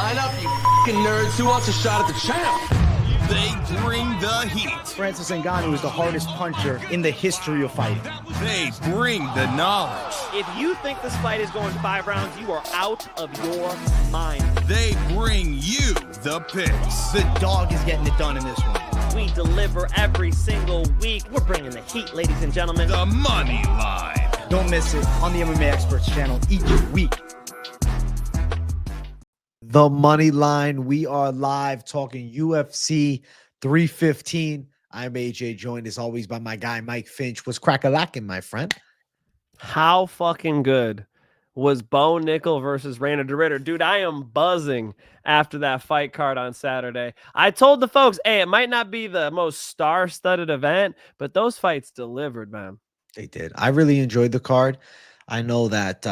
Line up, you fucking nerds. Who wants a shot at the champ? They bring the heat. Francis Ngannou is the hardest puncher in the history of fighting. They bring the knowledge. If you think this fight is going 5 rounds, you are out of your mind. They bring you the picks. The dog is getting it done in this one. We deliver every single week. We're bringing the heat, ladies and gentlemen. The money line. Don't miss it on the MMA Experts channel each week. The Money Line. We are live talking UFC 315. I'm AJ, joined as always by my guy Mike Finch. What's crack-a-lackin', my friend? How fucking good was Bo Nickel versus Reina de Ritter? Dude, I am buzzing after that fight card on Saturday. I told the folks, hey, it might not be the most star-studded event, but those fights delivered, man. They did. I really enjoyed the card. I know that,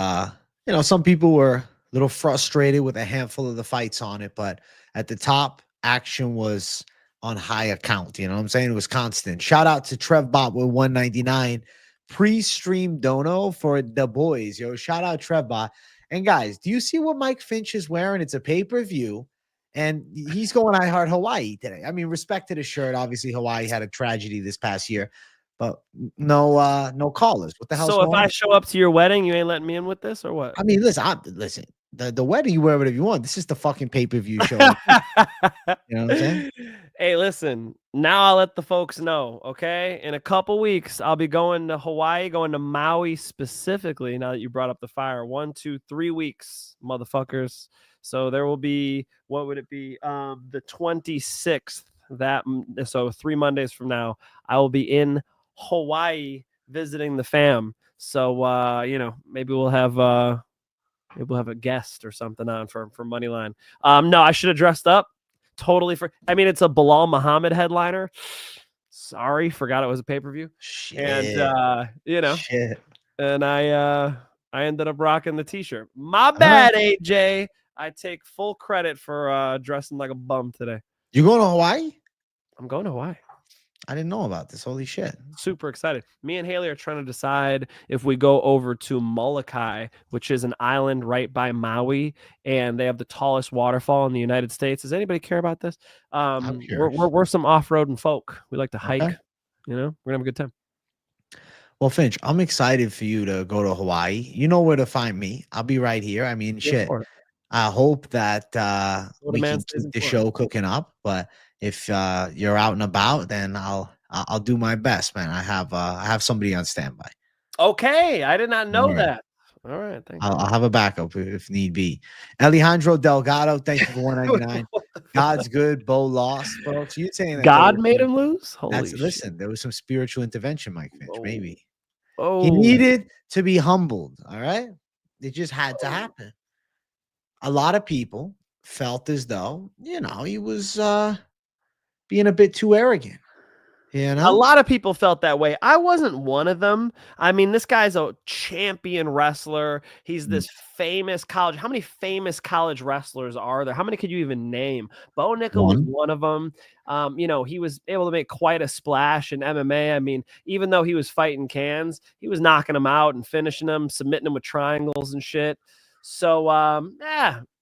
some people were a little frustrated with a handful of the fights on it, but at the top, action was on high account. You know what I'm saying? It was constant. Shout out to TrevBot with 199 pre-stream dono for the boys. Yo, shout out TrevBot. And guys, do you see what Mike Finch is wearing? It's a pay-per-view, and he's going I Heart Hawaii today. I mean, respect to the shirt. Obviously, Hawaii had a tragedy this past year, but no callers. What the hell? So if I show up to your wedding, you ain't letting me in with this or what? I mean, listen. The wedding, you wear whatever you want. This is the fucking pay-per-view show. You know what I'm saying? Hey, listen, now I'll let the folks know, okay? In a couple weeks, I'll be going to Hawaii, going to Maui specifically, now that you brought up the fire. 1, 2, 3 weeks, motherfuckers. So there will be, what would it be? The 26th, so 3 Mondays from now, I will be in Hawaii visiting the fam. So, maybe we'll have a guest or something on for Moneyline. No, I should have dressed up. Totally. It's a Belal Muhammad headliner. Sorry, forgot it was a pay-per-view. Shit. And Shit. and I ended up rocking the t-shirt. My bad, AJ. I take full credit for dressing like a bum today. You going to Hawaii? I'm going to Hawaii. I didn't know about this. Holy shit. Super excited. Me and Haley are trying to decide if we go over to Molokai, which is an island right by Maui, and they have the tallest waterfall in the United States. Does anybody care about this? We're some off-roading folk. We like to hike. Okay. We're gonna have a good time. Well, Finch, I'm excited for you to go to Hawaii. You know where to find me. I'll be right here. I mean, shit. I hope that we can keep the show cooking up, but if you're out and about, then I'll do my best, man. I have somebody on standby. Okay, I did not know that. All right, thank you. I'll have a backup if need be. Alejandro Delgado, thank you for 199. God's good, Bo lost, bro. So you're saying that God made him lose? Holy shit. Listen, there was some spiritual intervention, Mike Finch. Maybe He he needed to be humbled. All right, it just had to happen. A lot of people felt as though he was being a bit too arrogant. A lot of people felt that way. I wasn't one of them. I mean, this guy's a champion wrestler. He's this famous college. How many famous college wrestlers are there? How many could you even name? Bo Nickel was one of them. He was able to make quite a splash in MMA. I mean, even though he was fighting cans, he was knocking them out and finishing them, submitting them with triangles and shit. So,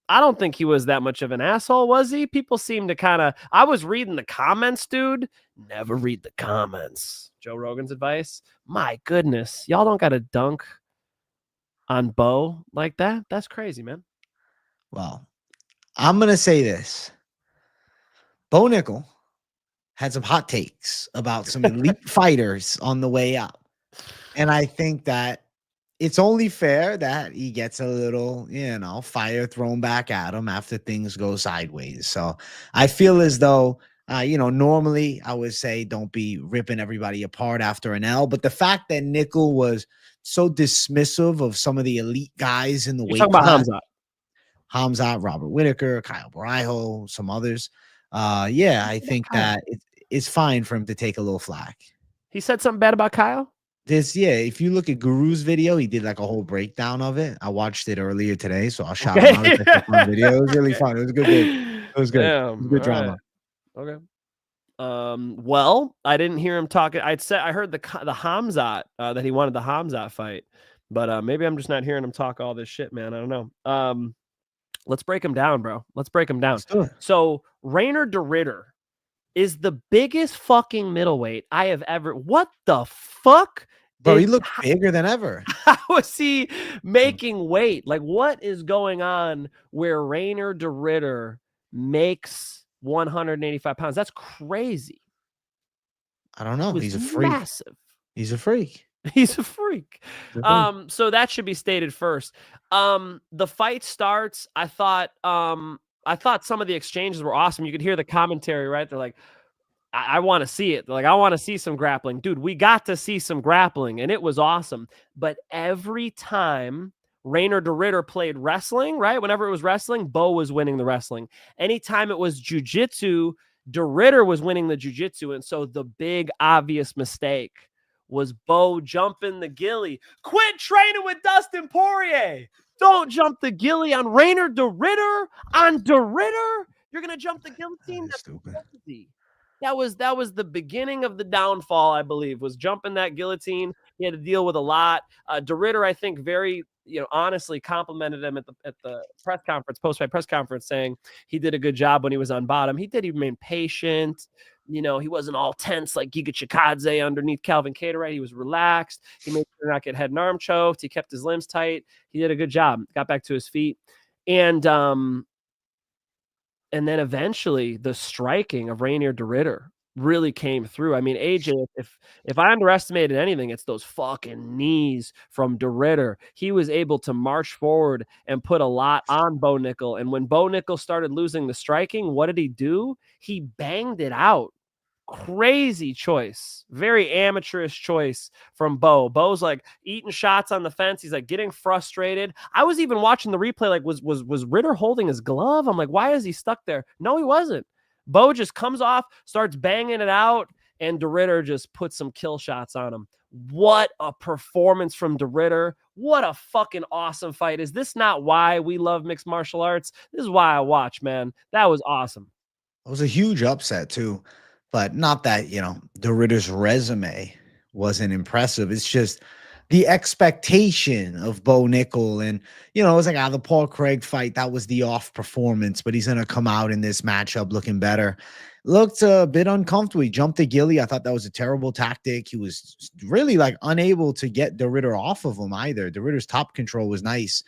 I don't think he was that much of an asshole, was he? People seem to I was reading the comments, dude. Never read the comments. Joe Rogan's advice. My goodness. Y'all don't got to dunk on Bo like that. That's crazy, man. Well, I'm going to say this. Bo Nickel had some hot takes about some elite fighters on the way up. And I think that it's only fair that he gets a little, fire thrown back at him after things go sideways. So I feel as though, normally I would say don't be ripping everybody apart after an L. But the fact that Nickel was so dismissive of some of the elite guys in the weight class, Hamzat, Robert Whitaker, Kyle Barriault, some others. I think that it's fine for him to take a little flack. He said something bad about Kyle? If you look at Guru's video, he did like a whole breakdown of it. I watched it earlier today, so I'll shout him out. It's a fun video. It was really fun. It was a good video. It was good. It was good drama. Right. Okay. Well, I didn't hear him talking. I heard the Hamzat that he wanted the Hamzat fight, but maybe I'm just not hearing him talk all this shit, man. I don't know. Let's break them down, bro. Let's break them down. Let's do it. So Rainer de Ridder is the biggest fucking middleweight I have ever. What the fuck? Bro, he looked bigger than ever. How is he making weight? Like, what is going on where Rainer de Ridder makes 185 pounds? That's crazy. I don't know. He's a freak. Massive. He's a freak. He's a freak. So that should be stated first. The fight starts. I thought some of the exchanges were awesome. You could hear the commentary, right? They're like, I want to see it. Like, I want to see some grappling. Dude, we got to see some grappling, and it was awesome. But every time Rainer de Ridder played wrestling, right? Whenever it was wrestling, Bo was winning the wrestling. Anytime it was jiu-jitsu, de Ridder was winning the jiu-jitsu. And so the big obvious mistake was Bo jumping the gilly. Quit training with Dustin Poirier. Don't jump the gilly on Rainer de Ridder. On de Ridder, you're going to jump the guillotine? That's stupid. Crazy. That was the beginning of the downfall, I believe, was jumping that guillotine. He had to deal with a lot. De Ridder, I think, very, honestly complimented him at the press conference, post-fight press conference, saying he did a good job when he was on bottom. He did. He remained patient. He wasn't all tense like Giga Chikadze underneath Calvin Caterite. He was relaxed. He made sure not get head and arm choked. He kept his limbs tight. He did a good job. Got back to his feet. And then eventually the striking of Rainer de Ridder really came through. I mean, AJ, if I underestimated anything, it's those fucking knees from de Ridder. He was able to march forward and put a lot on Bo Nickel. And when Bo Nickel started losing the striking, what did he do? He banged it out. Crazy choice, very amateurish choice from Bo. Bo's like eating shots on the fence. He's like getting frustrated. I was even watching the replay. Like, was Ridder holding his glove? I'm like, why is he stuck there? No, he wasn't. Bo just comes off, starts banging it out, and de Ridder just puts some kill shots on him. What a performance from de Ridder. What a fucking awesome fight. Is this not why we love mixed martial arts? This is why I watch, man. That was awesome. It was a huge upset too. But not that, de Ridder's resume wasn't impressive. It's just the expectation of Bo Nickel. And, it was like, the Paul Craig fight, that was the off performance, but he's going to come out in this matchup looking better. Looked a bit uncomfortable. He jumped the gilly. I thought that was a terrible tactic. He was really unable to get de Ridder off of him either. De Ridder's top control was nice.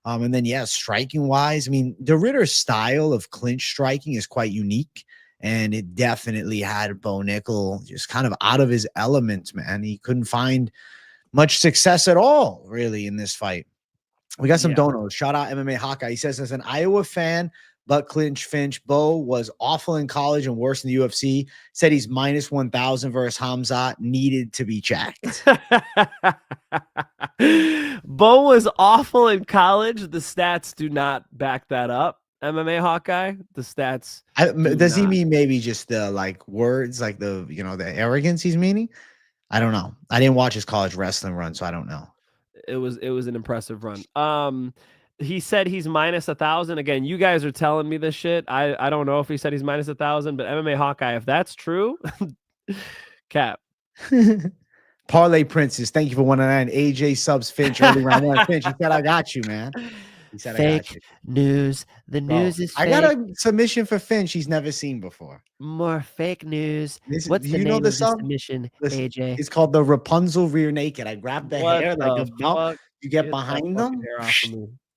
And then, striking wise, I mean, de Ridder's style of clinch striking is quite unique. And it definitely had Bo Nickel just kind of out of his element, man. He couldn't find much success at all, really, in this fight. We got some donos. Shout out MMA Hawkeye. He says, as an Iowa fan, but clinch Finch, Bo was awful in college and worse in the UFC. Said he's minus 1,000 versus Hamzat. Needed to be checked. Bo was awful in college. The stats do not back that up. MMA Hawkeye, the stats. Does he mean maybe just the words, like the the arrogance he's meaning? I don't know. I didn't watch his college wrestling run, so I don't know. It was an impressive run. He said he's minus 1,000. Again, you guys are telling me this shit. I don't know if he said he's minus 1,000, but MMA Hawkeye, if that's true, cap. Parlay Princess, thank you for 109. AJ subs Finch early round one. Finch, he said, I got you, man. He said, fake I got you. News. The news is fake. I got a submission for Finch he's never seen before. More fake news. What's the name of the submission, AJ? It's called the Rapunzel Rear Naked. I grab the hair like a belt. You get behind them.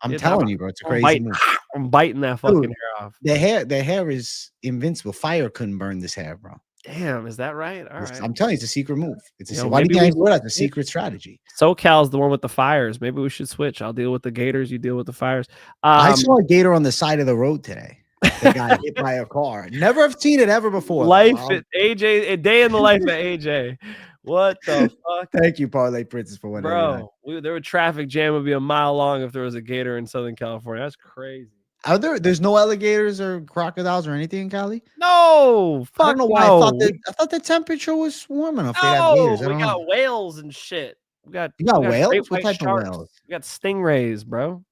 I'm telling you, bro, it's a crazy move. I'm biting that fucking hair off. The hair is invincible. Fire couldn't burn this hair, bro. Damn, is that right? All right. I'm telling you, it's a secret move. Why do you think it's a secret strategy? SoCal's the one with the fires. Maybe we should switch. I'll deal with the gators. You deal with the fires. I saw a gator on the side of the road today. The guy hit by a car. Never have seen it ever before. AJ, a day in the life of AJ. What the fuck? Thank you, Parlay Princess, for 199. Bro, there would traffic jam would be a mile long if there was a gator in Southern California. That's crazy. There's no alligators or crocodiles or anything in Cali? No. I don't know why. I thought the temperature was warm enough. No, we got whales and shit. You got whales? What type of whales? We got stingrays, bro.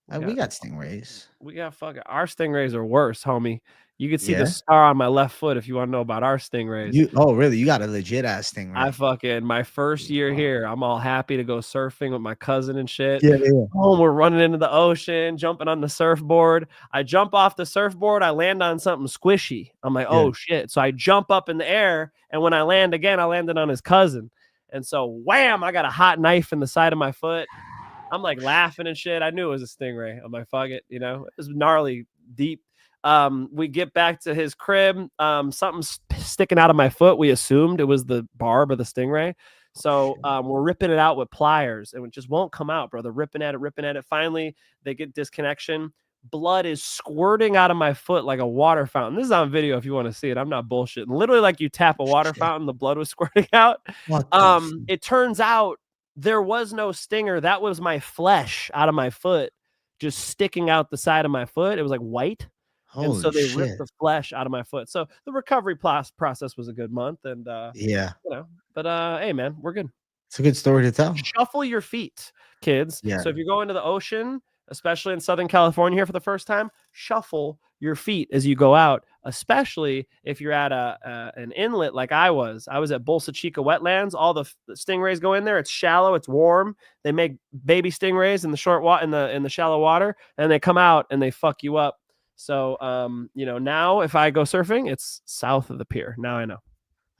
We got stingrays. We got our stingrays are worse, homie. You can see the Yeah. scar on my left foot if you want to know about our stingrays. Really? You got a legit ass thing, I right? fucking my first year here, I'm all happy to go surfing with my cousin and shit. Yeah. Oh, we're running into the ocean, jumping on the surfboard. I jump off the surfboard, I land on something squishy. I'm like, oh shit. So I jump up in the air, and when I land again, I landed on his cousin. And so wham, I got a hot knife in the side of my foot. I'm like laughing and shit. I knew it was a stingray. I'm like, fuck it, it was gnarly, deep. We get back to his crib. Something's sticking out of my foot. We assumed it was the barb of the stingray. So we're ripping it out with pliers, and it just won't come out, brother. Ripping at it. Finally, they get disconnection. Blood is squirting out of my foot like a water fountain. This is on video if you want to see it. I'm not bullshitting. Literally, like you tap a water fountain, the blood was squirting out. It turns out there was no stinger. That was my flesh out of my foot, just sticking out the side of my foot. It was like white. And so they ripped the flesh out of my foot. So the recovery process was a good month. And but hey man, we're good. It's a good story to tell. Shuffle your feet, kids. Yeah. So if you're going to the ocean, especially in Southern California here for the first time, shuffle your feet as you go out, especially if you're at an inlet like I was. I was at Bolsa Chica wetlands. All the stingrays go in there. It's shallow, it's warm. They make baby stingrays in the short water, in the shallow water, and they come out and they fuck you up. So now if I go surfing, it's south of the pier. Now I know.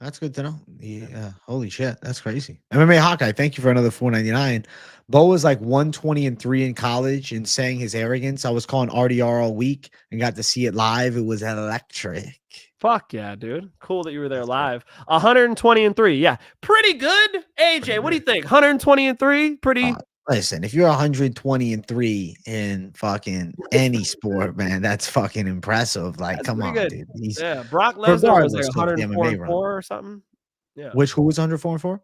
That's good to know. Yeah. Holy shit. That's crazy. MMA Hawkeye, thank you for another $4.99. Bo was like 120-3 in college and saying his arrogance. I was calling RDR all week and got to see it live. It was electric. Fuck yeah, dude. Cool that you were there live. 120-3. Yeah. Pretty good. AJ, what do you think? 120-3? Pretty. Listen, if you're 120-3 in fucking any sport, man, that's fucking impressive. Like, That's come on, good. dude. Brock Lesnar was like 104-4 or something. Yeah. Who was 104-4?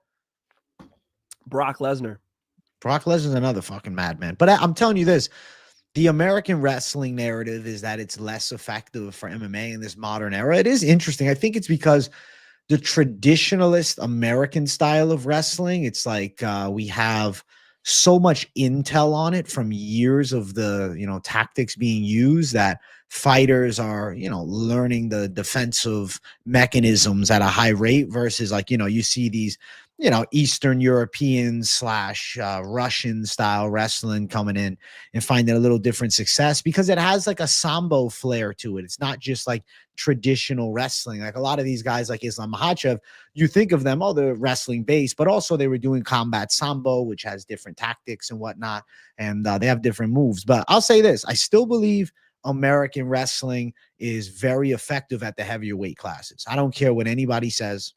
Brock Lesnar. Brock Lesnar's another fucking madman. But I'm telling you this, the American wrestling narrative is that it's less effective for MMA in this modern era. It is interesting. I think it's because the traditionalist American style of wrestling, it's like we have so much intel on it from years of the tactics being used that fighters are learning the defensive mechanisms at a high rate versus like you see these Eastern European / Russian style wrestling coming in and finding a little different success because it has like a sambo flair to it. It's not just like traditional wrestling. Like a lot of these guys like Islam Makhachev, you think of them, they're wrestling based, but also they were doing combat sambo, which has different tactics and whatnot. And they have different moves. But I'll say this, I still believe American wrestling is very effective at the heavier weight classes. I don't care what anybody says.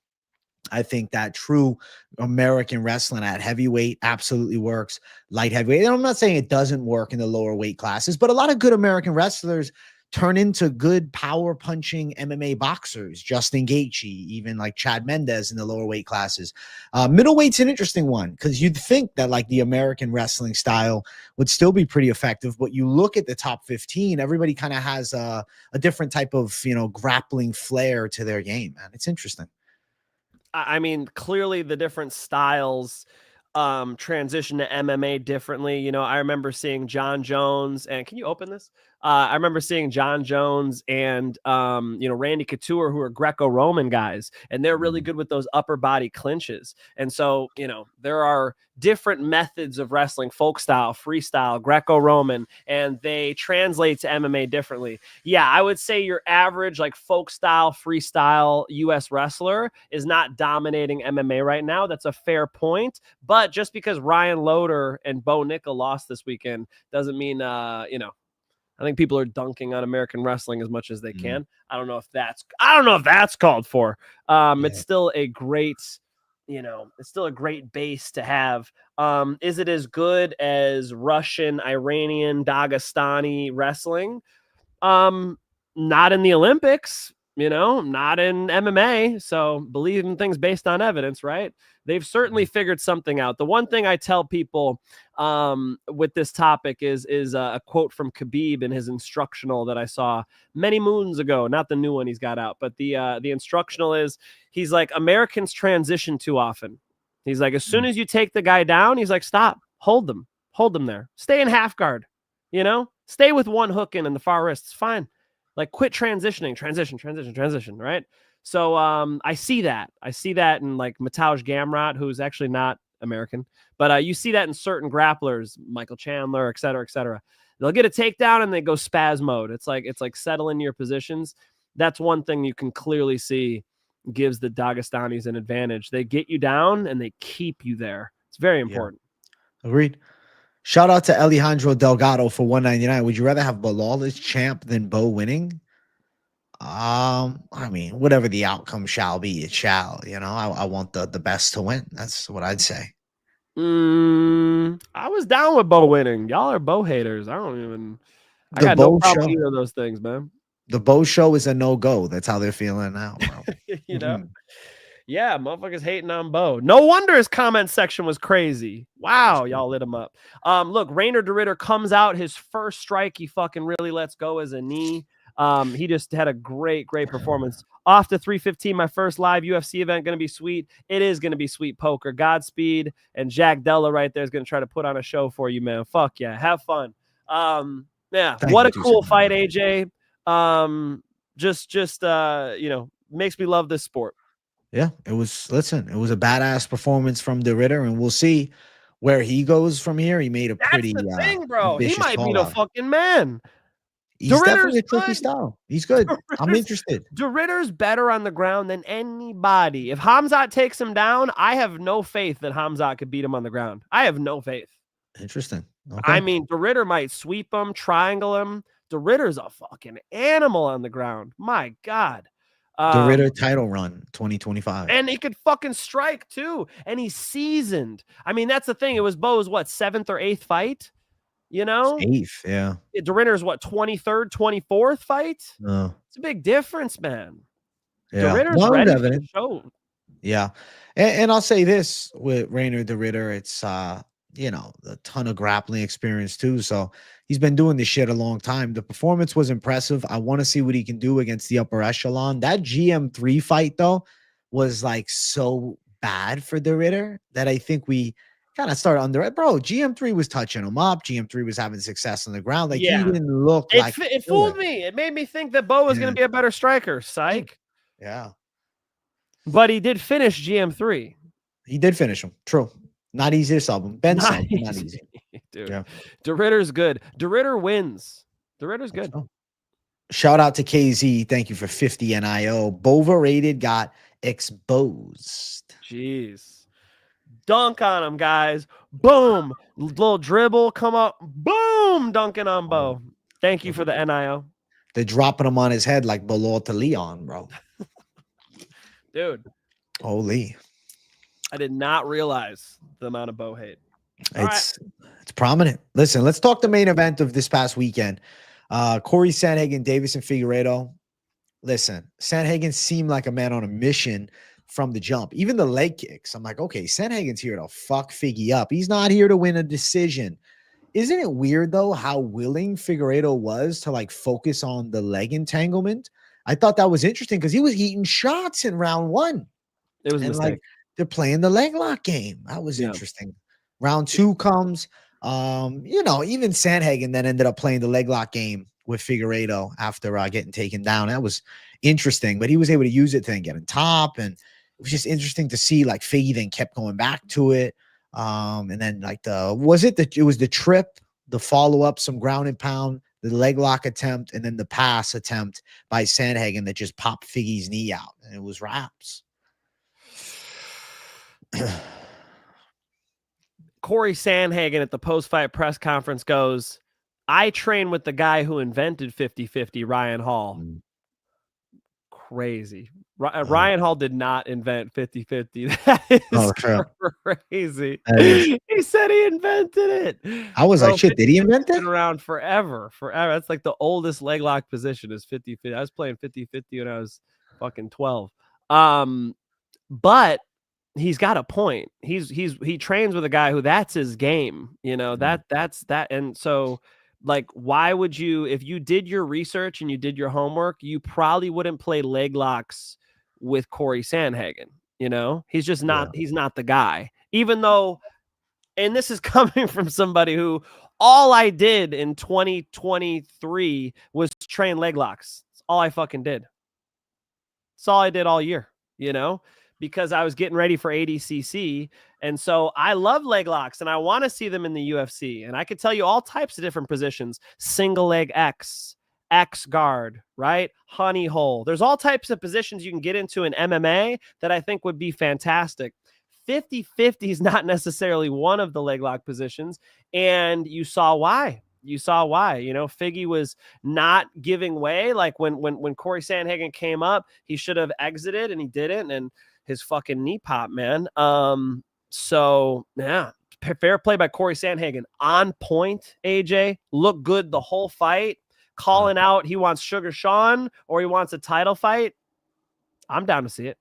I think that true American wrestling at heavyweight absolutely works. Light heavyweight. And I'm not saying it doesn't work in the lower weight classes, but a lot of good American wrestlers turn into good power punching MMA boxers. Justin Gaethje, even like Chad Mendez in the lower weight classes. Middleweight's an interesting one because you'd think that like the American wrestling style would still be pretty effective, but you look at the top 15, everybody kind of has a different type of grappling flair to their game, man. It's interesting. I mean, clearly the different styles transition to MMA differently. I remember seeing John Jones and can you open this? I remember seeing John Jones and, Randy Couture, who are Greco-Roman guys, and they're really good with those upper body clinches. And so, there are different methods of wrestling, folk style, freestyle, Greco-Roman, and they translate to MMA differently. Yeah, I would say your average like folk style, freestyle US wrestler is not dominating MMA right now. That's a fair point. But just because Ryan Loder and Bo Nickel lost this weekend doesn't mean, I think people are dunking on American wrestling as much as they can. I don't know if that's called for. It's still a great, it's still a great base to have. Is it as good as Russian, Iranian, Dagestani wrestling? Not in the Olympics, not in MMA. So believe in things based on evidence, right? They've certainly figured something out. The one thing I tell people with this topic is a quote from Khabib in his instructional that I saw many moons ago. Not the new one he's got out, but the instructional is he's like, Americans transition too often. He's like, as soon as you take the guy down, he's like, stop, hold them there, stay in half guard, stay with one hook in the far wrist. It's fine. Like quit transitioning, transition, right? So I see that. I see that in like Mateusz Gamrot, who's actually not American, but you see that in certain grapplers, Michael Chandler, et cetera, et cetera. They'll get a takedown and they go spaz mode. It's like settle into your positions. That's one thing you can clearly see gives the Dagestanis an advantage. They get you down and they keep you there. It's very important. Yeah. Agreed. Shout out to Alejandro Delgado for 199. Would you rather have Belal as champ than Bo winning? I mean, whatever the outcome shall be, it shall. You know, I want the best to win. That's what I'd say. I was down with Bo winning. Y'all are Bo haters. I got no problem with either of those things, man. The Bo show is a no-go. That's how they're feeling now, bro. You know? Yeah, motherfuckers hating on Bo. No wonder his comment section was crazy. Wow, y'all lit him up. Look, Rainer de Ridder comes out. His first strike, he fucking really lets go as a knee. He just had a great performance. Off to 315, my first live UFC event. Going to be sweet. It is going to be sweet poker. Godspeed. And Jack Della right there is going to try to put on a show for you, man. Fuck yeah. Have fun. Yeah. What a cool fight, AJ. Just you know, makes me love this sport. Yeah, it was a badass performance from de Ridder, and we'll see where he goes from here. He made a pretty thing, bro. He might be the fucking man. He's definitely a tricky style. He's good. I'm interested. De Ridder's better on the ground than anybody. If Hamzat takes him down, I have no faith that Hamzat could beat him on the ground. I have no faith. Interesting. Okay. I mean, de Ridder might sweep him, triangle him. De Ridder's a fucking animal on the ground. My God. De Ridder title run 2025. And he could fucking strike too. And he's seasoned. I mean, that's the thing. It was Bo's, what, 7th or 8th fight? You know? 8th, yeah. De Ridder's, what, 23rd, 24th fight? It's a big difference, man. Yeah. De Ridder's ready to show. Yeah. And I'll say this with Rainer de Ridder, it's, you know, a ton of grappling experience too. So he's been doing this shit a long time. The performance was impressive. I want to see what he can do against the upper echelon. That GM3 fight, though, was like so bad for de Ridder that I think we kind of started under it. Bro, GM3 was touching him up. GM3 was having success on the ground. Like, he didn't look like it fooled me. It made me think that Bo was going to be a better striker. Psych. Yeah. But he did finish GM3. He did finish him. True. Not easy to sub him. Ben said, not easy. Dude. Yeah. De Ridder's good. De Ridder wins. De Ridder's good. Shout out to KZ. Thank you for 50 NIO. Bova rated got exposed. Jeez. Dunk on him, guys. Boom. Little dribble. Come up. Boom. Dunking on Bo. Thank you for the NIO. They're dropping him on his head like Belal to Leon, bro. Dude. Holy. I did not realize the amount of Bo hate. It's prominent. Listen, let's talk the main event of this past weekend. Corey Sandhagen, Davison Figueiredo. Listen, Sandhagen seemed like a man on a mission from the jump. Even the leg kicks. I'm like, okay, Sandhagen's here to fuck Figgy up. He's not here to win a decision. Isn't it weird, though, how willing Figueiredo was to, like, focus on the leg entanglement? I thought that was interesting because he was eating shots in round 1. It was a mistake. Like, they're playing the leg lock game. That was interesting. Round 2 comes. You know, even Sandhagen then ended up playing the leg lock game with Figueiredo after getting taken down. That was interesting, but he was able to use it to then get on top, and it was just interesting to see like Figgy then kept going back to it. And then like it was the trip, the follow-up, some ground and pound, the leg lock attempt, and then the pass attempt by Sandhagen that just popped Figgy's knee out, and it was wraps. Corey Sandhagen at the post-fight press conference goes, I train with the guy who invented 50-50, Ryan Hall. Crazy. Ryan Hall did not invent 50-50. That is crazy. He said he invented it. I was like, shit, did he invent it? Been around forever. That's like the oldest leg lock position is 50-50. I was playing 50-50 when I was fucking 12. But he's got a point. He trains with a guy who that's his game, you know, that's that. And so like, why would you, if you did your research and you did your homework, you probably wouldn't play leg locks with Corey Sandhagen. You know, he's just not, he's not the guy, even though, and this is coming from somebody who all I did in 2023 was train leg locks. That's all I fucking did. That's all I did all year, because I was getting ready for ADCC. And so I love leg locks and I want to see them in the UFC. And I could tell you all types of different positions, single leg X guard, right? Honey hole. There's all types of positions you can get into in MMA that I think would be fantastic. 50-50 is not necessarily one of the leg lock positions. And you saw why. Figgy was not giving way. Like when Corey Sandhagen came up, he should have exited and he didn't. And his fucking knee pop, man. So yeah, fair play by Corey Sandhagen. On point, AJ. Look good the whole fight. Calling out he wants Sugar Sean or he wants a title fight. I'm down to see it.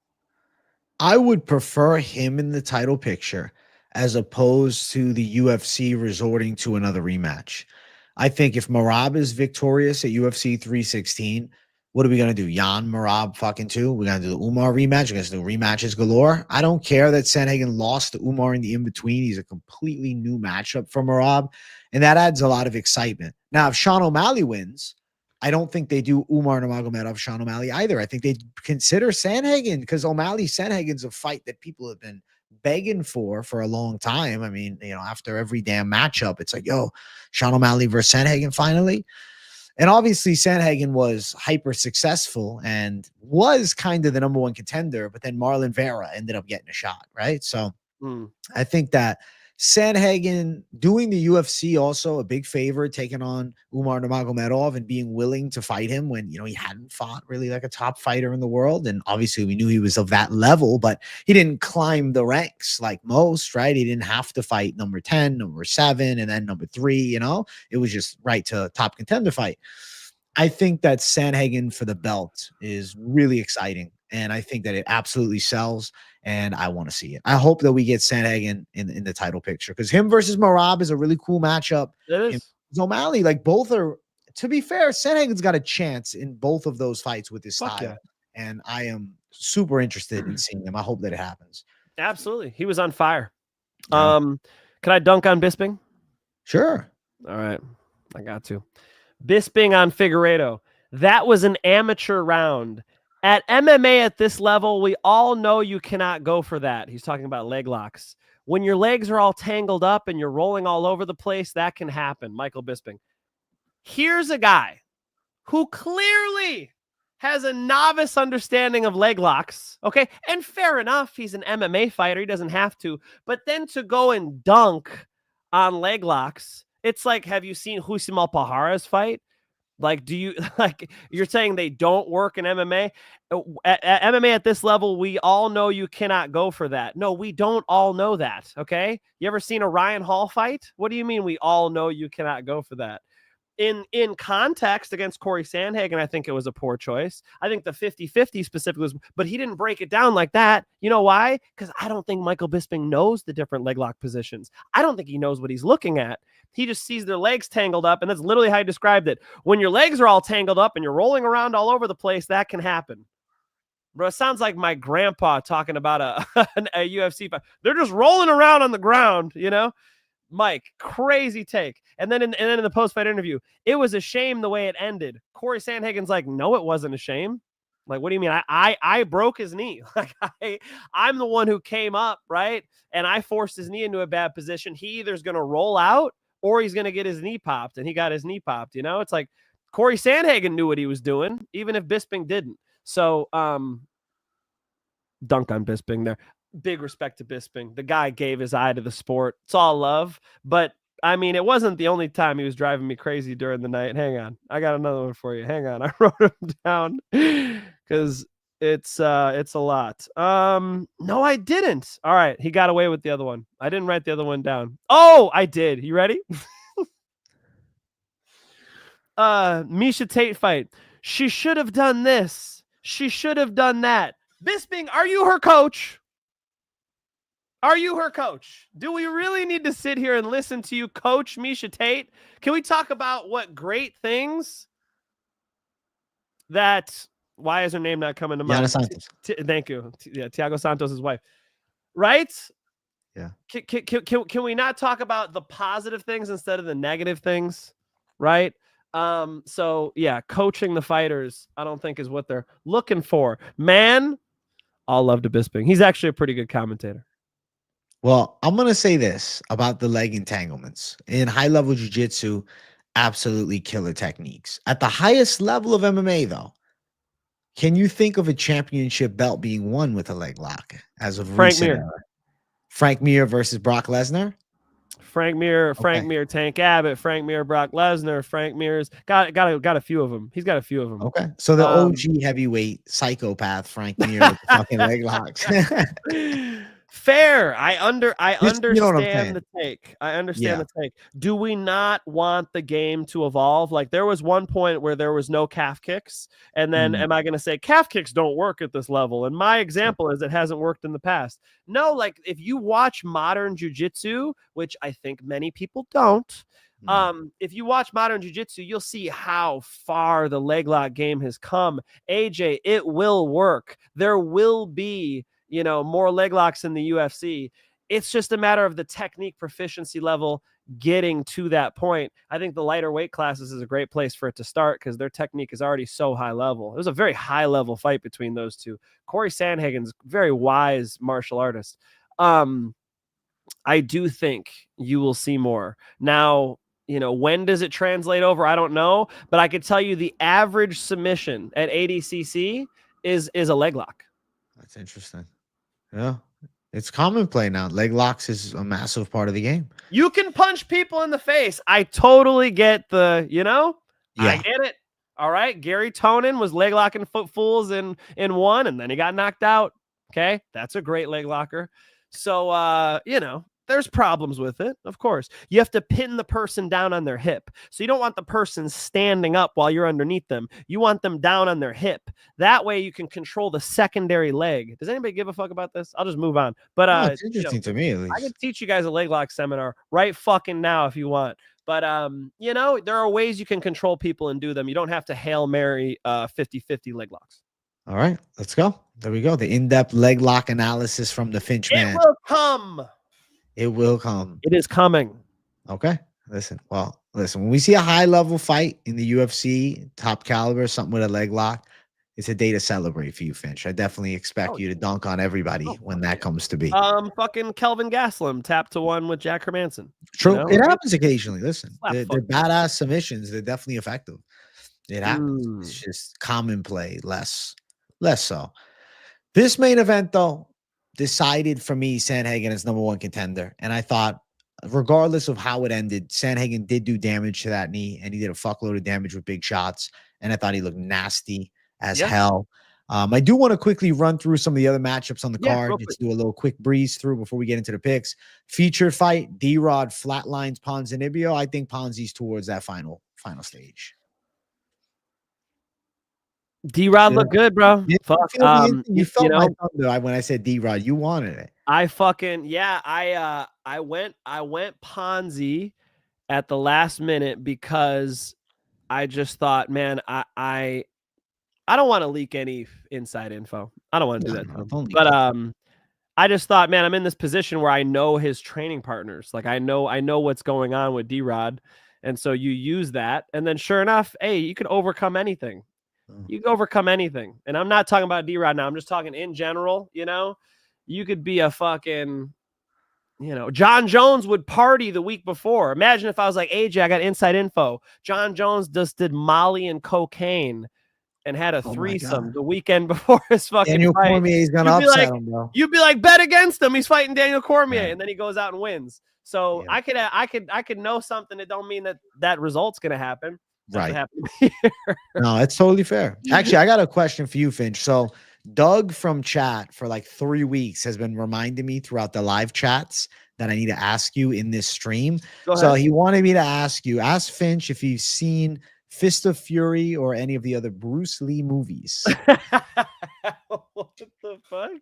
I would prefer him in the title picture as opposed to the UFC resorting to another rematch. I think if Merab is victorious at UFC 316, what are we going to do? Jan Merab fucking 2? We're going to do the Umar rematch. We're going to do rematches galore. I don't care that Sandhagen lost to Umar in the in-between. He's a completely new matchup for Merab, and that adds a lot of excitement. Now, if Sean O'Malley wins, I don't think they do Umar Nurmagomedov, Sean O'Malley either. I think they consider Sandhagen because O'Malley-Sandhagen's a fight that people have been begging for a long time. I mean, after every damn matchup, it's like, yo, Sean O'Malley versus Sandhagen finally. And obviously Sandhagen was hyper successful and was kind of the number one contender, but then Marlon Vera ended up getting a shot, right? So I think that Sandhagen doing the UFC also a big favor, taking on Umar Nurmagomedov and being willing to fight him when, he hadn't fought really like a top fighter in the world. And obviously we knew he was of that level, but he didn't climb the ranks like most, right? He didn't have to fight number 10, number 7, and then number 3, it was just right to top contender fight. I think that Sandhagen for the belt is really exciting. And I think that it absolutely sells. And I want to see it. I hope that we get Sandhagen in the title picture because him versus Merab is a really cool matchup. It is. O'Malley, like both are, to be fair, Sandhagen's got a chance in both of those fights with his style. Yeah. And I am super interested in seeing him. I hope that it happens. Absolutely. He was on fire. Yeah. Can I dunk on Bisping? Sure. All right. I got to. Bisping on Figueiredo. That was an amateur round. At MMA at this level, we all know you cannot go for that. He's talking about leg locks. When your legs are all tangled up and you're rolling all over the place, that can happen. Michael Bisping. Here's a guy who clearly has a novice understanding of leg locks. Okay. And fair enough. He's an MMA fighter. He doesn't have to. But then to go and dunk on leg locks, it's like, have you seen Husim Alpahara's fight? Like, you're saying they don't work in MMA? At MMA at this level, we all know you cannot go for that. No, we don't all know that, okay? You ever seen a Ryan Hall fight? What do you mean we all know you cannot go for that? In context against Corey Sandhagen, I think it was a poor choice. I think the 50-50 specifically was, but he didn't break it down like that. You know why? Because I don't think Michael Bisping knows the different leg lock positions. I don't think he knows what he's looking at. He just sees their legs tangled up, and that's literally how he described it. When your legs are all tangled up and you're rolling around all over the place, that can happen. Bro, it sounds like my grandpa talking about a UFC fight. They're just rolling around on the ground, Mike, crazy take. And then in the post-fight interview, it was a shame the way it ended. Corey Sandhagen's like, no, it wasn't a shame. Like, what do you mean? I broke his knee. Like, I'm the one who came up, right? And I forced his knee into a bad position. He either is going to roll out or he's going to get his knee popped, and he got his knee popped. It's like Corey Sandhagen knew what he was doing, even if Bisping didn't. So, dunk on Bisping there. Big respect to Bisping. The guy gave his eye to the sport. It's all love. But, I mean, it wasn't the only time he was driving me crazy during the night. Hang on. I got another one for you. Hang on. I wrote him down because it's a lot. No, I didn't. All right. He got away with the other one. I didn't write the other one down. Oh, I did. You ready? Miesha Tate fight. She should have done this. She should have done that. Bisping, are you her coach? Are you her coach? Do we really need to sit here and listen to you coach Miesha Tate? Can we talk about what great things that... Why is her name not coming to mind? Santos. Thank you. Yeah, Thiago Santos' wife. Right? Yeah. Can we not talk about the positive things instead of the negative things? Right? So yeah, coaching the fighters, I don't think is what they're looking for. Man, I'll love to Bisping. He's actually a pretty good commentator. Well, I'm going to say this about the leg entanglements. In high-level jiu-jitsu, absolutely killer techniques. At the highest level of MMA, though, can you think of a championship belt being won with a leg lock as of Frank recent Mir. era? Frank Mir versus Brock Lesnar? Frank Mir, Tank Abbott, Frank Mir, Brock Lesnar, Frank Mir's got a few of them. He's got a few of them. Okay. So the OG heavyweight psychopath Frank Mir with the fucking leg locks. Fair. I understand you know what I'm saying. the take. I understand the take. Do we not want the game to evolve? Like there was one point where there was no calf kicks, and then am I going to say calf kicks don't work at this level? And my example is it hasn't worked in the past. No, like if you watch modern jiu-jitsu, which I think many people don't, if you watch modern jiu-jitsu, you'll see how far the leg lock game has come. AJ, it will work. There will be more leg locks in the UFC. It's just a matter of the technique proficiency level getting to that point. I think the lighter weight classes is a great place for it to start because their technique is already so high level. It was a very high level fight between those two. Corey Sandhagen's very wise martial artist. I do think you will see more. Now, when does it translate over? I don't know, but I could tell you the average submission at ADCC is a leg lock. That's interesting. Yeah, it's common play now. Leg locks is a massive part of the game. You can punch people in the face. I totally get I get it. All right. Gary Tonin was leg locking fools in one, and then he got knocked out. Okay. That's a great leg locker. So, there's problems with it. Of course, you have to pin the person down on their hip. So you don't want the person standing up while you're underneath them. You want them down on their hip. That way you can control the secondary leg. Does anybody give a fuck about this? I'll just move on. But it's interesting to me, at least. I can teach you guys a leg lock seminar right fucking now if you want. But, there are ways you can control people and do them. You don't have to Hail Mary 50-50 leg locks. All right, let's go. There we go. The in-depth leg lock analysis from the Finch man. It will come. It will come. It is coming. Okay. Listen, when we see a high-level fight in the UFC, top caliber, something with a leg lock, it's a day to celebrate for you, Finch. I definitely expect you to dunk on everybody when that comes to be. Fucking Kelvin Gastelum tapped to one with Jack Hermanson. True. It happens occasionally. Listen, they're badass submissions. They're definitely effective. It happens. It's just common play, less so. This main event, though, decided for me Sandhagen as number one contender. And I thought, regardless of how it ended, Sandhagen did do damage to that knee, and he did a fuckload of damage with big shots. And I thought he looked nasty as hell. I do want to quickly run through some of the other matchups on the card. Let's do a little quick breeze through before we get into the picks. Featured fight, D-Rod flatlines Ponzinibbio. I think Ponzi's towards that final stage. D-Rod looked good, bro. Fuck. You felt my thunder when I said D-Rod. You wanted it. I went Ponzi at the last minute because I just thought, man, I don't want to leak any inside info. I don't want to do that. But I just thought, man, I'm in this position where I know his training partners. Like I know what's going on with D-Rod. And so you use that. And then sure enough, hey, you can overcome anything. You can overcome anything. And I'm not talking about D-Rod now. I'm just talking in general, You could be a fucking, John Jones would party the week before. Imagine if I was like, AJ, I got inside info. John Jones just did Molly and cocaine and had a threesome the weekend before his fucking Daniel fight. Cormier's gonna upset him, bro. You'd be like, bet against him. He's fighting Daniel Cormier, and then he goes out and wins. So I could know something that don't mean that result's gonna happen. Right. No, it's totally fair. Actually, I got a question for you, Finch. So Doug from chat for like 3 weeks has been reminding me throughout the live chats that I need to ask you in this stream. So he wanted me to ask Finch if you've seen Fist of Fury or any of the other Bruce Lee movies. What the fuck?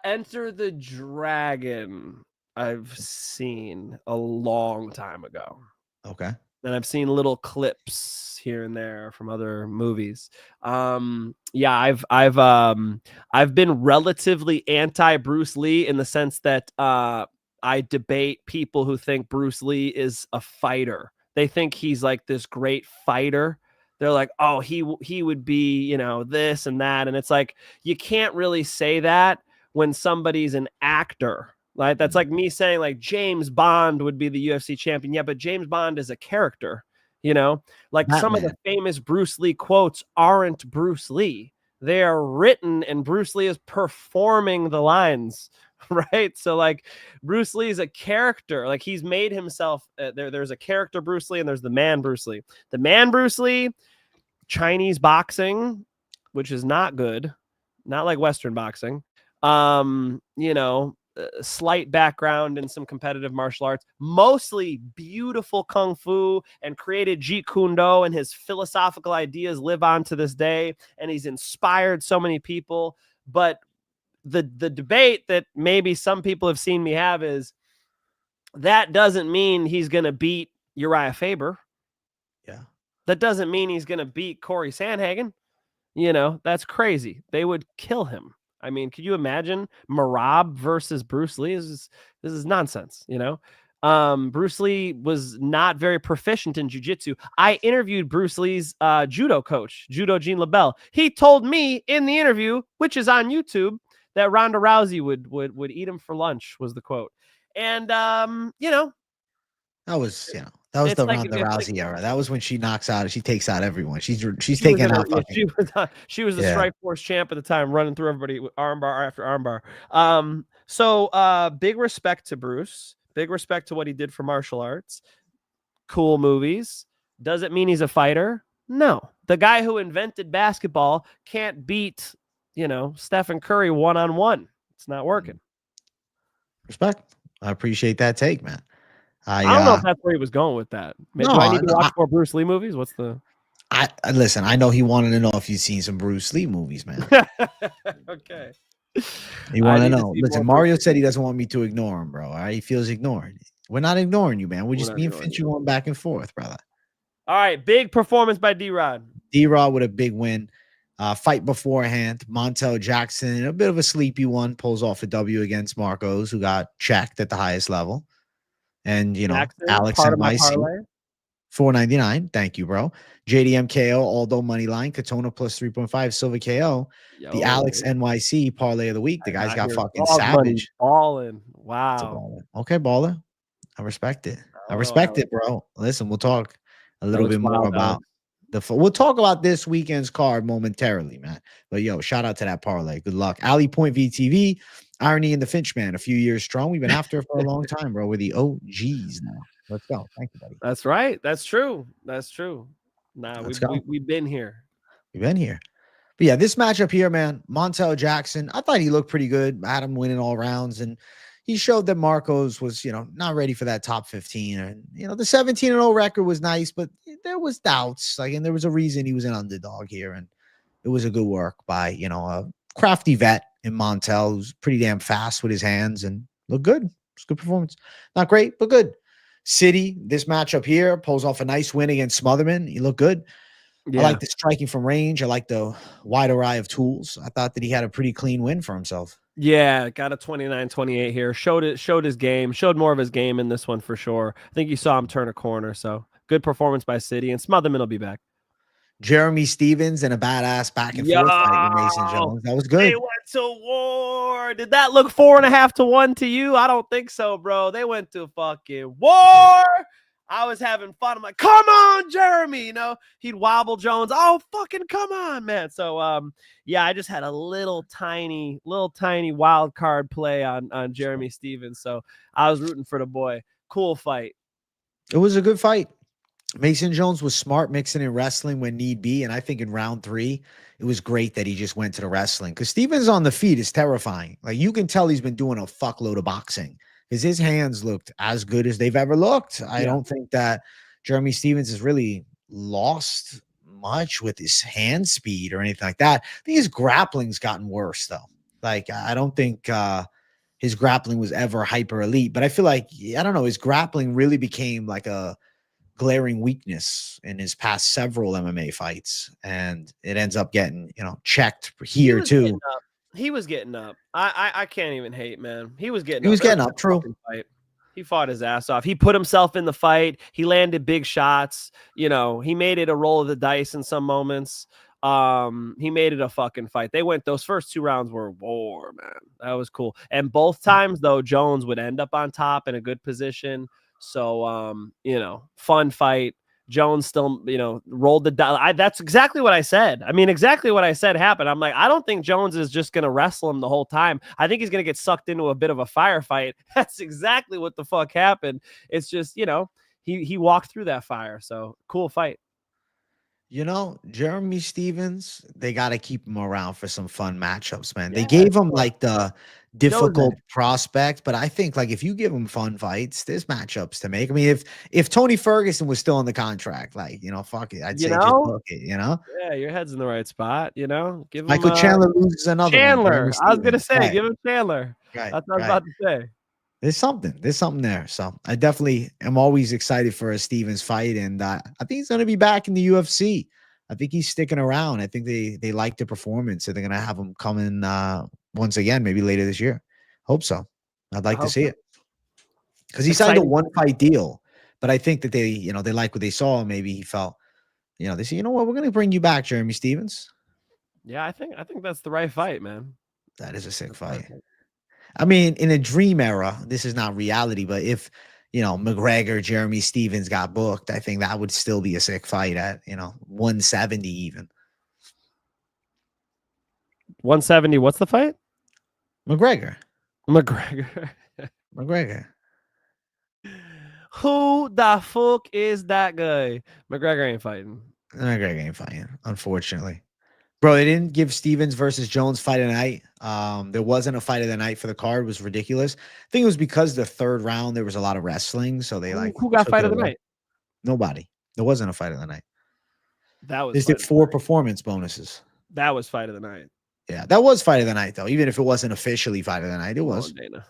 Enter the Dragon. I've seen a long time ago. Okay. And I've seen little clips here and there from other movies. I've been relatively anti Bruce Lee in the sense that I debate people who think Bruce Lee is a fighter. They think he's like this great fighter. They're like, oh, he would be, you know, this and that. And it's like, you can't really say that when somebody's an actor. Like, that's like me saying like James Bond would be the UFC champion. Yeah, but James Bond is a character, you know, like some of the famous Bruce Lee quotes aren't Bruce Lee. They are written and Bruce Lee is performing the lines, right? So like Bruce Lee is a character. Like he's made himself, there's a character Bruce Lee and there's the man Bruce Lee. The man Bruce Lee, Chinese boxing, which is not good, not like Western boxing. You know, slight background in some competitive martial arts, mostly beautiful kung fu, and created Jeet Kune Do, and his philosophical ideas live on to this day, and he's inspired so many people. But the debate that maybe some people have seen me have is that doesn't mean he's going to beat Uriah Faber. Yeah. That doesn't mean he's going to beat Corey Sandhagen. You know, that's crazy. They would kill him. I mean, could you imagine Marab versus Bruce Lee? This is nonsense, you know? Bruce Lee was not very proficient in jiu-jitsu. I interviewed Bruce Lee's judo coach, Judo Jean LaBelle. He told me in the interview, which is on YouTube, that Ronda Rousey would eat him for lunch, was the quote. And, you know. That was the like, Ronda Rousey era. That was when she knocks out, she takes out everyone. She's taking out. She was the Strikeforce champ at the time, running through everybody with armbar after armbar. So big respect to Bruce. Big respect to what he did for martial arts. Cool movies. Does it mean he's a fighter? No. The guy who invented basketball can't beat, you know, Stephen Curry one-on-one. It's not working. Respect. I appreciate that take, man. I don't know if that's where he was going with that. Maybe, do I need to watch more Bruce Lee movies? What's the... I listen, I know he wanted to know if you've seen some Bruce Lee movies, man. Okay. He wanted to know. Listen, Mario said he doesn't want me to ignore him, bro. All right? He feels ignored. We're not ignoring you, man. We're just me and Finch going back and forth, brother. All right. Big performance by D-Rod. D-Rod with a big win. Fight beforehand. Montel Jackson, a bit of a sleepy one, pulls off a W against Marcos, who got checked at the highest level. And, you know, Jackson, Alex NYC, $4.99. Thank you, bro. JDM KO, Aldo Moneyline, Katona plus 3.5, Silva KO. The Alex NYC parlay of the week. The guy's got fucking savage. Ballin'. Wow. Okay, baller. I respect it. I respect it, bro. Listen, we'll talk a little bit more about we'll talk about this weekend's card momentarily, man. But yo, shout out to that parlay. Good luck. Ali Point VTV. Irony in the Finch, man. A few years strong. We've been after it for a long time, bro. We're the OGs now. Let's go. Thank you, buddy. That's right. That's true. That's true. Nah, we've been here. We've been here. But yeah, this matchup here, man. Montel Jackson. I thought he looked pretty good. I had him winning all rounds, and he showed that Marcos was, you know, not ready for that top 15. And, you know, the 17-0 record was nice, but there was doubts. Like, and there was a reason he was an underdog here. And it was a good work by, you know, a crafty vet in Montel, who's pretty damn fast with his hands and looked good. It's a good performance. Not great, but good. City, this matchup here, pulls off a nice win against Smotherman. He looked good. Yeah. I like the striking from range. I like the wide array of tools. I thought that he had a pretty clean win for himself. Yeah, got a 29-28 here. Showed his game. Showed more of his game in this one for sure. I think you saw him turn a corner. So good performance by City, and Smotherman will be back. Jeremy Stevens and a badass back and forth fight with Mason Jones. That was good. They went to war. Did that look 4.5-1 to you? I don't think so, bro. They went to fucking war. I was having fun. I'm like, come on, Jeremy. You know, he'd wobble Jones. Oh, fucking come on, man. So, yeah, I just had a little tiny wild card play on Jeremy Stevens. So I was rooting for the boy. Cool fight. It was a good fight. Mason Jones was smart mixing in wrestling when need be. And I think in round 3, it was great that he just went to the wrestling, because Stevens on the feet is terrifying. Like, you can tell he's been doing a fuckload of boxing, because his hands looked as good as they've ever looked. I don't think that Jeremy Stevens has really lost much with his hand speed or anything like that. I think his grappling's gotten worse, though. Like, I don't think his grappling was ever hyper elite, but I feel like, I don't know, his grappling really became like a glaring weakness in his past several MMA fights, and it ends up getting, you know, checked here too. He was getting up. I can't even hate, man. He was getting up. True. He fought his ass off. He put himself in the fight. He landed big shots. You know, he made it a roll of the dice in some moments. He made it a fucking fight. Those first 2 rounds were war, man. That was cool. And both times though, Jones would end up on top in a good position. So, you know, fun fight. Jones still, you know, rolled the dice. That's exactly what I said. I mean, exactly what I said happened. I'm like, I don't think Jones is just going to wrestle him the whole time. I think he's going to get sucked into a bit of a firefight. That's exactly what the fuck happened. It's just, you know, he walked through that fire. So cool fight. You know, Jeremy Stevens, they got to keep him around for some fun matchups, man. Yeah, They gave him like the difficult prospect, but I think like if you give him fun fights, there's matchups to make. I mean, if Tony Ferguson was still on the contract, like, you know, fuck it, I'd say just book it, you know? Yeah, your head's in the right spot, you know? Give him Michael Chandler loses another Chandler. one. I was going to say, right. give him Chandler. Right. That's what I was about to say. There's something there. So I definitely am always excited for a Stevens fight. And I think he's going to be back in the UFC. I think he's sticking around. I think they like the performance. So they're going to have him come in once again, maybe later this year. Hope so. I'd like to see it. Because he signed a 1-fight deal. But I think that they, you know, they like what they saw. Maybe he felt, you know, they say, you know what, we're going to bring you back, Jeremy Stevens. Yeah, I think that's the right fight, man. That is a sick fight. I mean, in a dream era, this is not reality, but if, you know, McGregor, Jeremy Stevens got booked, I think that would still be a sick fight at, you know, 170 even. 170, what's the fight? McGregor. McGregor. Who the fuck is that guy? McGregor ain't fighting. McGregor ain't fighting, unfortunately. Bro, they didn't give Stevens versus Jones fight of the night. There wasn't a fight of the night for the card. It was ridiculous. I think it was because the 3rd round there was a lot of wrestling, so they who got fight of the night? Nobody. There wasn't a fight of the night. That was. They did 4 performance bonuses. That was fight of the night. Yeah, that was fight of the night though. Even if it wasn't officially fight of the night, it was. Dana.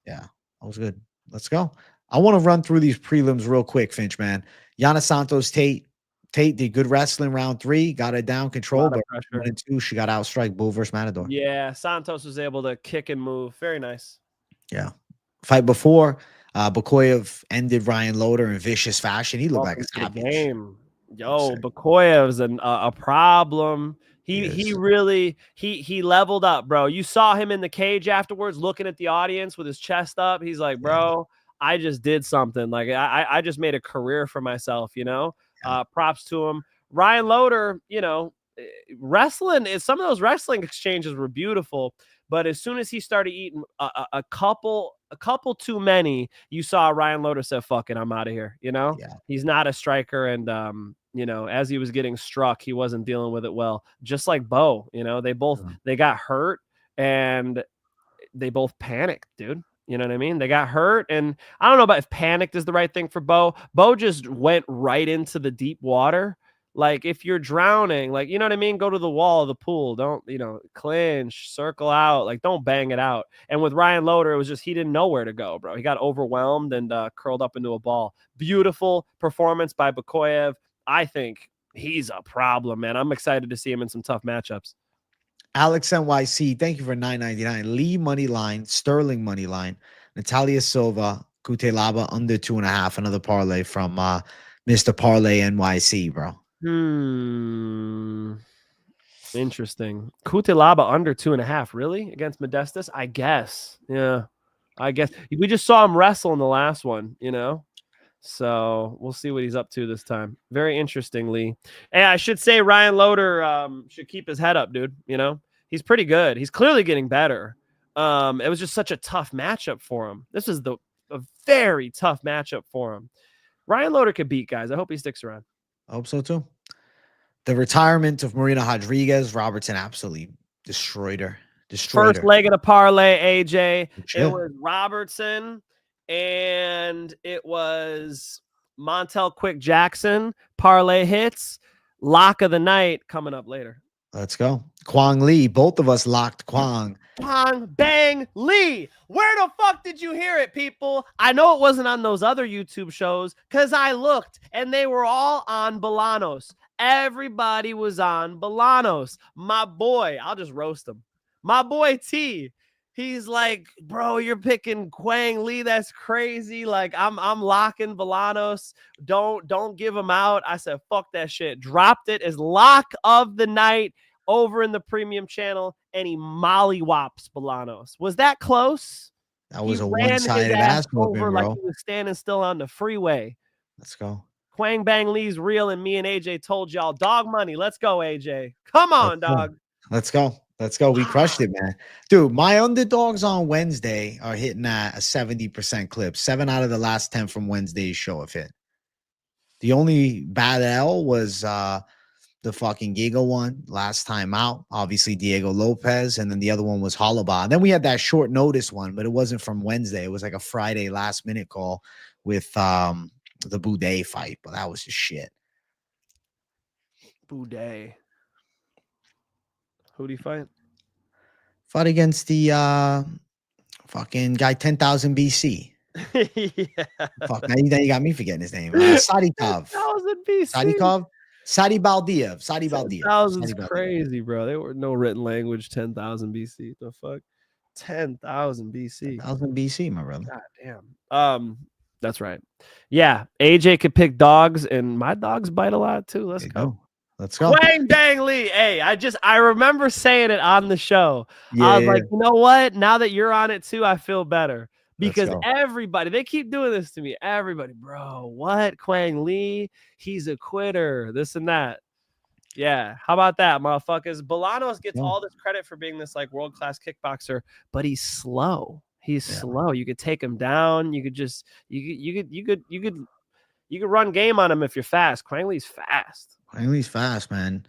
Yeah, that was good. Let's go. I want to run through these prelims real quick, Finch, man. Yana Santos Tate did good wrestling round 3, got it down control, but 1 and 2, she got outstrike Bull versus Matador. Yeah, Santos was able to kick and move. Very nice. Yeah. Fight before, Bukauskas ended Ryan Loder in vicious fashion. He looked like a savage. Game. Yo, Bukauskas a problem. He really leveled up, bro. You saw him in the cage afterwards looking at the audience with his chest up. He's like, bro, I just did something. Like I just made a career for myself, you know? Props to him. Ryan Loder, you know, wrestling is some of those wrestling exchanges were beautiful, but as soon as he started eating a couple too many, you saw Ryan Loder said, fuck it, I'm out of here. You know, he's not a striker. And, you know, as he was getting struck, he wasn't dealing with it well, just like Bo. You know, they got hurt and they both panicked, dude. You know what I mean? They got hurt, and I don't know about if panicked is the right thing for Bo. Bo just went right into the deep water. Like, if you're drowning, like, you know what I mean? Go to the wall of the pool. Don't, you know, clinch, circle out. Like, don't bang it out. And with Ryan Loder, it was just he didn't know where to go, bro. He got overwhelmed and curled up into a ball. Beautiful performance by Bukauskas. I think he's a problem, man. I'm excited to see him in some tough matchups. Alex NYC, thank you for $9.99. Lee Moneyline, Sterling Moneyline, Natália Silva, Cutelaba under 2.5. Another parlay from Mr. Parlay NYC, bro. Interesting. Cutelaba under 2.5, really? Against Modestus? I guess. Yeah. I guess. We just saw him wrestle in the last one, you know? So we'll see what he's up to this time. Very interestingly. And I should say Ryan Loder should keep his head up, dude. You know, he's pretty good. He's clearly getting better. It was just such a tough matchup for him. This is a very tough matchup for him. Ryan Loder could beat guys. I hope he sticks around. I hope so too. The retirement of Marina Rodriguez, Robertson absolutely destroyed her. First leg of the parlay, AJ. It was Robertson. And it was Montel Quick Jackson, parlay hits, lock of the night coming up later. Let's go. Kwang Lee. Both of us locked Kwang. Kwang Bang Lee. Where the fuck did you hear it, people? I know it wasn't on those other YouTube shows because I looked and they were all on Bolanos. Everybody was on Bolanos. My boy, I'll just roast him. My boy T. He's like, bro, you're picking Quang Lee. That's crazy. Like, I'm locking Bolanos. Don't give him out. I said, fuck that shit. Dropped it as lock of the night over in the premium channel, and he mollywops Bolanos. Was that close? That was He a ran his one-sided ass whooping, over like bro. he was standing still on the freeway. Let's go. Quang Bang Lee's real, and me and AJ told y'all dog money. Let's go, AJ. Come on, dog. Let's go. Let's go. We crushed it, man. Dude, my underdogs on Wednesday are hitting at a 70% clip. 7 out of the last 10 from Wednesday's show have hit. The only bad L was the fucking Giga one last time out. Obviously, Diego Lopez. And then the other one was Holloway. And then we had that short notice one, but it wasn't from Wednesday. It was like a Friday last minute call with the Boudet fight, but that was just shit. Boudet. Who do you fight? Fought against the fucking guy 10,000 BC. Yeah. Fuck, now you got me forgetting his name. Sadikov. 10,000 BC. Sadikov. Sadi Baldiev. Sadi Baldiev. 10,000's crazy, bro. They were no written language. 10,000 BC. The fuck? 10,000 BC. 10,000 BC, my brother. God damn. That's right. Yeah, AJ could pick dogs, and my dogs bite a lot too. Let's go. Let's go. Quang Dang Lee. Hey, I remember saying it on the show. Yeah, I was like, you know what? Now that you're on it too, I feel better. Because go. everybody, they keep doing this to me. Everybody, bro, what? Quang Lee, he's a quitter, this and that. Yeah, how about that, motherfuckers? Bolanos gets all this credit for being this like world-class kickboxer, but he's slow. He's slow. You could take him down. You could just you could run game on him if you're fast. Quang Lee's fast. Quang Lee's fast, man.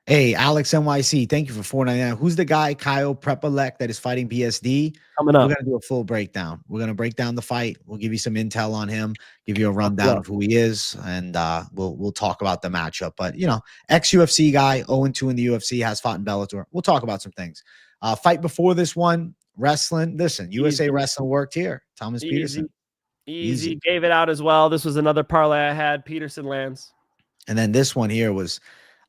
Hey, Alex NYC, thank you for $4.99. Who's the guy, Kyle Prepolec, that is fighting PSD? Coming up. We're going to do a full breakdown. We're going to break down the fight. We'll give you some intel on him, give you a rundown of who he is, and we'll talk about the matchup. But, you know, ex-UFC guy, 0-2 in the UFC, has fought in Bellator. We'll talk about some things. Fight before this one, wrestling. Listen, USA Wrestling worked here. Thomas Peterson. Easy. Gave it out as well. This was another parlay I had. Peterson lands. And then this one here was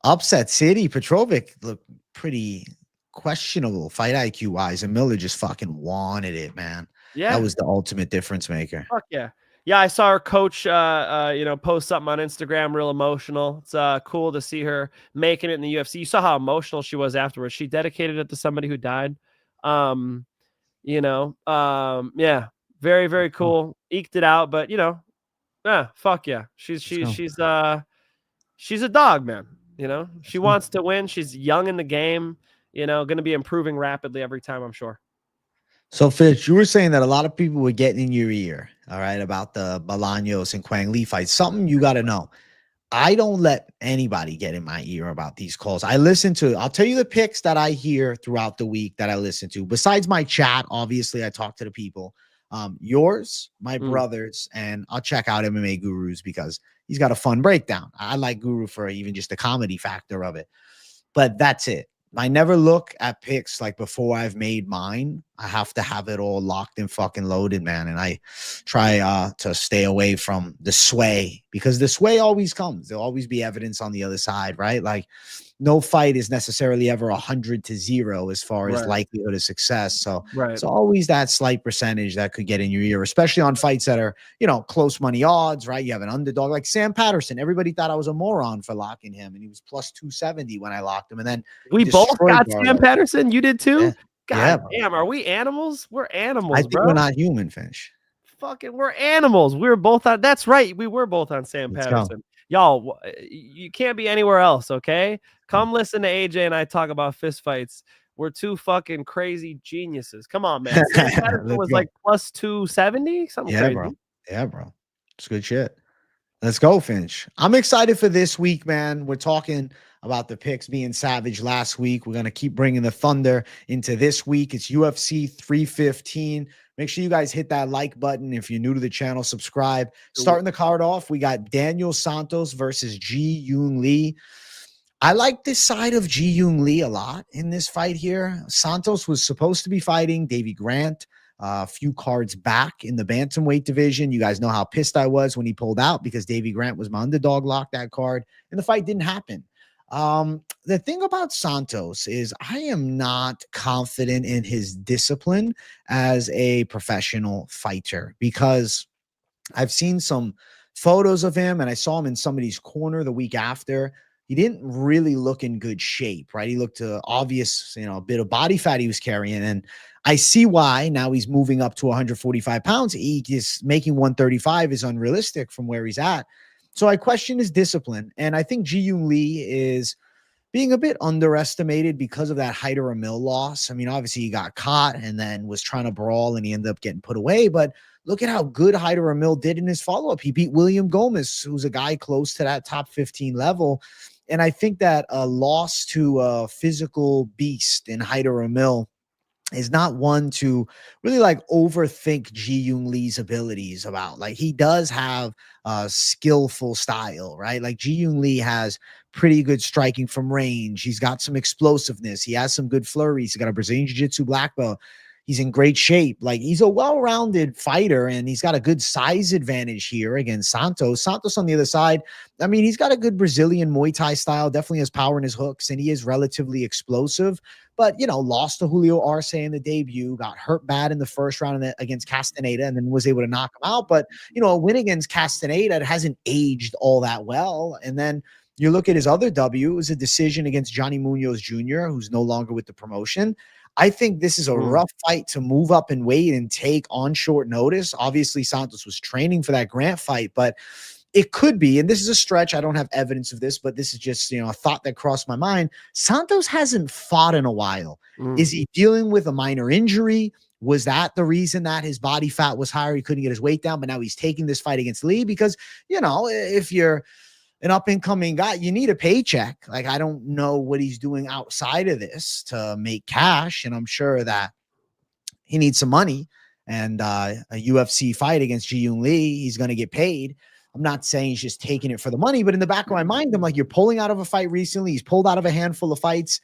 Upset City. Petrovic looked pretty questionable fight IQ wise, and Miller just fucking wanted it, man. Yeah, that was the ultimate difference maker. Fuck yeah. Yeah, I saw her coach post something on Instagram, real emotional. It's cool to see her making it in the UFC. You saw how emotional she was afterwards. She dedicated it to somebody who died. Yeah, very, very cool. Eked it out, but fuck yeah. She's a dog, man. You know, she wants to win. She's young in the game, going to be improving rapidly every time, I'm sure. So, Finch, you were saying that a lot of people were getting in your ear, all right, about the Bolaños and Quang Lee fight. Something you got to know. I don't let anybody get in my ear about these calls. I'll tell you the picks that I hear throughout the week that I listen to. Besides my chat, obviously, I talk to the people. Yours, my brothers, and I'll check out MMA Gurus because he's got a fun breakdown. I like Guru for even just the comedy factor of it. But that's it. I never look at picks like before I've made mine. I have to have it all locked and fucking loaded, man. And I try to stay away from the sway because the sway always comes. There'll always be evidence on the other side, right? Like no fight is necessarily ever 100-0 as far as likelihood of success. So it's always that slight percentage that could get in your ear, especially on fights that are, close money odds, right? You have an underdog like Sam Patterson. Everybody thought I was a moron for locking him, and he was plus 270 when I locked him. And then we both got Sam Patterson. You did too? Yeah. God damn, are we animals? We're animals, I think bro. we're not human, Finch. Fucking, we're animals. We were both on. That's right. We were both on Sam Patterson. Y'all, you can't be anywhere else, okay? Come listen to AJ and I talk about fist fights. We're two fucking crazy geniuses. Come on, man. Sam Patterson was like plus 270, something crazy. Bro. Yeah, bro. It's good shit. Let's go, Finch. I'm excited for this week, man. We're talking about the picks being savage last week. We're going to keep bringing the thunder into this week. It's UFC 315. Make sure you guys hit that like button. If you're new to the channel, subscribe. Starting the card off, we got Daniel Santos versus Ji Yoon Lee. I like this side of Ji Yoon Lee a lot in this fight here. Santos was supposed to be fighting Davy Grant a few cards back in the bantamweight division. You guys know how pissed I was when he pulled out because Davy Grant was my underdog lock that card, and the fight didn't happen. the thing about Santos is I am not confident in his discipline as a professional fighter, because I've seen some photos of him and I saw him in somebody's corner the week after. He didn't really look in good shape, right? He looked obvious, a bit of body fat he was carrying. And I see why now he's moving up to 145 pounds. He is making 135 is unrealistic from where he's at. So I question his discipline. And I think Ji Yoon Lee is being a bit underestimated because of that Hyder Amil loss. I mean, obviously he got caught and then was trying to brawl and he ended up getting put away. But look at how good Hyder Amil did in his follow-up. He beat William Gomez, who's a guy close to that top 15 level. And I think that a loss to a physical beast in Hyder Amil is not one to really like overthink Ji Yoon Lee's abilities about. Like, he does have a skillful style, right? Like, Ji Yoon Lee has pretty good striking from range. He's got some explosiveness. He has some good flurries. He's got a Brazilian Jiu-Jitsu black belt. He's in great shape. Like, he's a well-rounded fighter, and he's got a good size advantage here against Santos. Santos on the other side, I mean, he's got a good Brazilian Muay Thai style, definitely has power in his hooks, and he is relatively explosive. But, lost to Julio Arce in the debut, got hurt bad in the first round against Castaneda, and then was able to knock him out. But, a win against Castaneda, it hasn't aged all that well. And then you look at his other W, it was a decision against Johnny Munoz Jr., who's no longer with the promotion. I think this is a rough fight to move up and weight and take on short notice. Obviously, Santos was training for that Grant fight, but it could be, and this is a stretch. I don't have evidence of this, but this is just, a thought that crossed my mind. Santos hasn't fought in a while. Is he dealing with a minor injury? Was that the reason that his body fat was higher? He couldn't get his weight down, but now he's taking this fight against Lee because, if you're an up-and-coming guy, you need a paycheck. Like, I don't know what he's doing outside of this to make cash, and I'm sure that he needs some money. And a UFC fight against Ji Yoon Lee, he's going to get paid. I'm not saying he's just taking it for the money, but in the back of my mind, I'm like, you're pulling out of a fight recently. He's pulled out of a handful of fights.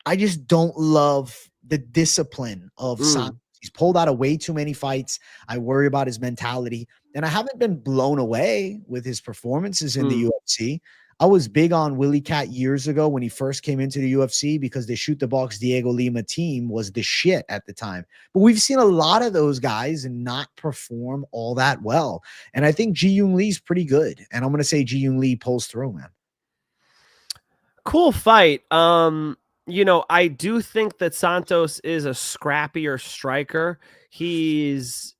I just don't love the discipline of Santos. He's pulled out of way too many fights. I worry about his mentality. And I haven't been blown away with his performances in the UFC. I was big on Willie Cat years ago when he first came into the UFC because the Shoot the Box Diego Lima team was the shit at the time. But we've seen a lot of those guys not perform all that well. And I think Ji Yoon Lee's pretty good. And I'm going to say Ji Yoon Lee pulls through, man. Cool fight. I do think that Santos is a scrappier striker. He's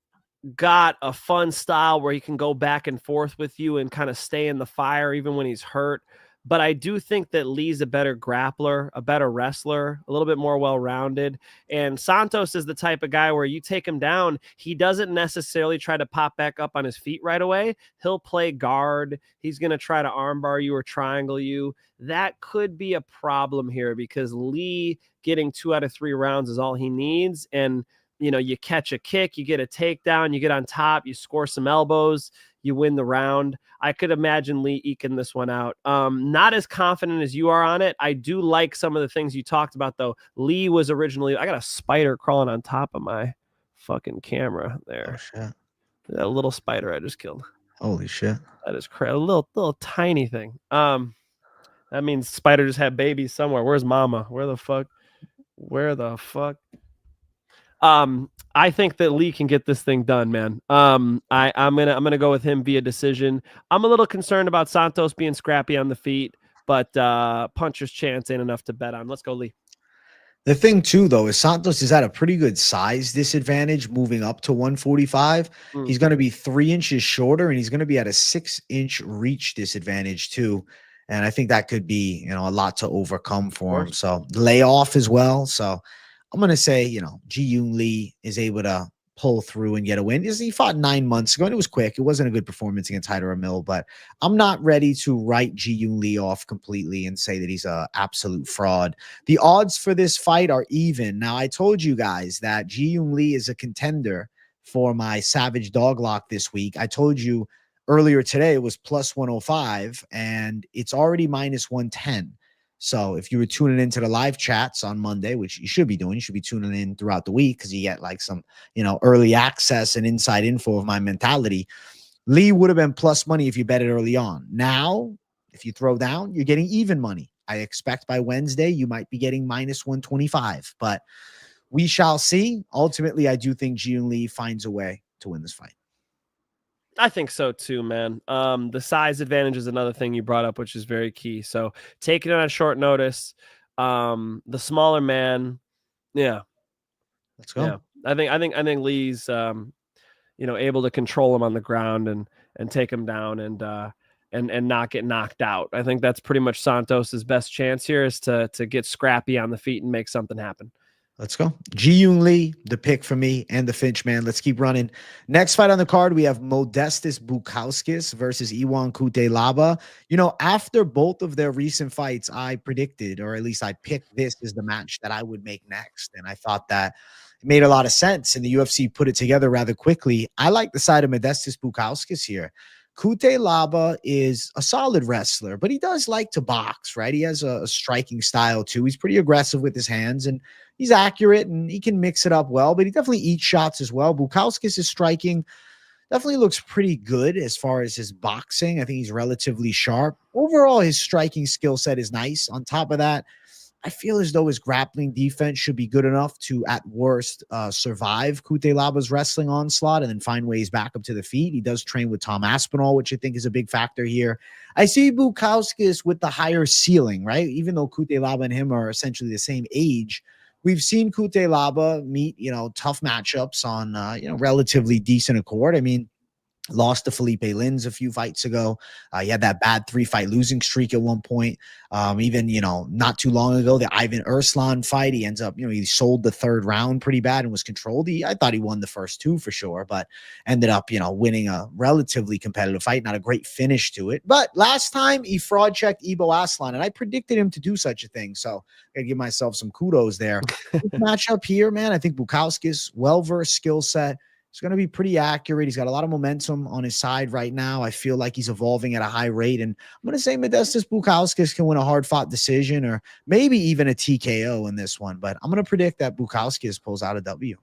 got a fun style where he can go back and forth with you and kind of stay in the fire even when he's hurt. But I do think that Lee's a better grappler, a better wrestler, a little bit more well-rounded. And Santos is the type of guy where you take him down, he doesn't necessarily try to pop back up on his feet right away. He'll play guard. He's going to try to armbar you or triangle you. That could be a problem here because Lee getting 2 out of 3 rounds is all he needs. And you catch a kick, you get a takedown, you get on top, you score some elbows, you win the round. I could imagine Lee eking this one out. Not as confident as you are on it. I do like some of the things you talked about, though. Lee was originally, I got a spider crawling on top of my fucking camera there. Oh, shit. That little spider I just killed. Holy shit. That is crazy. A little tiny thing. That means spider just had babies somewhere. Where's mama? Where the fuck? I think that Lee can get this thing done, man. I'm gonna go with him via decision. I'm a little concerned about Santos being scrappy on the feet, but puncher's chance ain't enough to bet on. Let's go, Lee. The thing too, though, is Santos is at a pretty good size disadvantage moving up to 145. He's going to be 3 inches shorter, and he's going to be at a 6-inch reach disadvantage too. And I think that could be, a lot to overcome for him. So lay off as well. So I'm going to say, Ji Yoon Lee is able to pull through and get a win. He fought 9 months ago, and it was quick. It wasn't a good performance against Hyder Amil, but I'm not ready to write Ji Yoon Lee off completely and say that he's an absolute fraud. The odds for this fight are even. Now, I told you guys that Ji Yoon Lee is a contender for my Savage Dog Lock this week. I told you earlier today it was plus 105, and it's already minus 110. So if you were tuning into the live chats on Monday, which you should be doing, you should be tuning in throughout the week because you get like some, early access and inside info of my mentality. Lee would have been plus money if you bet it early on. Now, if you throw down, you're getting even money. I expect by Wednesday, you might be getting -125, but we shall see. Ultimately, I do think Ji Yoon Lee finds a way to win this fight. I think so too, man. The size advantage is another thing you brought up, which is very key. So taking it on short notice, the smaller man, yeah, Let's go. yeah. I think Lee's, able to control him on the ground and take him down and not get knocked out. I think that's pretty much Santos's best chance here is to get scrappy on the feet and make something happen. Let's go. Ji Yoon Lee, the pick for me, and the Finch man. Let's keep running. Next fight on the card, we have Modestas Bukauskas versus Iwan Cutelaba. After both of their recent fights, I predicted, or at least I picked this as the match that I would make next. And I thought that it made a lot of sense, and the UFC put it together rather quickly. I like the side of Modestas Bukauskas here. Cutelaba is a solid wrestler, but he does like to box, right? He has a striking style too. He's pretty aggressive with his hands, and he's accurate, and he can mix it up well, but he definitely eats shots as well. Bukauskas' striking definitely looks pretty good as far as his boxing. I think he's relatively sharp. Overall, his striking skill set is nice. On top of that, I feel as though his grappling defense should be good enough to, at worst, survive Cutelaba's wrestling onslaught and then find ways back up to the feet. He does train with Tom Aspinall, which I think is a big factor here. I see Bukauskas with the higher ceiling, right? Even though Cutelaba and him are essentially the same age, we've seen Cutelaba meet, tough matchups on, relatively decent accord. I mean, lost to Felipe Lins a few fights ago. He had that bad 3-fight losing streak at one point. Even, not too long ago, the Ivan Erslan fight, he ends up, he sold the third round pretty bad and was controlled. I thought he won the first two for sure, but ended up, winning a relatively competitive fight. Not a great finish to it. But last time he fraud checked Ibo Aslan, and I predicted him to do such a thing. So I got to give myself some kudos there. Matchup here, man. I think Bukauskas, well-versed skill set. He's going to be pretty accurate. He's got a lot of momentum on his side right now. I feel like he's evolving at a high rate. And I'm going to say Modestas Bukauskas can win a hard-fought decision or maybe even a TKO in this one. But I'm going to predict that Bukauskas pulls out a W.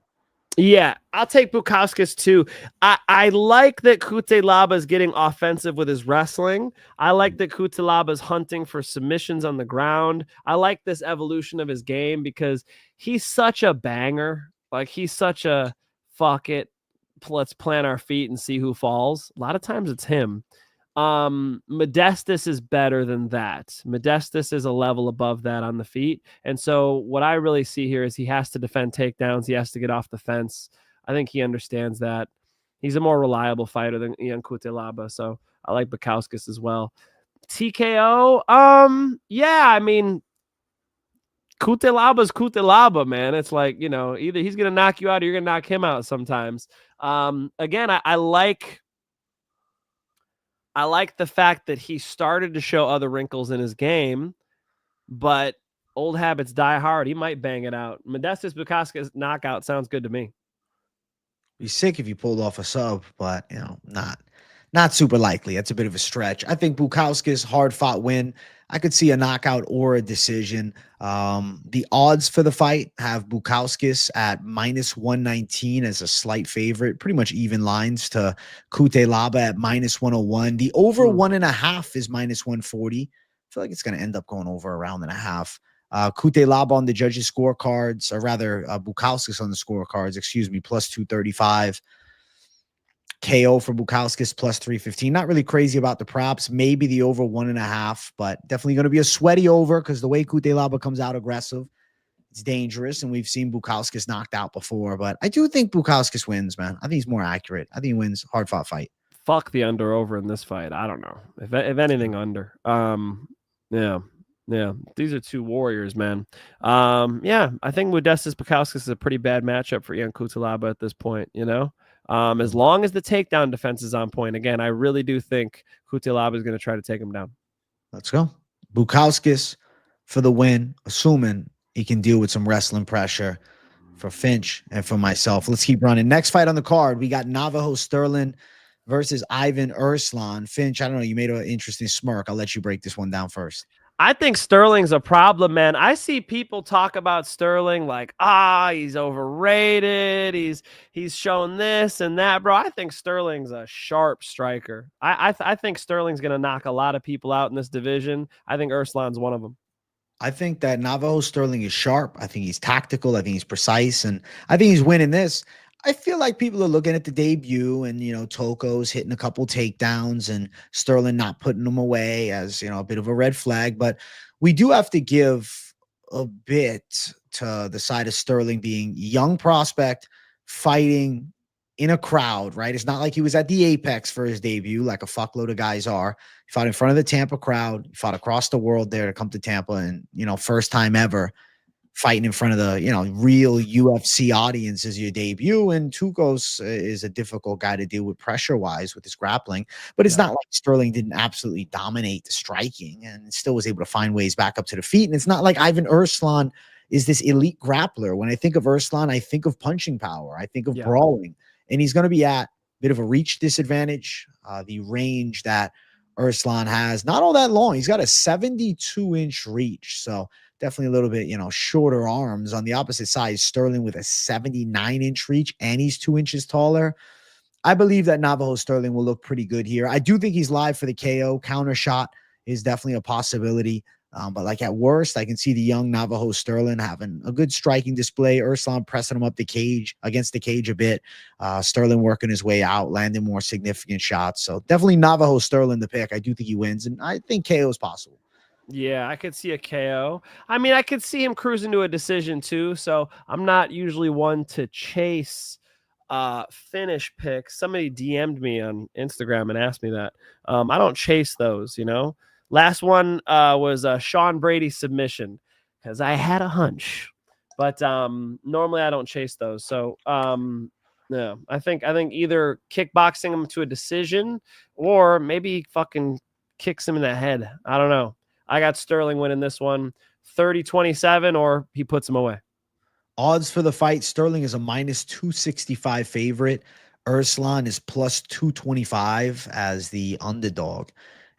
Yeah, I'll take Bukauskas too. I like that Cutelaba is getting offensive with his wrestling. I like that Cutelaba is hunting for submissions on the ground. I like this evolution of his game because he's such a banger. Like, he's such a fuck it. Let's plant our feet and see who falls. A lot of times it's him. Modestas is better than that. Modestas is a level above that on the feet. And so what I really see here is he has to defend takedowns. He has to get off the fence. I think he understands that. He's a more reliable fighter than Ian Cutelaba. So I like Bukauskas as well. TKO. Yeah, I mean, Cutelaba's Cutelaba, man. It's like, either he's going to knock you out or you're going to knock him out sometimes. Again, I like the fact that he started to show other wrinkles in his game, but old habits die hard. He might bang it out. Modestas Bukauskas knockout sounds good to me. Be sick if you pulled off a sub, but not super likely. That's a bit of a stretch. I think Bukauskas hard-fought win. I could see a knockout or a decision. The odds for the fight have Bukauskas at -119 as a slight favorite, pretty much even lines to Cutelaba at -101. The over 1.5 is -140. I feel like it's going to end up going over a round and a half. Cutelaba on the judges' scorecards, or rather Bukauskas on the scorecards, plus 235. KO for Bukauskas plus 315. Not really crazy about the props. Maybe the over 1.5, but definitely going to be a sweaty over because the way Cutelaba comes out aggressive, it's dangerous. And we've seen Bukauskas knocked out before, but I do think Bukauskas wins, man. I think he's more accurate. I think he wins. Hard fought fight. Fuck the under over in this fight. I don't know. If anything under. Yeah. These are two warriors, man. Yeah, I think Modestas Bukauskas is a pretty bad matchup for Ian Cutelaba at this point, as long as the takedown defense is on point. Again, I really do think Cutelaba is going to try to take him down. Let's go. Bukauskas for the win, assuming he can deal with some wrestling pressure for Finch and for myself. Let's keep running. Next fight on the card, we got Navajo Stirling versus Ivan Erslan. Finch, I don't know, you made an interesting smirk. I'll let you break this one down first. I think Stirling's a problem, man. I see people talk about Stirling like, he's overrated. He's shown this and that, bro. I think Stirling's a sharp striker. I think Stirling's going to knock a lot of people out in this division. I think Erslan's one of them. I think that Navajo Sterling is sharp. I think he's tactical. I think he's precise. And I think he's winning this. I feel like people are looking at the debut and, Toko's hitting a couple takedowns and Sterling not putting them away as, a bit of a red flag. But we do have to give a bit to the side of Sterling being young prospect fighting in a crowd, right? It's not like he was at the apex for his debut, like a fuckload of guys are. He fought in front of the Tampa crowd. He fought across the world there to come to Tampa and, first time ever fighting in front of the, real UFC audience as your debut. And Tukos is a difficult guy to deal with pressure-wise with his grappling. But it's not like Sterling didn't absolutely dominate the striking and still was able to find ways back up to the feet. And it's not like Ivan Erslan is this elite grappler. When I think of Erslan, I think of punching power. I think of brawling. And he's going to be at a bit of a reach disadvantage. The range that Erslan has, not all that long. He's got a 72-inch reach. So definitely a little bit, shorter arms. On the opposite side, Sterling with a 79-inch reach, and he's 2 inches taller. I believe that Navajo Sterling will look pretty good here. I do think he's live for the KO. Counter shot is definitely a possibility. But like at worst, I can see the young Navajo Sterling having a good striking display. Erslan pressing him up against the cage a bit. Sterling working his way out, landing more significant shots. So definitely Navajo Sterling the pick. I do think he wins, and I think KO is possible. Yeah, I could see a KO. I mean, I could see him cruising to a decision too. So I'm not usually one to chase finish picks. Somebody DM'd me on Instagram and asked me that. I don't chase those, Last one was a Sean Brady submission because I had a hunch, but normally I don't chase those. So no, I think either kickboxing him to a decision or maybe fucking kicks him in the head. I don't know. I got Sterling winning this one 30-27, or he puts him away. Odds for the fight: Sterling is a -265 favorite. Erslan is +225 as the underdog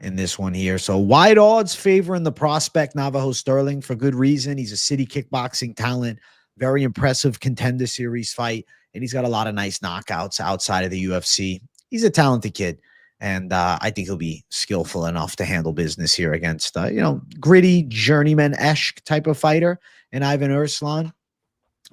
in this one here. So wide odds favoring the prospect Navajo Sterling for good reason. He's a city kickboxing talent, very impressive contender series fight, and he's got a lot of nice knockouts outside of the UFC. He's a talented kid, and I think he'll be skillful enough to handle business here against, gritty journeyman-esque type of fighter. And Ivan Erslan,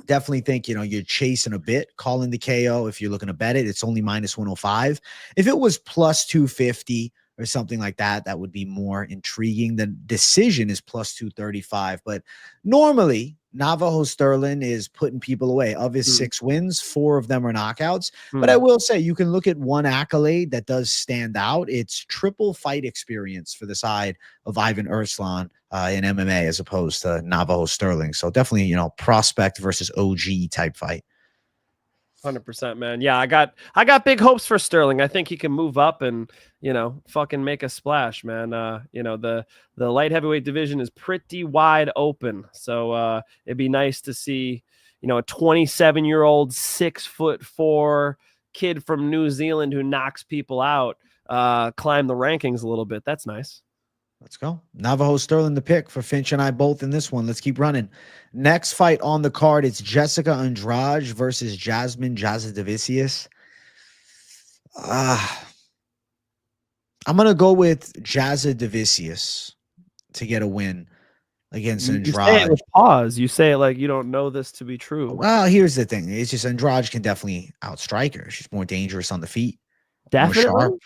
definitely think, you're chasing a bit, calling the KO. If you're looking to bet it, it's only -105. If it was +250 or something like that, that would be more intriguing. The decision is +235. But normally, Navajo Sterling is putting people away. Of his 6 wins, 4 of them are knockouts. But I will say, you can look at one accolade that does stand out. It's triple fight experience for the side of Ivan Erslan in MMA as opposed to Navajo Sterling. So definitely, prospect versus OG type fight. 100%, man. Yeah, I got big hopes for Sterling. I think he can move up and, fucking make a splash, man. The light heavyweight division is pretty wide open. So it'd be nice to see, a 27-year-old, 6'4" kid from New Zealand who knocks people out climb the rankings a little bit. That's nice. Let's go. Navajo Sterling the pick for Finch and I both in this one. Let's keep running. Next fight on the card, it's Jessica Andrade versus Jasmine Jasudavicius. I'm going to go with Jasudavicius to get a win against Andrade. You say it with pause. You say it like you don't know this to be true. Well, here's the thing. It's just Andrade can definitely outstrike her. She's more dangerous on the feet. Definitely. More sharp.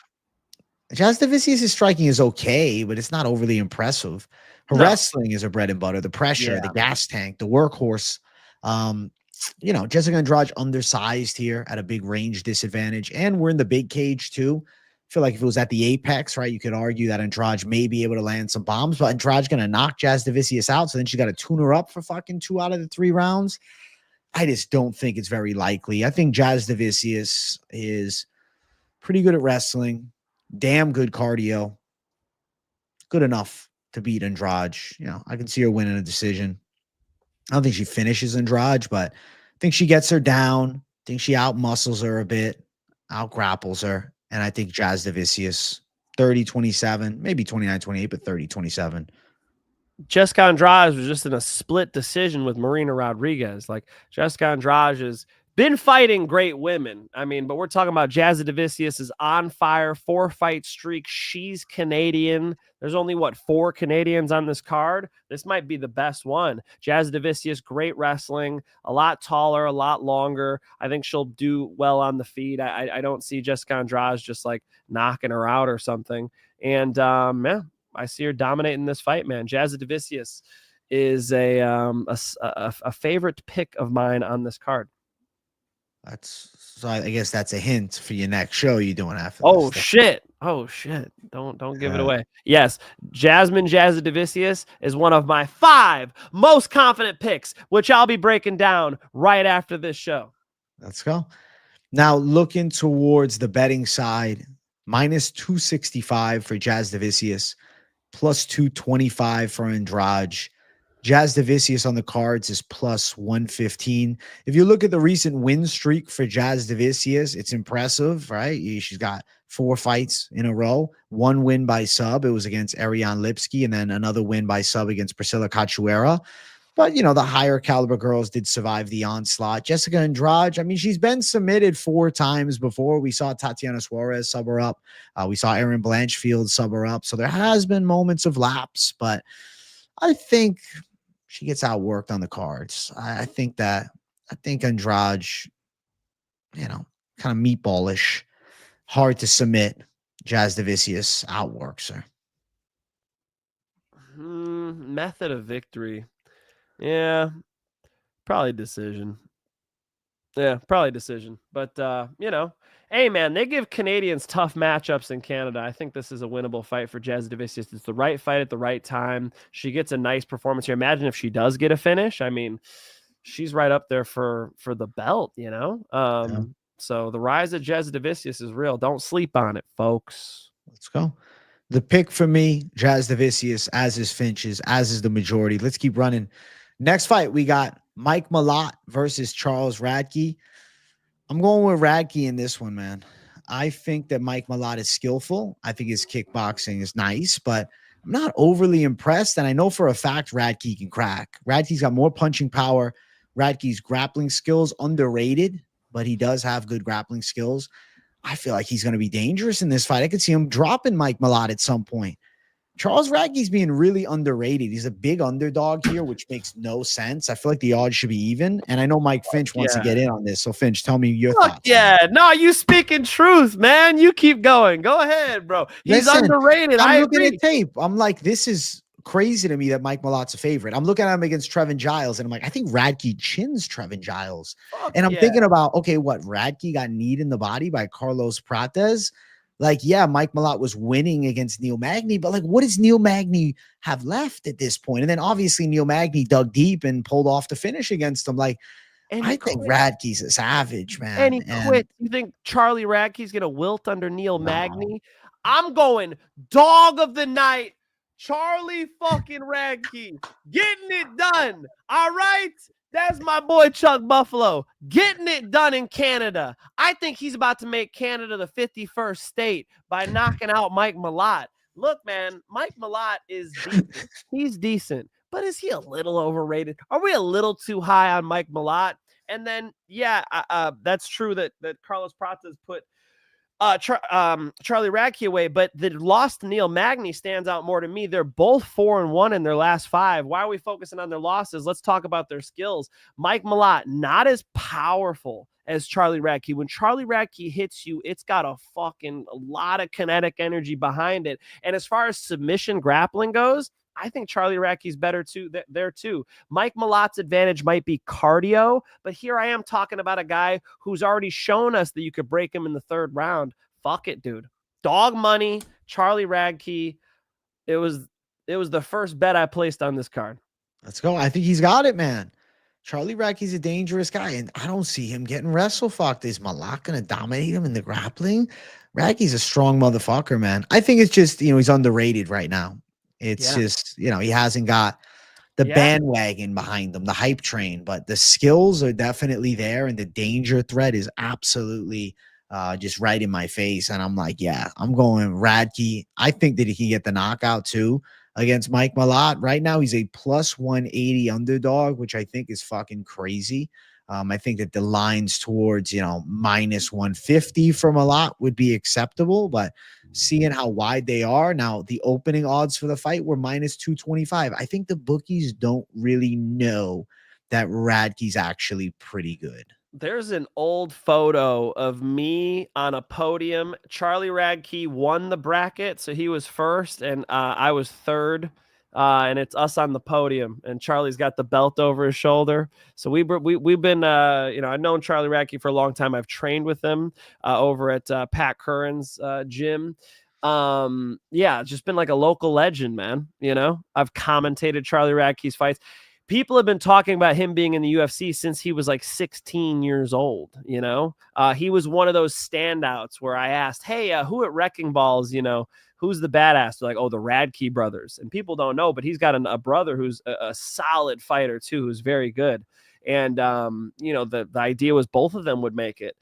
Jasudavicius' striking is okay, but it's not overly impressive. Her wrestling is her bread and butter. The pressure, the gas tank, the workhorse. Jessica Andrade undersized here at a big range disadvantage, and we're in the big cage too. I feel like if it was at the apex, right, you could argue that Andrade may be able to land some bombs, but Andrade's going to knock Jasudavicius out, so then she got to tune her up for fucking 2 out of the 3 rounds. I just don't think it's very likely. I think Jasudavicius is pretty good at wrestling. Damn good cardio. Good enough to beat Andrade. I can see her winning a decision. I don't think she finishes Andrade, but I think she gets her down. I think she out-muscles her a bit, out-grapples her. And I think Jasudavicius, 30-27, maybe 29-28, but 30-27. Jessica Andrade was just in a split decision with Marina Rodriguez. Like, Jessica Andrade is been fighting great women. I mean, but we're talking about Jasudavicius is on fire, 4-fight streak. She's Canadian. There's only, 4 Canadians on this card? This might be the best one. Jasudavicius, great wrestling, a lot taller, a lot longer. I think she'll do well on the feet. I don't see Jessica Andrade just like knocking her out or something. And yeah, I see her dominating this fight, man. Jasudavicius is a favorite pick of mine on this card. So I guess that's a hint for your next show you're doing after Oh this. shit. Oh shit. Don't give it away. Yes, Jasmine Jasudavicius is one of my 5 most confident picks, which I'll be breaking down right after this show. Let's go. Now looking towards the betting side, minus 265 for Jasudavicius, plus 225 for Andrade. Jasudavicius on the cards is plus 115. If you look at the recent win streak for Jasudavicius, it's impressive, right? She's got 4 fights in a row. 1 win by sub. It was against Ariane Lipsky, and then another win by sub against Priscilla Cachoeira. But, you know, the higher caliber girls did survive the onslaught. Jessica Andrade, I mean, she's been submitted 4 times before. We saw Tatiana Suarez sub her up. We saw Erin Blanchfield sub her up. So there has been moments of lapse, but I think she gets outworked on the cards. I think Andrade, you know, kind of meatballish, hard to submit. Jasudavicius outworks her. Method of victory. Yeah, probably decision. Yeah, probably decision. But, you know, hey, man, they give Canadians tough matchups in Canada. I think this is a winnable fight for Jasudavicius. It's the right fight at the right time. She gets a nice performance here. Imagine if she does get a finish. I mean, she's right up there for the belt, you know? Yeah. So the rise of Jasudavicius is real. Don't sleep on it, folks. Let's go. The pick for me, Jasudavicius, as is Finch's, as is the majority. Let's keep running. Next fight, we got Mike Malott versus Charles Radtke. I'm going with Radtke in this one, man. I think that Mike Malott is skillful. I think his kickboxing is nice, but I'm not overly impressed. And I know for a fact Radtke can crack. Radtke's got more punching power. Radtke's grappling skills underrated, but he does have good grappling skills. I feel like he's going to be dangerous in this fight. I could see him dropping Mike Malott at some point. Charles Radtke's being really underrated. He's a big underdog here, which makes no sense. I feel like the odds should be even. And I know Mike Finch wants to get in on this. So, Finch, tell me your thoughts. Yeah. No, you speaking truth, man. You keep going. Go ahead, bro. He's underrated. I'm looking at tape. I'm like, this is crazy to me that Mike Malott's a favorite. I'm looking at him against Trevin Giles, and I'm like, I think Radtke chins Trevin Giles. And I'm thinking about, okay, what? Radtke got kneed in the body by Carlos Prates. Like, yeah, Mike Malott was winning against Neil Magny, but like, what does Neil Magny have left at this point? And then obviously Neil Magny dug deep and pulled off the finish against him. Like, I think Radtke's a savage, man. And he quit. You think Charlie Radtke's going to wilt under Neil Magny? I'm going dog of the night, Charlie fucking Radtke. Getting it done. All right? That's my boy Chuck Buffalo getting it done in Canada. I think he's about to make Canada the 51st state by knocking out Mike Malott. Look, man, Mike Malott is decent. He's decent, but is he a little overrated? Are we a little too high on Mike Malott? And then, yeah, that's true that Carlos Prates put Charlie Radtke away, but the loss to Neil Magny stands out more to me. They're both 4-1 in their last 5. Why are we focusing on their losses? Let's talk about their skills. Mike Malott, not as powerful as Charlie Radtke. When Charlie Radtke hits you, it's got a lot of kinetic energy behind it. And as far as submission grappling goes, I think Charlie Radtke's better too there too. Mike Malott's advantage might be cardio, but here I am talking about a guy who's already shown us that you could break him in the 3rd round. Fuck it, dude. Dog money, Charlie Radtke. It was the first bet I placed on this card. Let's go. I think he's got it, man. Charlie Radtke's a dangerous guy, and I don't see him getting wrestle fucked. Is Malott going to dominate him in the grappling? Radtke's a strong motherfucker, man. I think it's just, he's underrated right now. It's just, he hasn't got the bandwagon behind him, the hype train, but the skills are definitely there. And the danger threat is absolutely just right in my face. And I'm like, yeah, I'm going Radtke. I think that he can get the knockout too against Mike Malott. Right now, he's a plus 180 underdog, which I think is fucking crazy. I think that the lines towards, minus 150 from Malott would be acceptable, but seeing how wide they are now, the opening odds for the fight were minus 225. I think the bookies don't really know that Radtke's actually pretty good. There's an old photo of me on a podium. Charlie Radtke won the bracket, so he was first, and I was third. And it's us on the podium, and Charlie's got the belt over his shoulder. So we've been, I've known Charlie Radtke for a long time. I've trained with him over at Pat Curran's gym. Just been like a local legend, man. I've commentated Charlie Radtke's fights. People have been talking about him being in the UFC since he was like 16 years old. He was one of those standouts where I asked, hey, who at Wrecking Balls, who's the badass? They're like, oh, the Radtke brothers. And people don't know, but he's got a brother who's a solid fighter too, who's very good. And, the idea was both of them would make it.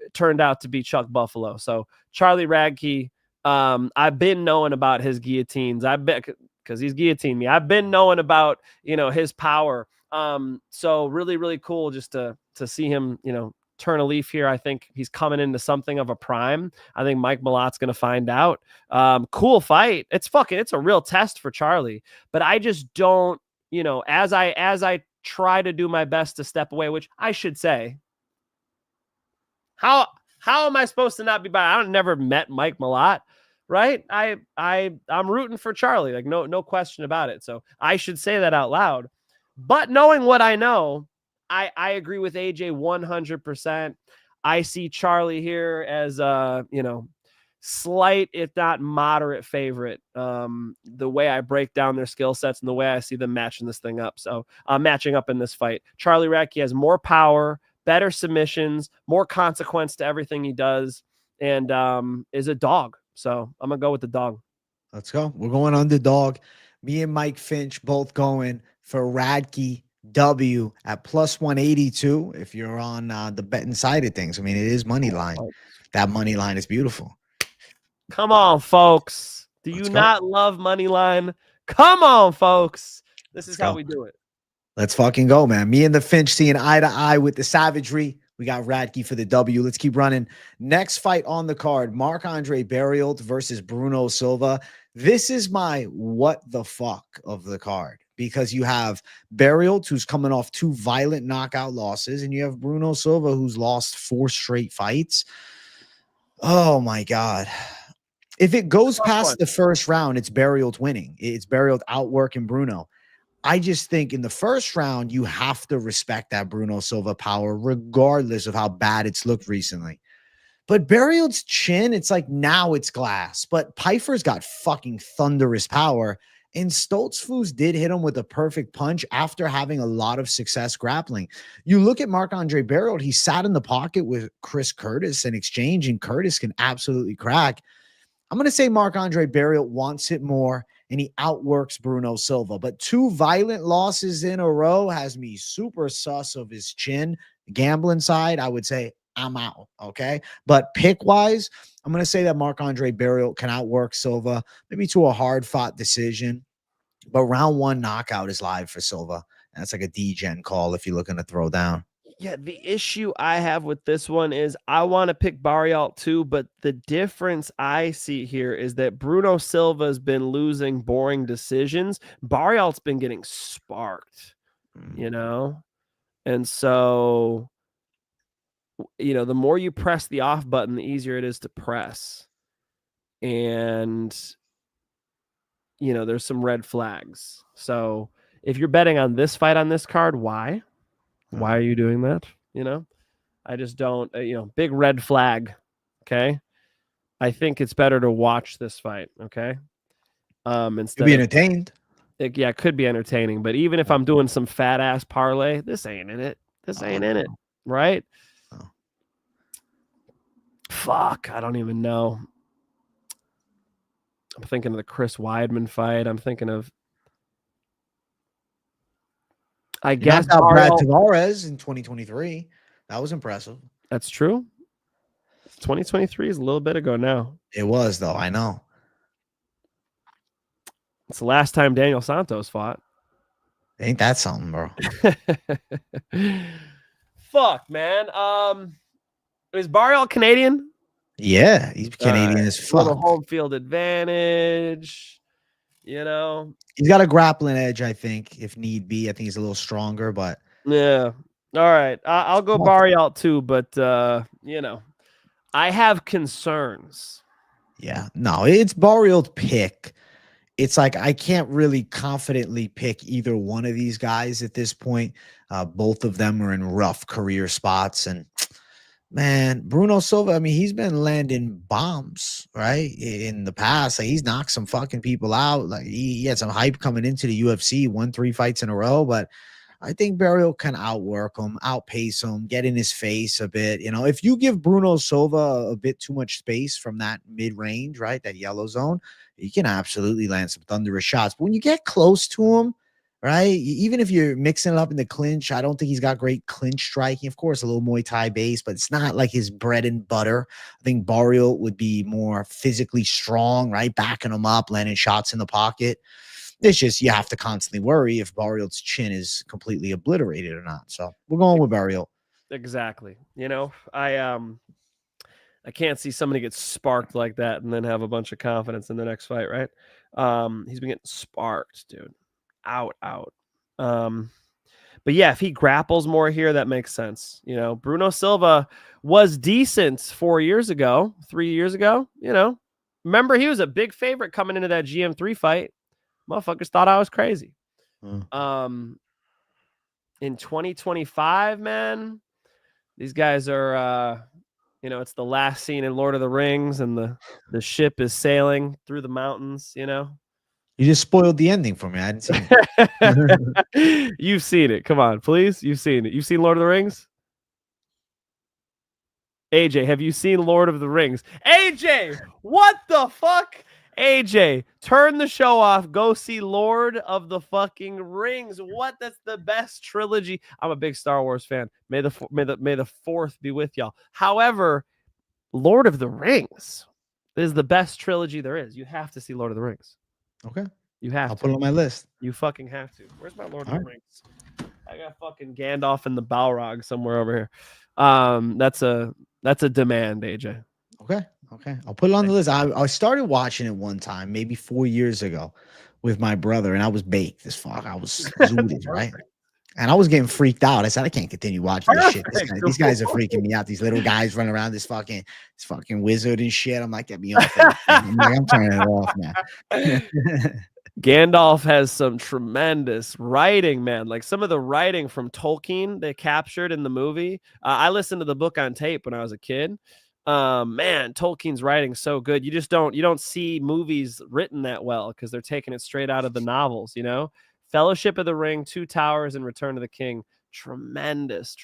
It turned out to be Chuck Buffalo. So Charlie Radtke, I've been knowing about his guillotines. Because he's guillotined me. I've been knowing about, his power. So really, really cool just to see him, turn a leaf here. I think he's coming into something of a prime. I think Mike Malott's going to find out. Cool fight. It's a real test for Charlie, but I just don't, as I try to do my best to step away, which I should say, how am I supposed to not be biased? I never met Mike Malott. Right. I'm rooting for Charlie, like no question about it. So I should say that out loud, but knowing what I know, I agree with AJ 100%. I see Charlie here as slight, if not moderate favorite. The way I break down their skill sets and the way I see them matching this thing up. So matching up in this fight, Charlie Radtke has more power, better submissions, more consequence to everything he does, and is a dog. So I'm going to go with the dog. Let's go. We're going underdog. Me and Mike Finch both going for Radtke W at plus 182. If you're on the betting side of things, I mean, it is money line. That money line is beautiful. Come on, folks. Do you not love money line? Come on, folks. This is how we do it. Let's fucking go, man. Me and the Finch seeing eye to eye with the savagery. We got Radtke for the W. Let's keep running. Next fight on the card, Marc-Andre Barriault versus Bruno Silva. This is my what the fuck of the card, because you have Barriault, who's coming off 2 violent knockout losses, and you have Bruno Silva, who's lost 4 straight fights. Oh, my God. If it goes past the first round, it's Barriault winning. It's Barriault outworking Bruno. I just think in the first round, you have to respect that Bruno Silva power, regardless of how bad it's looked recently. But Barriault's chin, it's like now it's glass. But Pfeiffer's got fucking thunderous power. And Stoltzfus did hit him with a perfect punch after having a lot of success grappling. You look at Marc-Andre Barriault, he sat in the pocket with Chris Curtis in exchange, and Curtis can absolutely crack. I'm going to say Marc-Andre Barriault wants it more, and he outworks Bruno Silva. But 2 violent losses in a row has me super sus of his chin. Gambling side, I would say I'm out, okay? But pick-wise, I'm going to say that Marc-Andre Barriault can outwork Silva, maybe to a hard-fought decision. But round 1 knockout is live for Silva. And that's like a D-gen call if you're looking to throw down. Yeah, the issue I have with this one is I want to pick Barriault too, but the difference I see here is that Bruno Silva's been losing boring decisions. Barriault's been getting sparked, And so, the more you press the off button, the easier it is to press. And, there's some red flags. So if you're betting on this fight on this card, why? Why are you doing that? I just don't, big red flag. Okay. I think it's better to watch this fight. Okay. Instead be entertained. It could be entertaining, but even if I'm doing some fat ass parlay, this ain't in it. This ain't in it. Right. Oh. Fuck. I don't even know. I'm thinking of the Chris Weidman fight. I'm thinking of, I guess Brad Tavares in 2023. That was impressive. That's true. 2023 is a little bit ago now. It was, though. I know. It's the last time Daniel Santos fought. Ain't that something, bro? Fuck, man. Is Barriault Canadian? Yeah, he's Canadian as fuck. Little home field advantage. You know, He's got a grappling edge, I think, if need be. I think he's a little stronger, but yeah. All right, I'll go Barriault too, but you know, I have concerns. yeah, no, it's Barriault's pick. It's like I can't really confidently pick either one of these guys at this point. Both of them are in rough career spots, and man, Bruno Silva, I mean, he's been landing bombs, right? In the past, like he's knocked some fucking people out. Like he had some hype coming into the UFC, won 3 fights in a row, but I think Barriault can outwork him, outpace him, get in his face a bit. You know, if you give Bruno Silva a bit too much space from that mid-range, right, that yellow zone, you can absolutely land some thunderous shots. But when you get close to him, right, even if you're mixing it up in the clinch, I don't think he's got great clinch striking. Of course, a little Muay Thai base, but it's not like his bread and butter. I think Barriault would be more physically strong, right, backing him up, landing shots in the pocket. It's just you have to constantly worry if Barriault's chin is completely obliterated or not. So we're going with Barriault. Exactly. You know, I can't see somebody get sparked like that and then have a bunch of confidence in the next fight, right? He's been getting sparked, dude. Out. But yeah, if he grapples more here, that makes sense. You know, Bruno Silva was decent 4 years ago, 3 years ago. You know, remember he was a big favorite coming into that GM3 fight. Motherfuckers thought I was crazy. In 2025, man, these guys are, you know, it's the last scene in Lord of the Rings, and the ship is sailing through the mountains. You know, You just spoiled the ending for me. I didn't see it. you've seen it. Come on, please. You've seen it. You've seen Lord of the Rings. AJ, have you seen Lord of the Rings? AJ, what the fuck? AJ, turn the show off. Go see Lord of the fucking Rings. What? That's the best trilogy. I'm a big Star Wars fan. May the fourth be with y'all. However, Lord of the Rings is the best trilogy there is. You have to see Lord of the Rings. Okay. You have I'll to. put it on my list. You fucking have to. Where's my Lord of All the right. Rings? I got fucking Gandalf and the Balrog somewhere over here. That's a demand, AJ. Okay. I'll put it on the list. I started watching it one time, maybe 4 years ago, with my brother, and I was baked as fuck. I was zooted, right? And I was getting freaked out. I said, I can't continue watching this shit. These guys are freaking me out. These little guys running around this fucking wizard and shit. I'm like, get me off it. I'm turning it off, man. Gandalf has some tremendous writing, man. Like some of the writing from Tolkien they captured in the movie. I listened to the book on tape when I was a kid. Man, Tolkien's writing so good. You don't see movies written that well because they're taking it straight out of the novels, you know. Fellowship of the Ring, Two Towers, and Return of the King. Tremendous.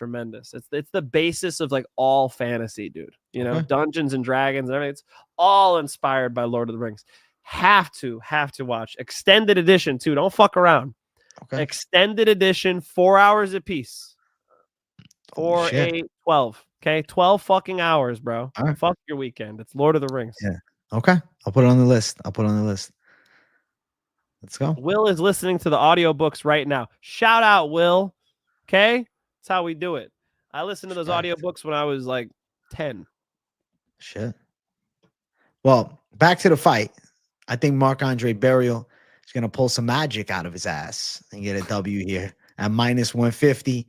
It's the basis of like all fantasy, dude. You know, Dungeons and Dragons and everything. It's all inspired by Lord of the Rings. Have to watch. Extended edition too. Don't fuck around. Okay. Extended edition, 4 hours a piece. 4, 8, 12. Okay, 12 fucking hours, bro. Right. Fuck your weekend. It's Lord of the Rings. Yeah. Okay. I'll put it on the list. Let's go. Will is listening to the audiobooks right now. Shout out, Will. Okay? That's how we do it. I listened to those audiobooks when I was like 10. Shit. Well, back to the fight. I think Marc-Andre Barriault is going to pull some magic out of his ass and get a W here at -150.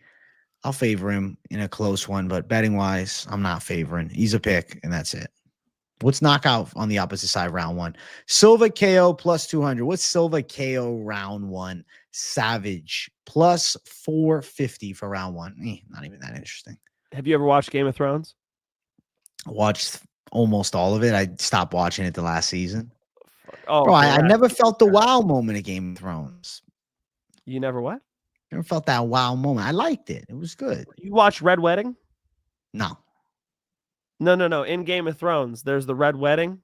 I'll favor him in a close one, but betting-wise, I'm not favoring. He's a pick, and that's it. What's knockout on the opposite side, round one? Silva KO +200. What's Silva KO round one? Savage +450 for round one. Not even that interesting. Have you ever watched Game of Thrones? I watched almost all of it. I stopped watching it the last season. Oh, bro, I never felt the wow moment of Game of Thrones. You never what? Never felt that wow moment. I liked it. It was good. You watched Red Wedding? No. In Game of Thrones, there's the Red Wedding.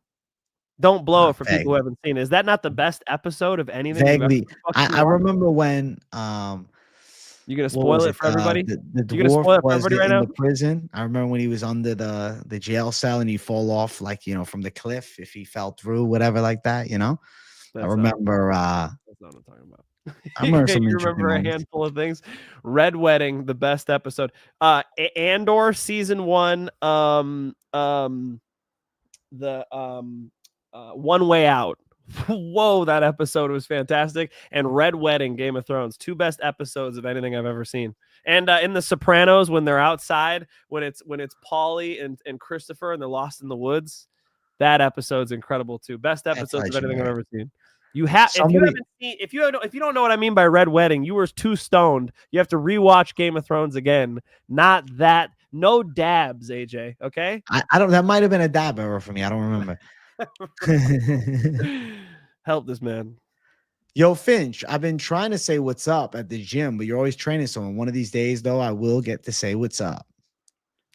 Don't blow it for people who haven't seen it. Is that not the best episode of anything? Vaguely. I remember when you gonna spoil it for everybody? The you gonna spoil it for was everybody right in now? the prison. I remember when he was under the jail cell and he fall off like, you know, from the cliff if he fell through, whatever like that, you know. I remember that's not what I'm talking about. I remember some You interesting remember a moments. handful of things. Red Wedding, the best episode. Andor season 1. The One Way Out. Whoa, that episode was fantastic. And Red Wedding, Game of Thrones, 2 best episodes of anything I've ever seen. And in The Sopranos, when they're outside, when it's Paulie and Christopher and they're lost in the woods, that episode's incredible too. Best episodes of anything I've ever seen. You have if you don't know what I mean by Red Wedding, you were too stoned. You have to rewatch Game of Thrones again. Not that. No dabs, AJ. Okay. I don't. That might have been a dab error for me. I don't remember. Help this man. Yo, Finch, I've been trying to say what's up at the gym, but you're always training. So one of these days, though, I will get to say what's up.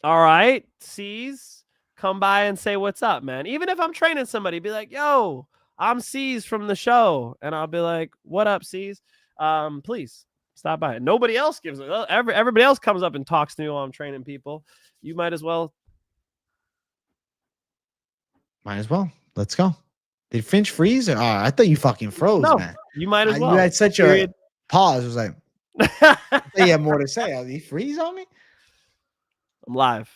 All right, C's, come by and say what's up, man. Even if I'm training somebody, be like, yo, I'm C's from the show. And I'll be like, what up, C's? Please stop by. Nobody else gives it. Everybody else comes up and talks to me while I'm training people. You might as well. Might as well. Let's go. Did Finch freeze? Oh, I thought you fucking froze, No, man. you might as well. You had such a pause. It was like, you have more to say. Did he freeze on me? I'm live.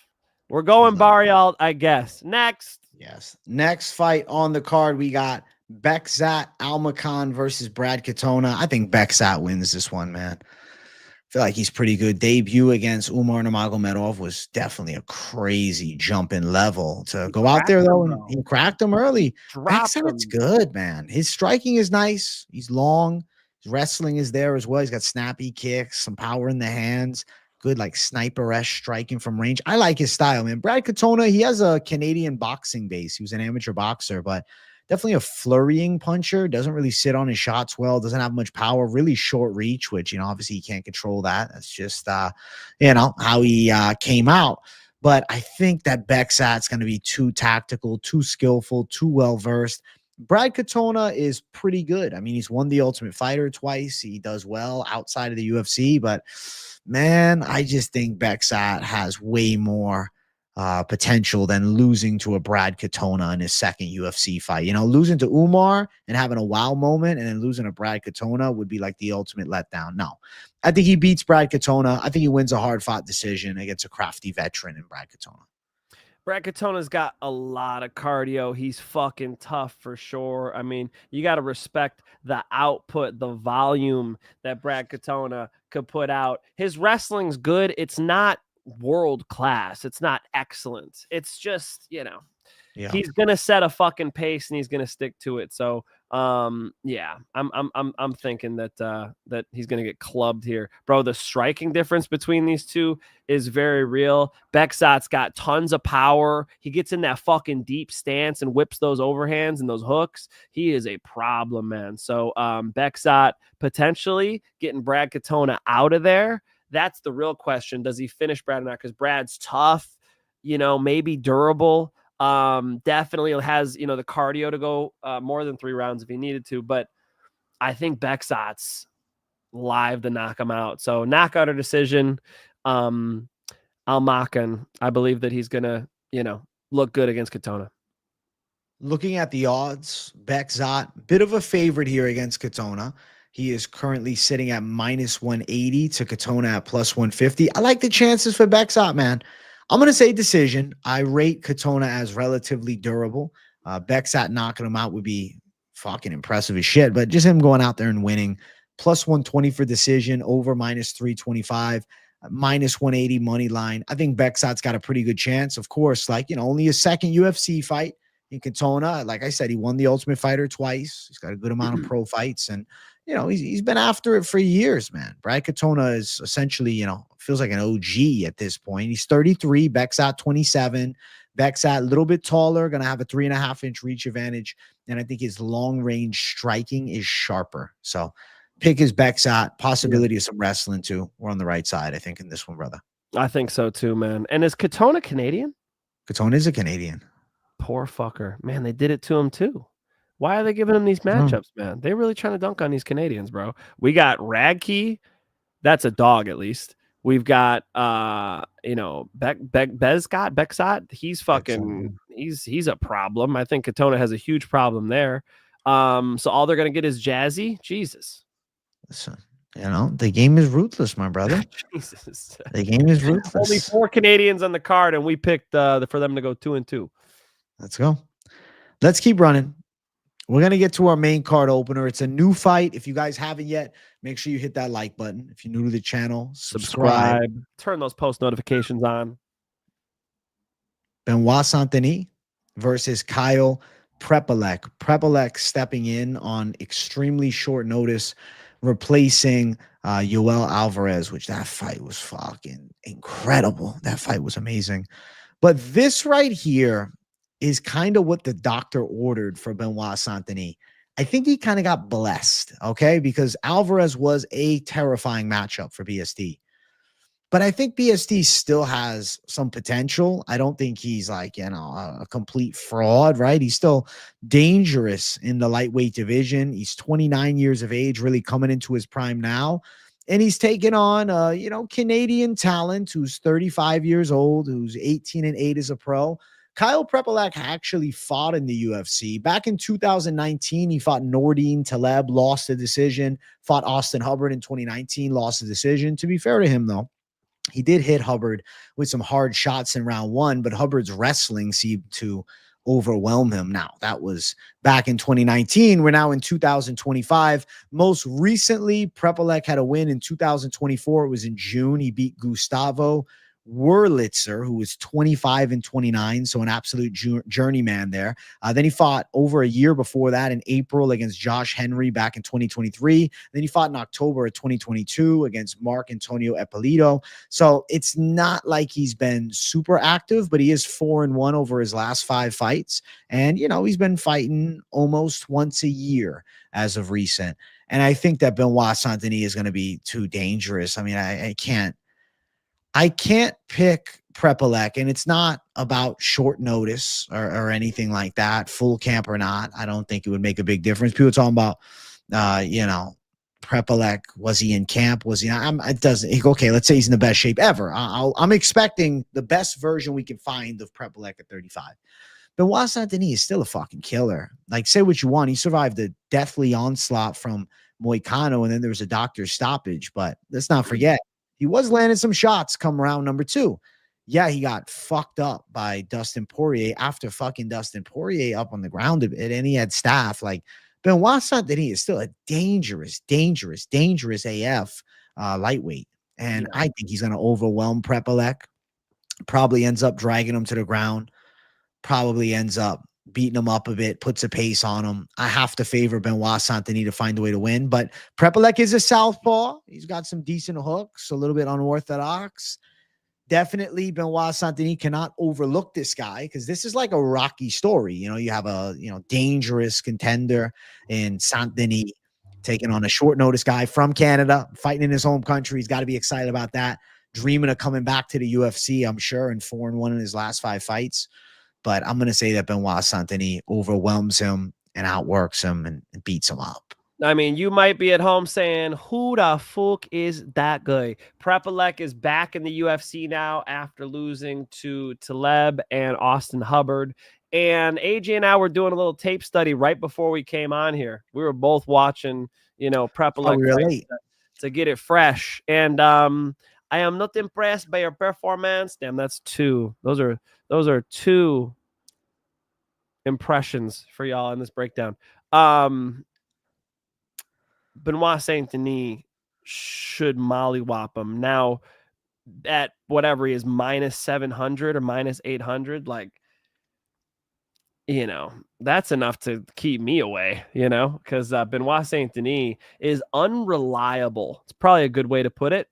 We're going Barriault, I guess. Next. Yes. Next fight on the card, we got Bekzat Almakhan versus Brad Katona. I think Bekzat wins this one, man. I feel like he's pretty good. Debut against Umar Nurmagomedov was definitely a crazy jump in level to go out there, though, and he cracked him early. Bekzat's good, man. His striking is nice. He's long. His wrestling is there as well. He's got snappy kicks, some power in the hands. Good, like sniper-esque striking from range. I like his style, man. Brad Katona, he has a Canadian boxing base. He was an amateur boxer, but definitely a flurrying puncher. Doesn't really sit on his shots well. Doesn't have much power. Really short reach, which, obviously he can't control that. That's just, how he came out. But I think that Bekzat's going to be too tactical, too skillful, too well-versed. Brad Katona is pretty good. I mean, he's won the Ultimate Fighter twice. He does well outside of the UFC, but man, I just think Bekzat has way more potential than losing to a Brad Katona in his second UFC fight. Losing to Umar and having a wow moment and then losing to Brad Katona would be like the ultimate letdown. No, I think he beats Brad Katona. I think he wins a hard-fought decision against a crafty veteran in Brad Katona. Brad Katona's got a lot of cardio. He's fucking tough for sure. I mean, you got to respect the output, the volume that Brad Katona could put out. His wrestling's good. It's not world class. It's not excellent. It's just, he's going to set a fucking pace and he's going to stick to it. So, I'm thinking that he's going to get clubbed here, bro. The striking difference between these two is very real. Bekzat's got tons of power. He gets in that fucking deep stance and whips those overhands and those hooks. He is a problem, man. So, Bekzat potentially getting Brad Katona out of there. That's the real question. Does he finish Brad or not? Because Brad's tough, maybe durable. Definitely has, the cardio to go more than 3 rounds if he needed to, but I think Bekzat's live to knock him out. So knockout or decision, Almakhan, I believe that he's gonna, look good against Katona. Looking at the odds, Bekzat, bit of a favorite here against Katona. He is currently sitting at -180 to Katona at +150. I like the chances for Bekzat, man. I'm going to say decision. I rate Katona as relatively durable. Bekzat knocking him out would be fucking impressive as shit, but just him going out there and winning. +120 for decision, over -325, -180 money line. I think Bekzat's got a pretty good chance. Of course, only his second UFC fight in Katona. Like I said, he won the Ultimate Fighter twice. He's got a good amount of pro fights, and he's been after it for years, man. Brad Katona is essentially, feels like an OG at this point. He's 33, Bekzat 27. Bekzat a little bit taller, going to have a 3.5-inch reach advantage, and I think his long-range striking is sharper. So pick his Bekzat, possibility of some wrestling too. We're on the right side, I think, in this one, brother. I think so too, man. And is Katona Canadian? Katona is a Canadian. Poor fucker. Man, they did it to him too. Why are they giving him these matchups, man? They're really trying to dunk on these Canadians, bro. We got Radtke. That's a dog, at least. We've got, Bekzat. He's fucking, he's a problem. I think Katona has a huge problem there. So all they're going to get is Jazzy. Jesus. So, the game is ruthless, my brother. Jesus. The game is Only ruthless. 4 Canadians on the card, and we picked for them to go 2-2. Let's go. Let's keep running. We're going to get to our main card opener. It's a new fight. If you guys haven't yet, make sure you hit that like button. If you're new to the channel, subscribe. Turn those post notifications on. Benoit Saint-Denis versus Kyle Prepolec. Prepolec stepping in on extremely short notice, replacing Yoel Alvarez, which that fight was fucking incredible. That fight was amazing. But this right here is kind of what the doctor ordered for Benoit Saint-Denis. I think he kind of got blessed, okay? Because Alvarez was a terrifying matchup for BSD. But I think BSD still has some potential. I don't think he's like, a complete fraud, right? He's still dangerous in the lightweight division. He's 29 years of age, really coming into his prime now. And he's taken on, Canadian talent who's 35 years old, who's 18-8 as a pro. Kyle Prepolec actually fought in the UFC. Back in 2019, he fought Nordine Taleb, lost the decision. Fought Austin Hubbard in 2019, lost the decision. To be fair to him, though, he did hit Hubbard with some hard shots in round 1, but Hubbard's wrestling seemed to overwhelm him. Now, that was back in 2019. We're now in 2025. Most recently, Prepolec had a win in 2024. It was in June. He beat Gustavo Wurlitzer, who was 25-29, so an absolute journeyman there. Then he fought over a year before that in April against Josh Henry back in 2023. Then he fought in October of 2022 against Mark Antonio Ippolito. So it's not like he's been super active, but he is 4-1 over his last 5 fights. And, he's been fighting almost once a year as of recent. And I think that Benoit Saint-Denis is going to be too dangerous. I mean, I can't pick Prepolec, and it's not about short notice or anything like that, full camp or not. I don't think it would make a big difference. People talking about, Prepolec, was he in camp? Was he not? It doesn't. Okay, let's say he's in the best shape ever. I'm expecting the best version we can find of Prepolec at 35. Benoit Saint-Denis is still a fucking killer. Like, say what you want. He survived the deathly onslaught from Moicano, and then there was a doctor's stoppage. But let's not forget, he was landing some shots come round number 2. Yeah, he got fucked up by Dustin Poirier after fucking Dustin Poirier up on the ground a bit, and he had staff. Like, Benoit Saint-Denis is still a dangerous AF lightweight. And I think he's going to overwhelm Prepolec. Probably ends up dragging him to the ground. Probably ends up beating him up a bit, puts a pace on him. I have to favor Benoit Saint-Denis to find a way to win, but Prepolec is a southpaw. He's got some decent hooks, a little bit unorthodox. Definitely Benoit Saint-Denis cannot overlook this guy because this is like a Rocky story. You have a, dangerous contender in Saint-Denis taking on a short notice guy from Canada, fighting in his home country. He's got to be excited about that. Dreaming of coming back to the UFC, I'm sure, and 4-1 in his last 5 fights. But I'm going to say that Benoit Saint-Denis overwhelms him and outworks him and beats him up. I mean, you might be at home saying, who the fuck is that guy? Prepolec is back in the UFC now after losing to Taleb and Austin Hubbard. And AJ and I were doing a little tape study right before we came on here. We were both watching, Prepolec to get it fresh. And I am not impressed by your performance. Damn, that's 2. Those are 2 impressions for y'all in this breakdown. Benoit Saint-Denis should mollywop him. Now, at whatever he is, minus 700 or minus 800, like, that's enough to keep me away, because Benoit Saint-Denis is unreliable. It's probably a good way to put it,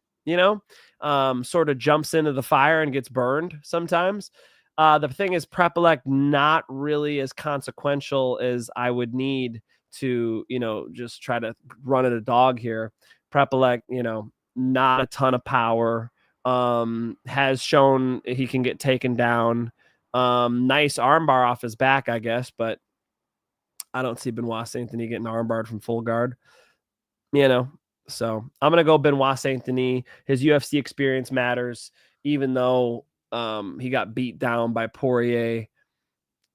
sort of jumps into the fire and gets burned sometimes. The thing is, Prepolec not really as consequential as I would need to, just try to run at a dog here. Prepolec, not a ton of power, has shown he can get taken down. Nice armbar off his back, I guess, but I don't see Benoit Saint-Denis getting armbarred from full guard, So I'm going to go Benoit Saint-Denis. His UFC experience matters, even though he got beat down by Poirier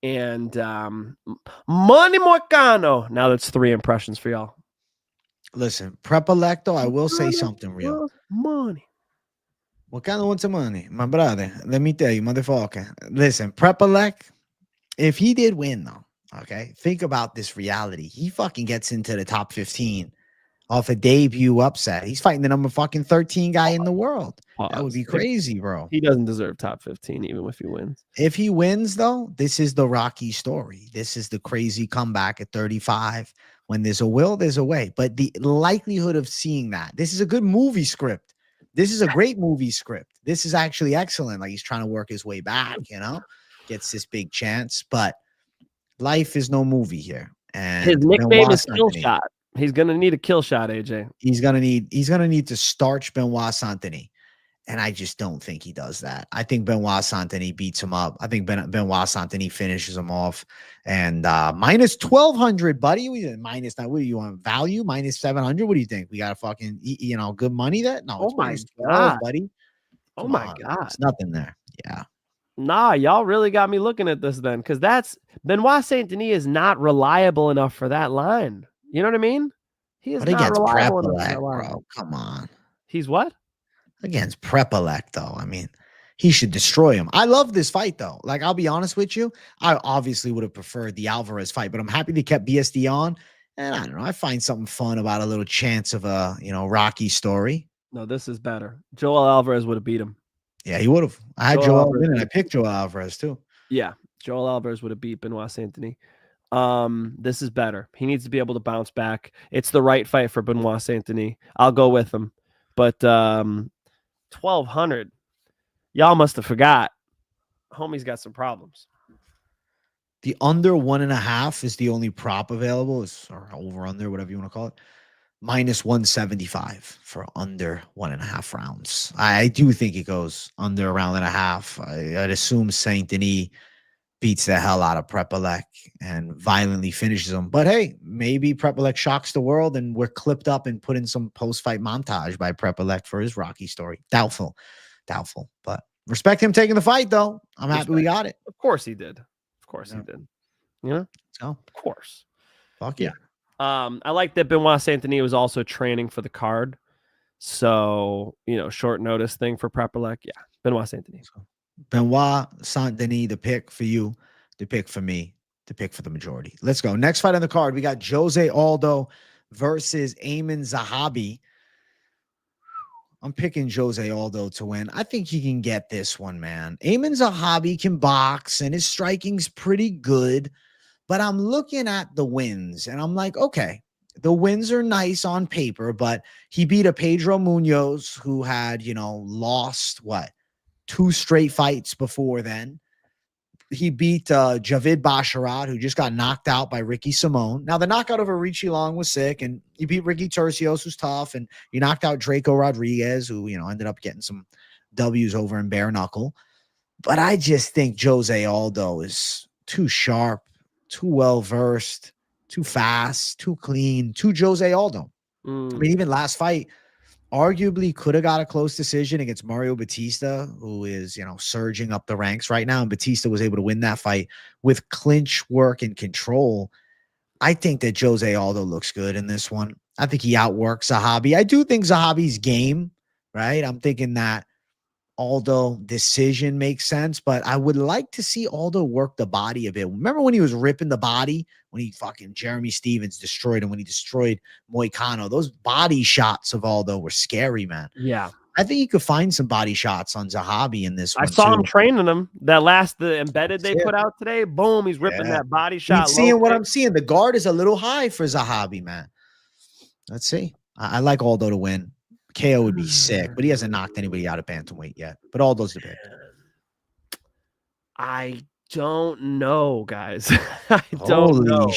and Money Moicano. Now that's 3 impressions for y'all. Listen, Prepolec, though, I will say something real. Money. What kind of wants money? My brother, let me tell you, motherfucker. Listen, Prepolec, if he did win, though, okay, think about this reality. He fucking gets into the top 15 off a debut upset. He's fighting the number fucking 13 guy in the world. That would be crazy, bro. He doesn't deserve top 15, even if he wins. If he wins, though, this is the Rocky story. This is the crazy comeback at 35. When there's a will, there's a way. But the likelihood of seeing that, this is a good movie script. This is a great movie script. This is actually excellent. Like he's trying to work his way back, gets this big chance. But life is no movie here. And his nickname is Kill Shot. He's gonna need a kill shot, AJ. He's gonna need to starch Benoit Saint-Denis. And I just don't think he does that. I think Benoit Saint-Denis beats him up. I think Benoit Saint-Denis finishes him off. And minus 1,200, buddy. Minus, what do you want? Value? Minus 700? What do you think? We got a fucking, good money there? No, oh my God, buddy. Oh my God. There's nothing there. Yeah. Nah, y'all really got me looking at this then. Because Benoit Saint-Denis is not reliable enough for that line. You know what I mean? He is not reliable enough for that line. Bro, come on. He's what? Against Prepolec, though. I mean, he should destroy him. I love this fight, though. Like, I'll be honest with you. I obviously would have preferred the Alvarez fight, but I'm happy they kept BSD on. And I don't know. I find something fun about a little chance of a, Rocky story. No, this is better. Joel Alvarez would have beat him. Yeah, he would have. I had Joel win, and I picked Joel Alvarez, too. Yeah, Joel Alvarez would have beat Benoit Saint-Denis. This is better. He needs to be able to bounce back. It's the right fight for Benoit Saint-Denis. I'll go with him. But 1,200. Y'all must have forgot. Homie's got some problems. The under 1.5 is the only prop available, or over under, whatever you want to call it. Minus 175 for under 1.5 rounds. I do think it goes under a round and a half. I'd assume Saint-Denis beats the hell out of Prepolec and violently finishes him. But hey, maybe Prepolec shocks the world and we're clipped up and put in some post-fight montage by Prepolec for his Rocky story. Doubtful. But respect him taking the fight, though. I'm happy we got it. Of course he did. He did. So, of course. Fuck yeah. I like that Benoit Saint-Denis was also training for the card. So, short notice thing for Prepolec. Yeah, Benoit Saint-Denis. Benoit Saint-Denis, the pick for you, the pick for me, the pick for the majority. Let's go. Next fight on the card, we got José Aldo versus Aiemann Zahabi. I'm picking José Aldo to win. I think he can get this one, man. Aiemann Zahabi can box, and his striking's pretty good. But I'm looking at the wins, and I'm like, okay, the wins are nice on paper, but he beat a Pedro Munoz who had, lost, 2 straight fights before then. He beat Javid Basharat, who just got knocked out by Ricky Simon. Now, the knockout over Richie Long was sick, and you beat Ricky Tercios, who's tough, and you knocked out Draco Rodriguez, who, ended up getting some W's over in bare knuckle. But I just think José Aldo is too sharp, too well-versed, too fast, too clean, too José Aldo. I mean, even last fight, arguably could have got a close decision against Mario Batista, who is, surging up the ranks right now. And Batista was able to win that fight with clinch work and control. I think that José Aldo looks good in this one. I think he outworks Zahabi. I do think Zahabi's game, right? I'm thinking that Aldo decision makes sense, but I would like to see Aldo work the body a bit. Remember when he was ripping the body, when he fucking Jeremy Stevens destroyed him, when he destroyed Moicano? Those body shots of Aldo were scary, man. Yeah. I think you could find some body shots on Zahabi in this one. I saw him training them. The embedded they put out today, boom, he's ripping that body shot. Seeing what I'm seeing. The guard is a little high for Zahabi, man. Let's see. I like Aldo to win. KO would be sick, but he hasn't knocked anybody out of bantamweight yet. But Aldo's the pick. I don't know, guys. I don't know.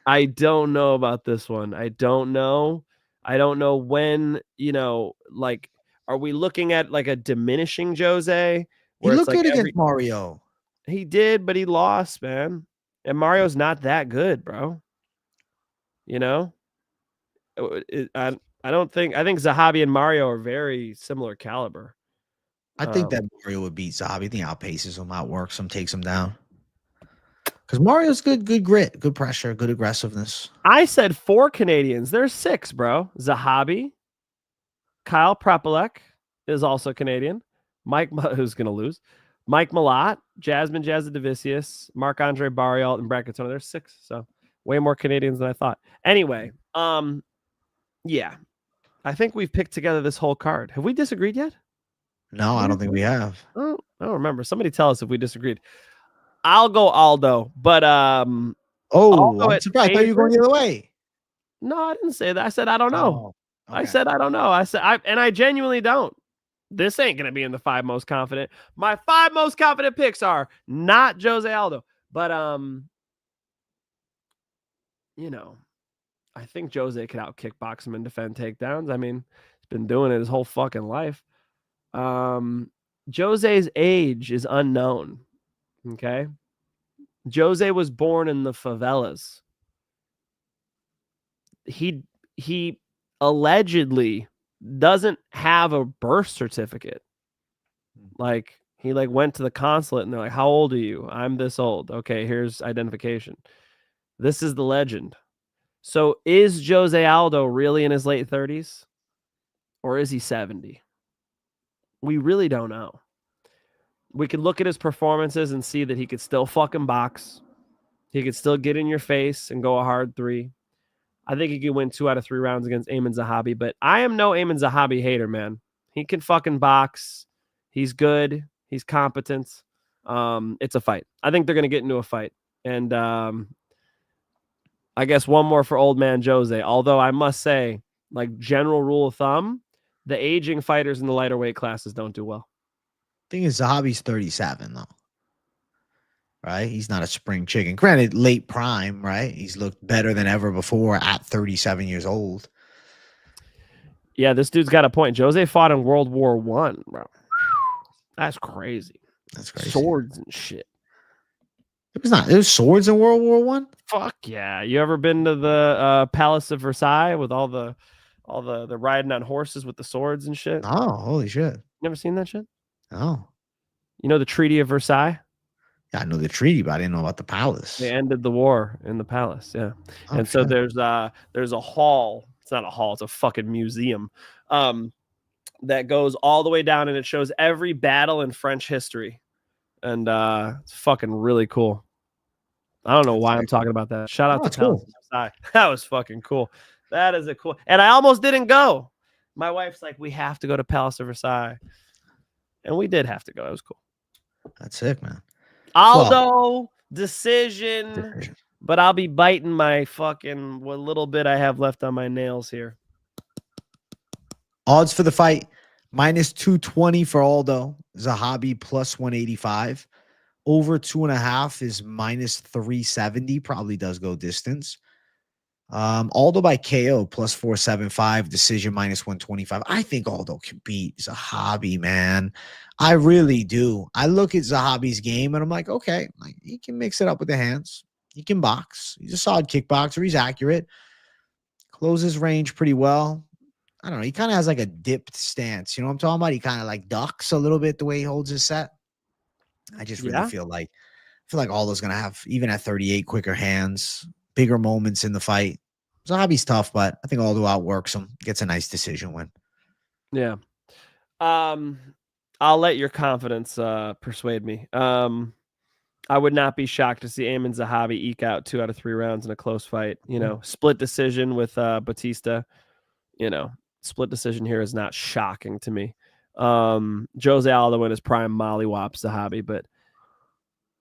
I don't know about this one. I don't know when, are we looking at like a diminishing Jose? He looked good against Mario. He did, but he lost, man. And Mario's not that good, bro. I think Zahabi and Mario are very similar caliber. I think that Mario would beat Zahabi. I think outpaces him, outworks him, takes him down. Because Mario's good grit, good pressure, good aggressiveness. I said 4 Canadians. There's 6, bro. Zahabi, Kyle Prepolec is also Canadian. Who's going to lose? Mike Malott, Jasmine Jasudavicius, Marc-Andre Barriault, and Brad Katona. There's 6, so way more Canadians than I thought. Anyway, yeah, I think we've picked together this whole card. Have we disagreed yet? No, I don't think we have. I don't remember. Somebody tell us if we disagreed. I'll go Aldo, but I'm surprised. I thought you were going the other way. No, I didn't say that. I said I don't know. Oh, okay. I said I don't know. I genuinely don't. This ain't gonna be in the 5 most confident. My 5 most confident picks are not Jose Aldo, but you know, I think Jose could out kickbox him and defend takedowns. I mean, he's been doing it his whole fucking life. Jose's age is unknown. Okay. Jose was born in the favelas. He allegedly doesn't have a birth certificate. Like, he went to the consulate and they're like, how old are you? I'm this old. Okay, here's identification. This is the legend. So is Jose Aldo really in his late 30s? Or is he 70? We really don't know. We could look at his performances and see that he could still fucking box. He could still get in your face and go a hard 3. I think he could win 2 out of 3 rounds against Aiemann Zahabi, but I am no Aiemann Zahabi hater, man. He can fucking box. He's good. He's competent. It's a fight. I think they're going to get into a fight. And I guess one more for old man Jose. Although I must say, like, general rule of thumb, the aging fighters in the lighter weight classes don't do well. Thing is, Zahabi's 37, though. Right? He's not a spring chicken. Granted, late prime, right? He's looked better than ever before at 37 years old. Yeah, this dude's got a point. Jose fought in World War I, bro. That's crazy. That's crazy. Swords and shit. It was swords in World War I? Fuck yeah. You ever been to the Palace of Versailles with all the riding on horses with the swords and shit? Oh, holy shit. Never seen that shit? Oh. You know the Treaty of Versailles? Yeah, I know the treaty, but I didn't know about the palace. They ended the war in the palace, yeah. Oh, and so there's a hall. It's not a hall, it's a fucking museum. That goes all the way down and it shows every battle in French history. And it's fucking really cool. I don't know why I'm talking about that. Shout out to Palace of Versailles. That was fucking cool. That is a cool. And I almost didn't go. My wife's like, we have to go to Palace of Versailles. And we did have to go. It was cool. That's sick, man. Aldo, decision. But I'll be biting my fucking what little bit I have left on my nails here. Odds for the fight, -220 for Aldo. Zahabi +185. Over 2.5 is -370. Probably does go distance. Aldo by KO +475. Decision -125. I think Aldo can beat Zahabi, man. I really do. I look at Zahabi's game and I'm like, okay, like, he can mix it up with the hands. He can box. He's a solid kickboxer. He's accurate. Closes range pretty well. I don't know. He kind of has like a dipped stance. You know what I'm talking about? He kind of like ducks a little bit the way he holds his set. I just really feel like Aldo's gonna have, even at 38, quicker hands, bigger moments in the fight. Zahabi's tough, but I think Aldo outworks him. Gets a nice decision win. Yeah. I'll let your confidence persuade me. I would not be shocked to see Aiemann Zahabi eke out 2 out of 3 rounds in a close fight. You know, split decision with Batista. You know, split decision here is not shocking to me. Jose Aldo in his prime mollywop Zahabi, but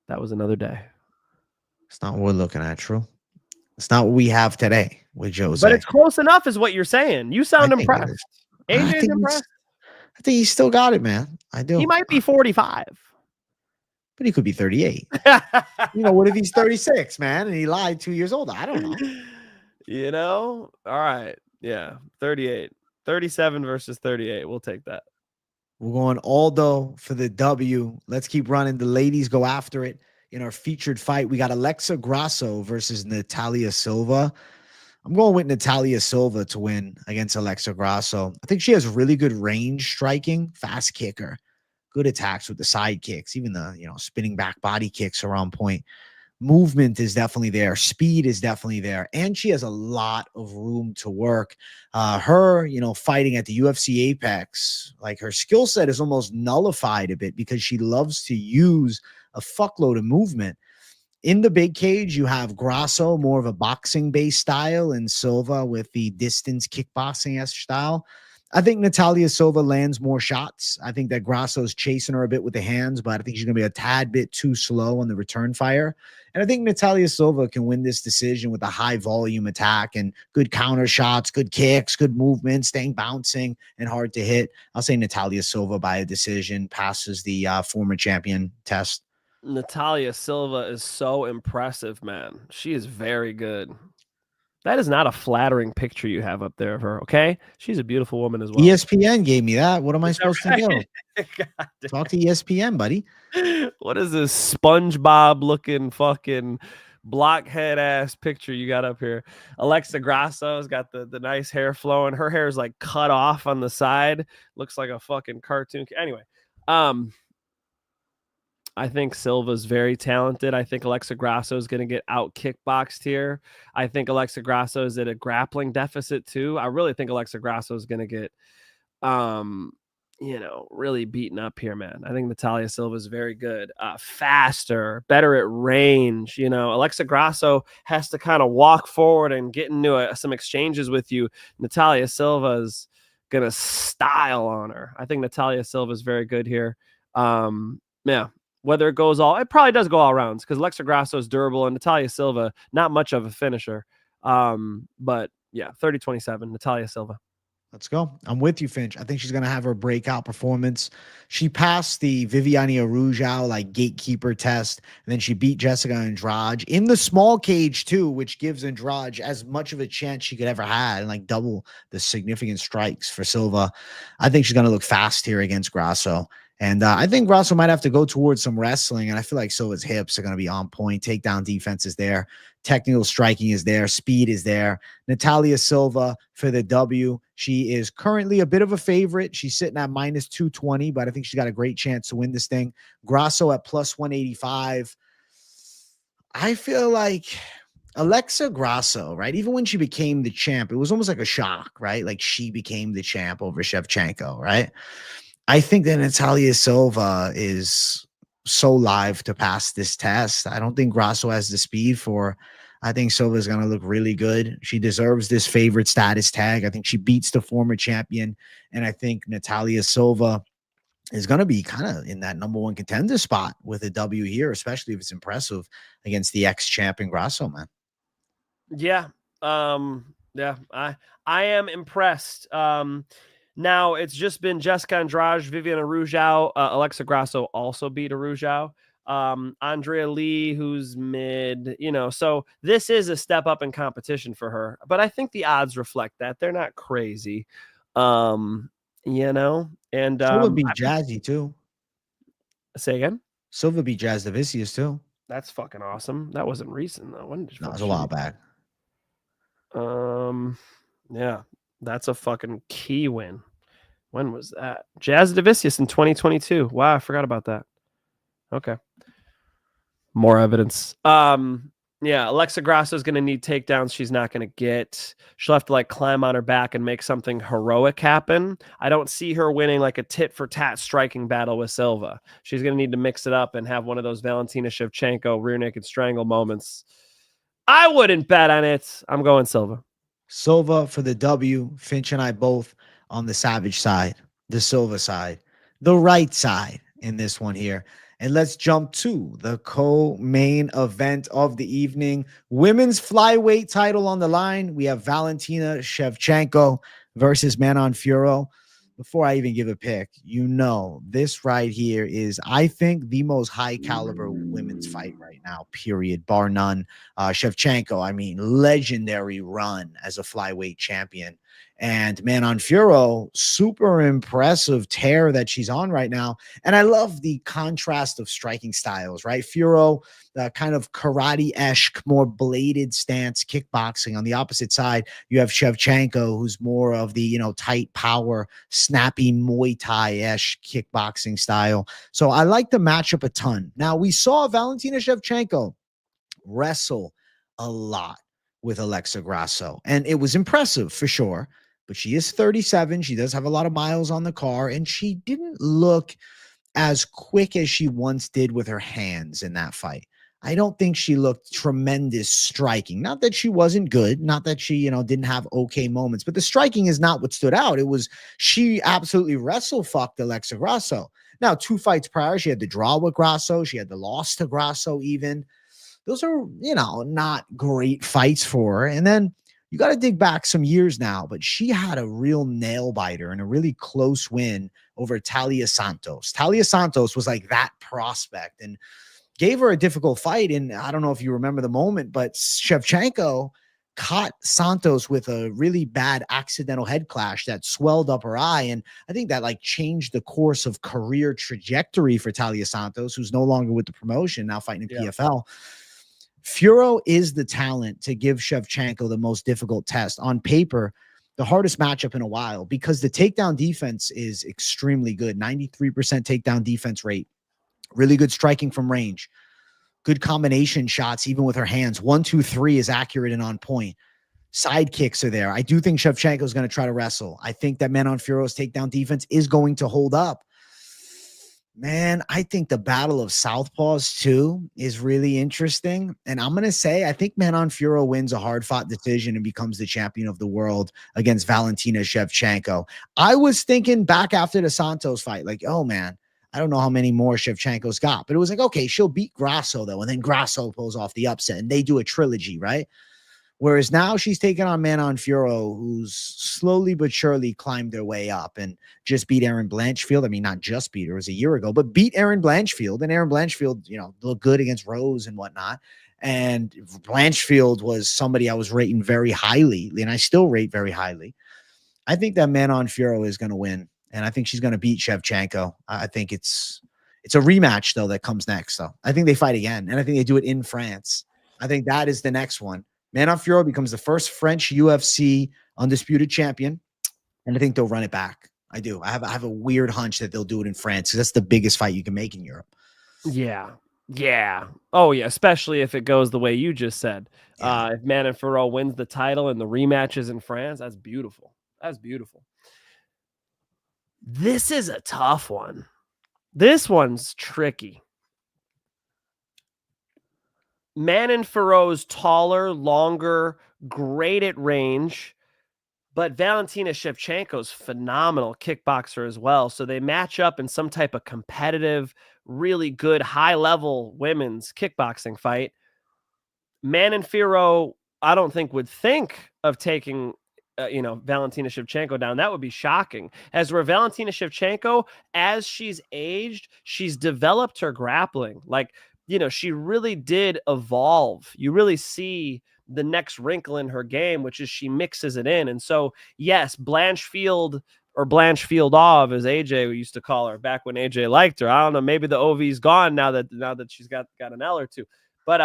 that was another day. It's not what we're looking at, true. It's not what we have today with Jose. But it's close enough is what you're saying. You sound impressed. AJ's impressed. I think he's still got it, man. I do. He might be 45. But he could be 38. You know, what if he's 36, man, and he lied 2 years older? I don't know. You know? All right. Yeah. 38. 37 versus 38. We'll take that. We're going Aldo for the W. Let's keep running. The ladies go after it. In our featured fight, we got Alexa Grasso versus Natália Silva. I'm going with Natália Silva to win against Alexa Grasso. I think she has really good range striking, fast kicker, good attacks with the side kicks. Even the, spinning back body kicks are on point. movement is definitely there. Speed is definitely there. And she has a lot of room to work. Her, fighting at the UFC Apex, like her skill set is almost nullified a bit because she loves to use a fuckload of movement. In the big cage, you have Grasso, more of a boxing-based style, and Silva with the distance kickboxing-esque style. I think Natália Silva lands more shots. I think that Grasso's chasing her a bit with the hands, but I think she's going to be a tad bit too slow on the return fire. And I think Natália Silva can win this decision with a high volume attack and good counter shots, good kicks, good movement, staying bouncing and hard to hit. I'll say Natália Silva by a decision, passes the former champion test. Natália Silva is so impressive, man. She is very good. That is not a flattering picture you have up there of her, okay? She's a beautiful woman as well. ESPN gave me that. What am I supposed to do? Talk to ESPN, buddy. What is this SpongeBob-looking fucking blockhead-ass picture you got up here? Alexa Grasso's got the nice hair flowing. Her hair is like cut off on the side. Looks like a fucking cartoon. Anyway, I think Silva's very talented. I think Alexa Grasso is going to get out kickboxed here. I think Alexa Grasso is at a grappling deficit too. I really think Alexa Grasso is going to get, really beaten up here, man. I think Natália Silva is very good, faster, better at range. Alexa Grasso has to kind of walk forward and get into some exchanges with you. Natália Silva is going to style on her. I think Natália Silva is very good here. Yeah. Whether it probably does go all rounds because Alexa Grasso is durable and Natália Silva, not much of a finisher. But yeah, 30-27, Natália Silva. Let's go. I'm with you, Finch. I think she's going to have her breakout performance. She passed the Viviane Arujau gatekeeper test, and then she beat Jessica Andrade in the small cage too, which gives Andrade as much of a chance she could ever had and double the significant strikes for Silva. I think she's going to look fast here against Grasso. And I think Grasso might have to go towards some wrestling. And I feel like Silva's hips are going to be on point. Takedown defense is there. Technical striking is there. Speed is there. Natália Silva for the W. She is currently a bit of a favorite. She's sitting at -220, but I think she's got a great chance to win this thing. Grasso at +185. I feel like Alexa Grasso, right? Even when she became the champ, it was almost like a shock, right? Like she became the champ over Shevchenko, right? I think that Natália Silva is so live to pass this test. I don't think Grasso has the speed for. I think Silva is going to look really good. She deserves this favorite status tag. I think she beats the former champion. And I think Natália Silva is going to be kind of in that #1 contender spot with a W here, especially if it's impressive against the ex-champion Grasso, man. Yeah. Yeah. I am impressed. Now, it's just been Jessica Andrade, Viviane Arujau. Alexa Grasso also beat Arujau. Andrea Lee, who's mid, so this is a step up in competition for her. But I think the odds reflect that. They're not crazy, and Silva beat Jazzy, too. Say again? Silva beat Jasudavicius, too. That's fucking awesome. That wasn't recent, though. When did it was a while back. Yeah. That's a fucking key win. When was that? Jasudavicius in 2022. Wow, I forgot about that. Okay. More evidence. Yeah, Alexa Grasso is going to need takedowns she's not going to get. She'll have to climb on her back and make something heroic happen. I don't see her winning a tit-for-tat striking battle with Silva. She's going to need to mix it up and have one of those Valentina Shevchenko rear naked strangle moments. I wouldn't bet on it. I'm going Silva. Silva for the W. Finch and I both on the Savage side, the Silva side, the right side in this one here. And let's jump to the co-main event of the evening. Women's flyweight title on the line. We have Valentina Shevchenko versus Manon Fiorot. Before I even give a pick, this right here is, I think, the most high caliber women's fight right now, period, bar none. Shevchenko, legendary run as a flyweight champion. And Manon Fiorot, super impressive tear that she's on right now. And I love the contrast of striking styles, right? Fiorot, kind of karate-esque, more bladed stance, kickboxing. On the opposite side, you have Shevchenko, who's more of the, tight power, snappy Muay Thai-esque kickboxing style. So I like the matchup a ton. Now, we saw Valentina Shevchenko wrestle a lot with Alexa Grasso. And it was impressive for sure. But she is 37. She does have a lot of miles on the car. And she didn't look as quick as she once did with her hands in that fight. I don't think she looked tremendous striking. Not that she wasn't good, not that she, didn't have okay moments, but the striking is not what stood out. It was she absolutely wrestle fucked Alexa Grasso. Now, 2 fights prior, she had the draw with Grasso. She had the loss to Grasso even. Those are, not great fights for her. And then you got to dig back some years now, but she had a real nail biter and a really close win over Talia Santos. Talia Santos was like that prospect and gave her a difficult fight. And I don't know if you remember the moment, but Shevchenko caught Santos with a really bad accidental head clash that swelled up her eye. And I think that changed the course of career trajectory for Talia Santos, who's no longer with the promotion, now fighting in PFL. Fiorot is the talent to give Shevchenko the most difficult test. On paper, the hardest matchup in a while, because the takedown defense is extremely good. 93% takedown defense rate. Really good striking from range. Good combination shots, even with her hands. 1, 2, 3 is accurate and on point. Side kicks are there. I do think Shevchenko is going to try to wrestle. I think that Manon Fiorot's takedown defense is going to hold up. Man, I think the battle of southpaws too is really interesting. And I'm going to say, I think Manon Fiorot wins a hard-fought decision and becomes the champion of the world against Valentina Shevchenko. I was thinking back after the Santos fight, oh man, I don't know how many more Shevchenko's got, but it was okay, she'll beat Grasso though. And then Grasso pulls off the upset and they do a trilogy, right? Whereas now she's taking on Manon Fiorot, who's slowly but surely climbed their way up and just beat Erin Blanchfield. I mean, not just beat her, it was a year ago, but beat Erin Blanchfield. And Erin Blanchfield, looked good against Rose and whatnot. And Blanchfield was somebody I was rating very highly, and I still rate very highly. I think that Manon Fiorot is going to win, and I think she's going to beat Shevchenko. I think it's a rematch, though, that comes next, though. I think they fight again, and I think they do it in France. I think that is the next one. Manon Fiorot becomes the first French UFC undisputed champion, and I think they'll run it back. I do. I have a weird hunch that they'll do it in France because that's the biggest fight you can make in Europe. Yeah. Oh, yeah, especially if it goes the way you just said. Yeah. If Manon Fiorot wins the title and the rematch is in France, that's beautiful. That's beautiful. This is a tough one. This one's tricky. Manon Fiorot's taller, longer, great at range, but Valentina Shevchenko's phenomenal kickboxer as well. So they match up in some type of competitive, really good, high-level women's kickboxing fight. Manon Fiorot, I don't think would think of taking Valentina Shevchenko down. That would be shocking. As where Valentina Shevchenko, as she's aged, she's developed her grappling. She really did evolve. You really see the next wrinkle in her game, which is she mixes it in. And so, yes, Blanchfield or Blanchfieldov, as AJ used to call her back when AJ liked her. I don't know. Maybe the OV's gone now that she's got an L or two. But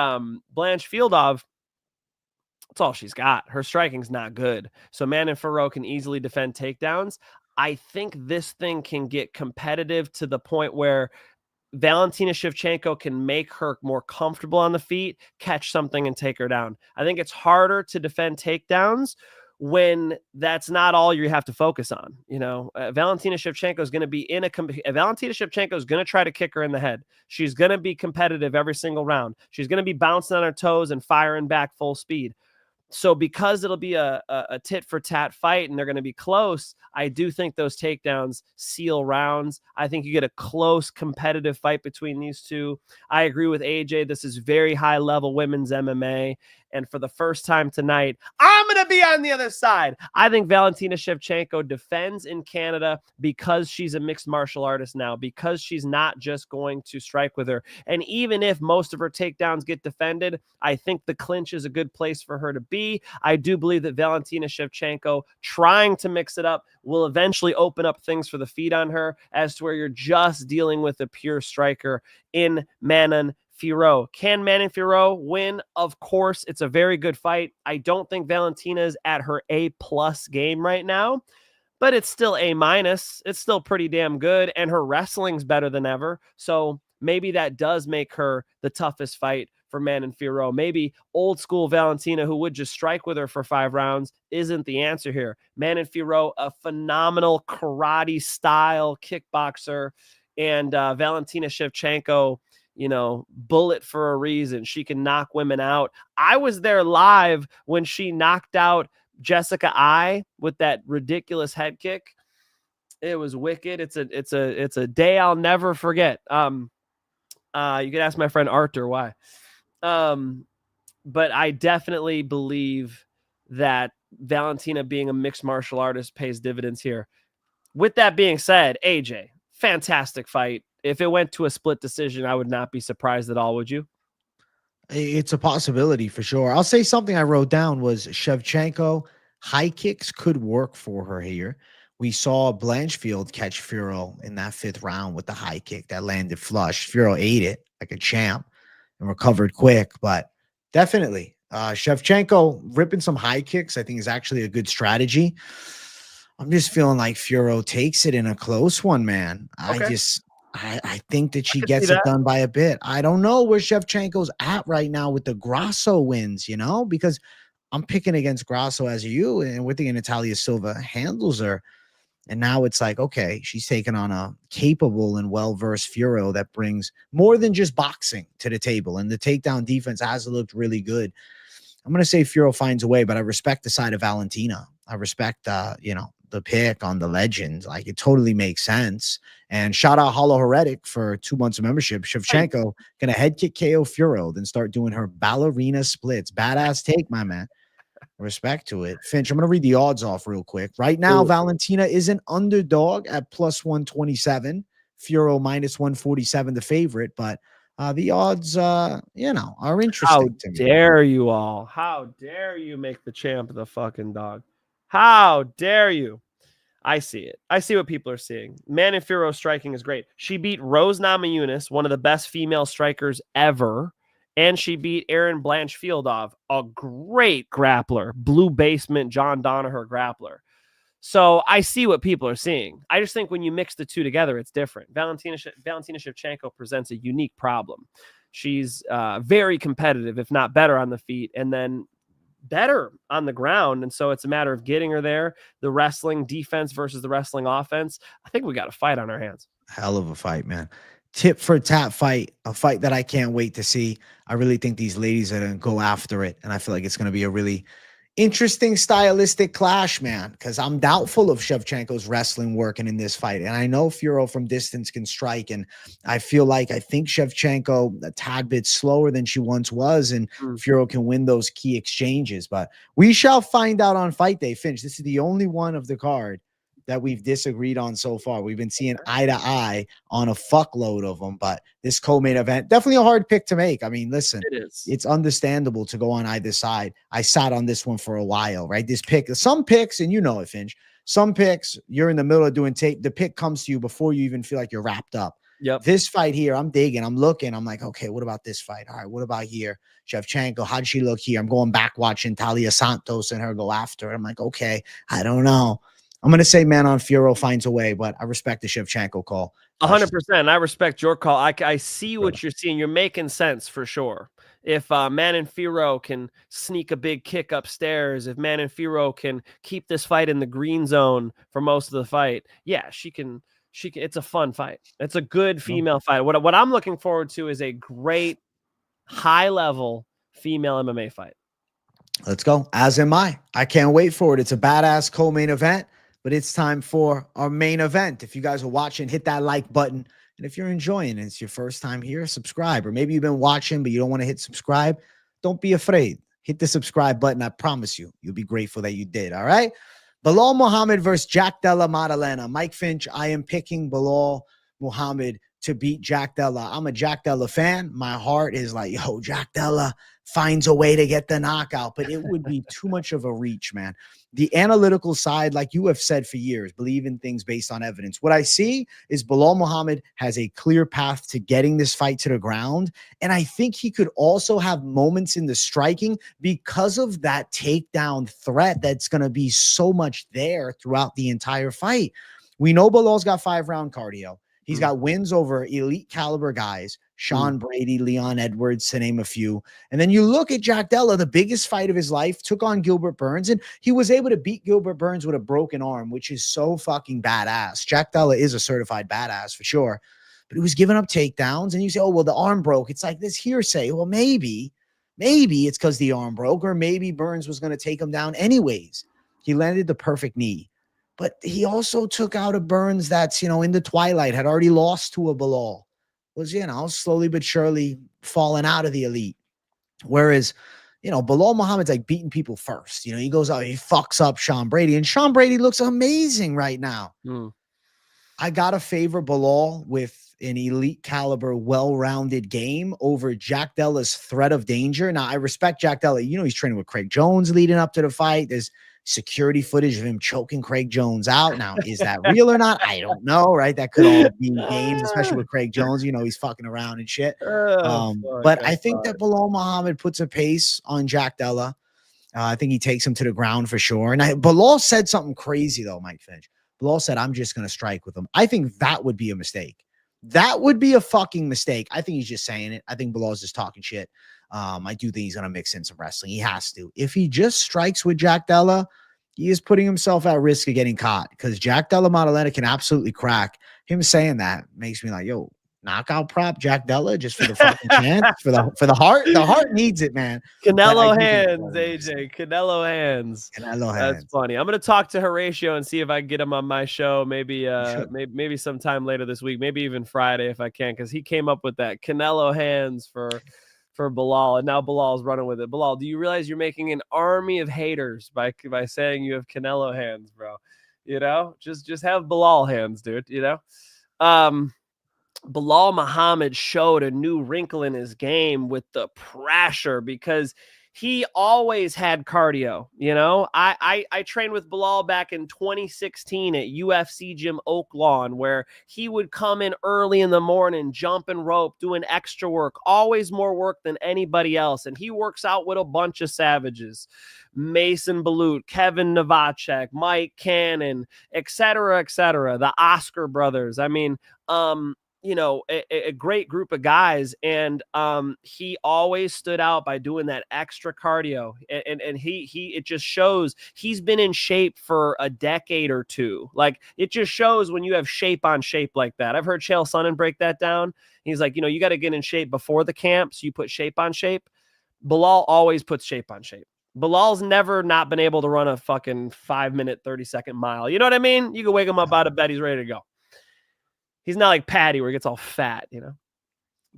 Blanchfieldov, that's all she's got. Her striking's not good. So Manon Fiorot can easily defend takedowns. I think this thing can get competitive to the point where Valentina Shevchenko can make her more comfortable on the feet, catch something, and take her down. I think it's harder to defend takedowns when that's not all you have to focus on. Valentina Shevchenko is going to be Valentina Shevchenko is going to try to kick her in the head. She's going to be competitive every single round. She's going to be bouncing on her toes and firing back full speed. So because it'll be a tit for tat fight and they're going to be close, I do think those takedowns seal rounds. I think you get a close competitive fight between these two. I agree with AJ. This is very high level women's MMA. And for the first time tonight, I'm going to be on the other side. I think Valentina Shevchenko defends in Canada because she's a mixed martial artist now, because she's not just going to strike with her. And even if most of her takedowns get defended, I think the clinch is a good place for her to be. I do believe that Valentina Shevchenko trying to mix it up will eventually open up things for the feet on her, as to where you're just dealing with a pure striker in Manon Fiorot. Can Manon Fiorot win? Of course, it's a very good fight. I don't think Valentina's at her A+ game right now, but it's still A-. It's still pretty damn good, and her wrestling's better than ever. So maybe that does make her the toughest fight for Manon Fiorot. Maybe old school Valentina, who would just strike with her for 5 rounds, isn't the answer here. Manon Fiorot, a phenomenal karate style kickboxer, and Valentina Shevchenko, bullet for a reason. She can knock women out. I was there live when she knocked out Jessica Ai with that ridiculous head kick. It was wicked. It's a day I'll never forget. You could ask my friend Arthur why. But I definitely believe that Valentina being a mixed martial artist pays dividends here. With that being said, AJ, fantastic fight. If it went to a split decision, I would not be surprised at all. Would you? It's a possibility for sure. I'll say something I wrote down was Shevchenko high kicks could work for her here. We saw Blanchfield catch Fiorot in that 5th round with the high kick that landed flush. Fiorot ate it like a champ and recovered quick, but definitely Shevchenko ripping some high kicks, I think, is actually a good strategy. I'm just feeling like Fiorot takes it in a close one, man. Okay. I think that she gets it done by a bit. I don't know where Shevchenko's at right now with the Grasso wins, because I'm picking against Grasso as you, and we're thinking Natália Silva handles her. And now it's like, okay, she's taking on a capable and well-versed Fiorot that brings more than just boxing to the table. And the takedown defense has looked really good. I'm going to say Fiorot finds a way, but I respect the side of Valentina. I respect, the pick on the legend. Like, it totally makes sense. And shout out Hollow Heretic for 2 months of membership. Shevchenko going to head kick KO Fiorot and start doing her ballerina splits. Badass take, my man. Respect to it. Finch, I'm going to read the odds off real quick. Right now, Valentina is an underdog at +127. Fiorot -147, the favorite. But the odds, are interesting. How dare you all? How dare you make the champ the fucking dog? How dare you? I see it. I see what people are seeing. Manon Fiorot striking is great. She beat Rose Namajunas, one of the best female strikers ever. And she beat Erin Blanchfield, a great grappler, blue basement, John Danaher grappler. So I see what people are seeing. I just think when you mix the two together, it's different. Valentina Shevchenko presents a unique problem. She's very competitive, if not better on the feet, and then better on the ground. And so it's a matter of getting her there. The wrestling defense versus the wrestling offense. I think we got a fight on our hands. Hell of a fight, man. Tip for tat fight, a fight that I can't wait to see. I really think these ladies are going to go after it. And I feel like it's going to be a really interesting stylistic clash, man, because I'm doubtful of Shevchenko's wrestling working in this fight. And I know Fiorot from distance can strike. And I think Shevchenko a tad bit slower than she once was. And Fiorot can win those key exchanges. But we shall find out on fight day. Finch, this is the only one of the card that we've disagreed on so far. We've been seeing eye to eye on a fuckload of them, but this co-main event, definitely a hard pick to make. I mean, listen, it's understandable to go on either side. I sat on this one for a while, right? This pick, some picks, and you know it, Finch, some picks, you're in the middle of doing tape. The pick comes to you before you even feel like you're wrapped up. Yep. This fight here, I'm digging, I'm looking, I'm like, okay, what about this fight? All right, what about here? Shevchenko, how'd she look here? I'm going back watching Talia Santos and her go after it. I'm like, okay, I don't know. I'm going to say Manon Fiorot finds a way, but I respect the Shevchenko call. 100%. I respect your call. I see what you're seeing. You're making sense for sure. If Manon Fiorot can sneak a big kick upstairs, if Manon Fiorot can keep this fight in the green zone for most of the fight, yeah, she can. It's a fun fight. It's a good female fight. What I'm looking forward to is a great high-level female MMA fight. Let's go. As am I. I can't wait for it. It's a badass co-main event. But it's time for our main event. If you guys are watching, hit that like button. And if you're enjoying it, it's your first time here, subscribe. Or maybe you've been watching, but you don't want to hit subscribe. Don't be afraid. Hit the subscribe button. I promise you, you'll be grateful that you did. All right. Belal Muhammad versus Jack Della Maddalena. Mike Finch, I am picking Belal Muhammad to beat Jack Della. I'm a Jack Della fan. My heart is like, yo, Jack Della finds a way to get the knockout, but it would be too much of a reach, man. The analytical side, like you have said for years, believe in things based on evidence. What I see is Belal Muhammad has a clear path to getting this fight to the ground. And I think he could also have moments in the striking because of that takedown threat that's going to be so much there throughout the entire fight. We know Belal's got 5-round cardio. He's got wins over elite caliber guys, Sean Brady, Leon Edwards, to name a few. And then you look at Jack Della, the biggest fight of his life, took on Gilbert Burns, and he was able to beat Gilbert Burns with a broken arm, which is so fucking badass. Jack Della is a certified badass for sure, but he was giving up takedowns. And you say, oh, well, the arm broke. It's like this hearsay. Well, maybe it's because the arm broke, or maybe Burns was going to take him down anyways. He landed the perfect knee. But he also took out a Burns that's, in the twilight, had already lost to a Belal, was, slowly but surely falling out of the elite. Whereas, Belal Muhammad's like beating people first. He goes out, he fucks up Sean Brady, and Sean Brady looks amazing right now. I got to favor Belal with an elite caliber, well-rounded game over Jack Della's threat of danger. Now, I respect Jack Della. He's training with Craig Jones leading up to the fight. There's security footage of him choking Craig Jones out. Now, is that real or not? I don't know, right? That could all be games, especially with Craig Jones. He's fucking around and shit. But I think that Belal Muhammad puts a pace on Jack Della. I think he takes him to the ground for sure. And Belal said something crazy, though, Mike Finch. Belal said, I'm just going to strike with him. I think that would be a mistake. That would be a fucking mistake. I think he's just saying it. I think Belal's just talking shit. I do think he's going to mix in some wrestling. He has to. If he just strikes with Jack Della, he is putting himself at risk of getting caught, because Jack Della Maddalena can absolutely crack. Him saying that makes me like, yo, knockout prop Jack Della just for the fucking chance, for the heart. The heart needs it, man. Canelo hands, AJ. Canelo hands. Canelo hands. That's funny. I'm going to talk to Horatio and see if I can get him on my show. Maybe sometime later this week, maybe even Friday if I can, because he came up with that Canelo hands for Belal, and now Belal's running with it. Belal, do you realize you're making an army of haters by saying you have Canelo hands, bro? Just have Belal hands, dude. Belal Muhammad showed a new wrinkle in his game with the pressure, because he always had cardio. I trained with Belal back in 2016 at UFC Gym Oak Lawn, where he would come in early in the morning, jumping rope, doing extra work, always more work than anybody else. And he works out with a bunch of savages, Mason Balut, Kevin Novacek, Mike Cannon, et cetera, the Oscar brothers. I mean, a great group of guys. And he always stood out by doing that extra cardio. And it just shows he's been in shape for a decade or two. Like, it just shows when you have shape on shape like that. I've heard Chael Sonnen break that down. He's like, you got to get in shape before the camp, so you put shape on shape. Belal always puts shape on shape. Belal's never not been able to run a fucking 5-minute, 30-second mile. You know what I mean? You can wake him up out of bed, he's ready to go. He's not like Patty where he gets all fat,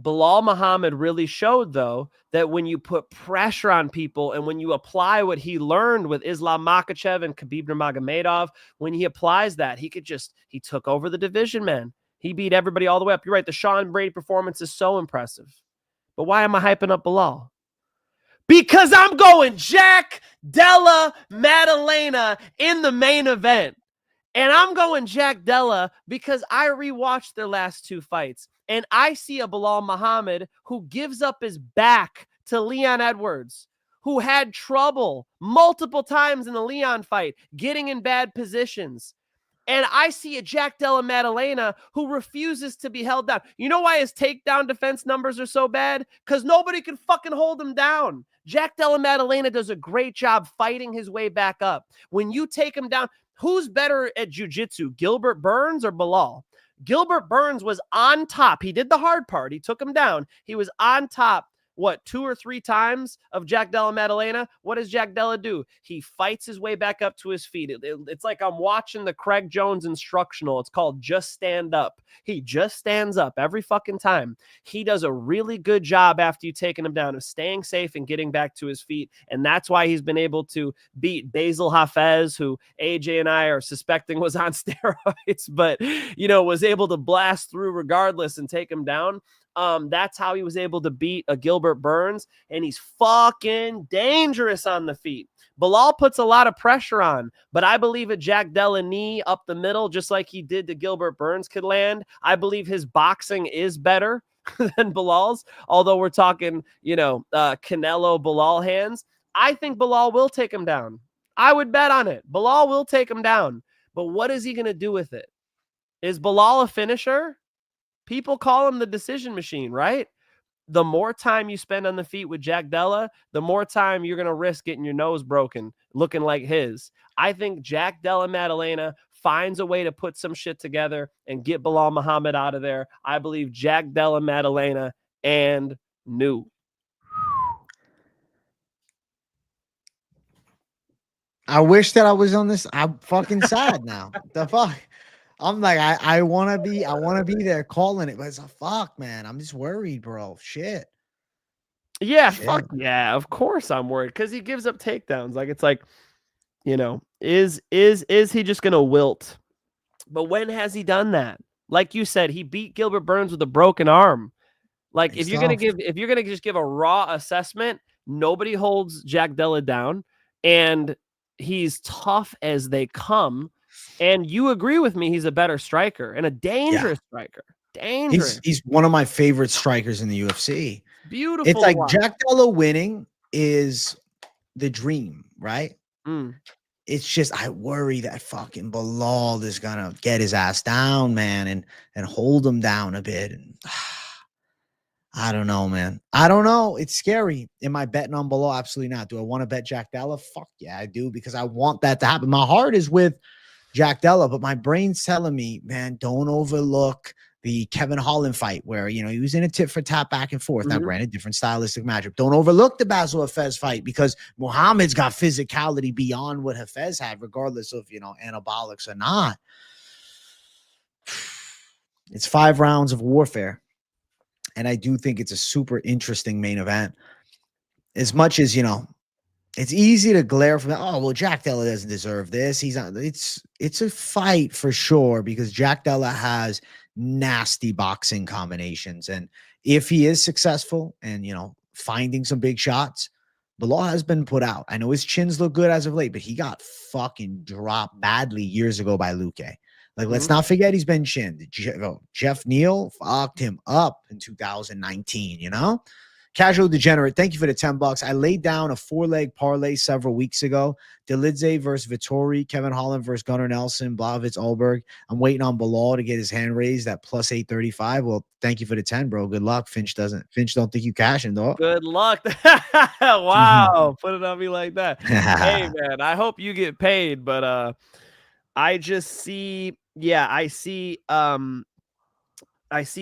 Belal Muhammad really showed, though, that when you put pressure on people and when you apply what he learned with Islam Makhachev and Khabib Nurmagomedov, when he applies that, he took over the division, man. He beat everybody all the way up. You're right. The Sean Brady performance is so impressive. But why am I hyping up Belal? Because I'm going Jack Della Maddalena in the main event. And I'm going Jack Della because I rewatched their last two fights, and I see a Belal Muhammad who gives up his back to Leon Edwards, who had trouble multiple times in the Leon fight, getting in bad positions. And I see a Jack Della Maddalena who refuses to be held down. You know why his takedown defense numbers are so bad? Because nobody can fucking hold him down. Jack Della Maddalena does a great job fighting his way back up. When you take him down, who's better at jiu-jitsu, Gilbert Burns or Belal? Gilbert Burns was on top. He did the hard part. He took him down. He was on top, 2 or 3 times of Jack Della Maddalena? What does Jack Della do? He fights his way back up to his feet. It's like I'm watching the Craig Jones instructional. It's called Just Stand Up. He just stands up every fucking time. He does a really good job after you taking him down of staying safe and getting back to his feet. And that's why he's been able to beat Basil Hafez, who AJ and I are suspecting was on steroids, but, was able to blast through regardless and take him down. That's how he was able to beat a Gilbert Burns, and he's fucking dangerous on the feet. Belal puts a lot of pressure on, but I believe a Jack Della knee up the middle, just like he did to Gilbert Burns, could land. I believe his boxing is better than Belal's, although we're talking, Canelo Belal hands. I think Belal will take him down. I would bet on it. Belal will take him down, but what is he going to do with it? Is Belal a finisher? People call him the decision machine, right? The more time you spend on the feet with Jack Della, the more time you're going to risk getting your nose broken looking like his. I think Jack Della Maddalena finds a way to put some shit together and get Belal Muhammad out of there. I believe Jack Della Maddalena and new. I wish that I was on this. I'm fucking sad now. The fuck. I'm like, I want to be there calling it, but it's a fuck, man. I'm just worried, bro. Shit. Yeah, fuck yeah. Of course I'm worried because he gives up takedowns. Like, it's like, you know, is he just gonna wilt? But when has he done that? Like you said, he beat Gilbert Burns with a broken arm. Like, if you're gonna just give a raw assessment, nobody holds Jack Della down, and he's tough as they come. And you agree with me, he's a better striker and a dangerous striker. Dangerous. He's one of my favorite strikers in the UFC. Beautiful. It's like Jack Della winning is the dream, right? It's just I worry that fucking Belal is gonna get his ass down, man, and hold him down a bit. And I don't know, man. I don't know. It's scary. Am I betting on Belal? Absolutely not. Do I want to bet Jack Della? Fuck yeah, I do, because I want that to happen. My heart is with Jack Della, but my brain's telling me, man, don't overlook the Kevin Holland fight where, you know, he was in a tit for tat back and forth. Now, granted, different stylistic matchup. Don't overlook the Basil Hafez fight because Muhammad's got physicality beyond what Hafez had, regardless of, you know, anabolics or not. It's 5 rounds of warfare. And I do think it's a super interesting main event. As much as, you know, it's easy to glare from, oh, well, Jack Della doesn't deserve this. He's not. It's a fight for sure because Jack Della has nasty boxing combinations. And if he is successful and, you know, finding some big shots, Belal has been put out. I know his chins look good as of late, but he got fucking dropped badly years ago by Luque. Like, let's not forget he's been chinned. Jeff Neal fucked him up in 2019, you know? Casual Degenerate, thank you for the $10. I laid down a 4-leg parlay several weeks ago. Delidze versus Vittori, Kevin Holland versus Gunnar Nelson, Blavitz Ulberg. I'm waiting on Belal to get his hand raised at plus 835. Well, thank you for the 10, bro. Good luck. Finch don't think you cashing, though. Good luck. Wow. Put it on me like that. Hey, man, I hope you get paid, but I just see, I see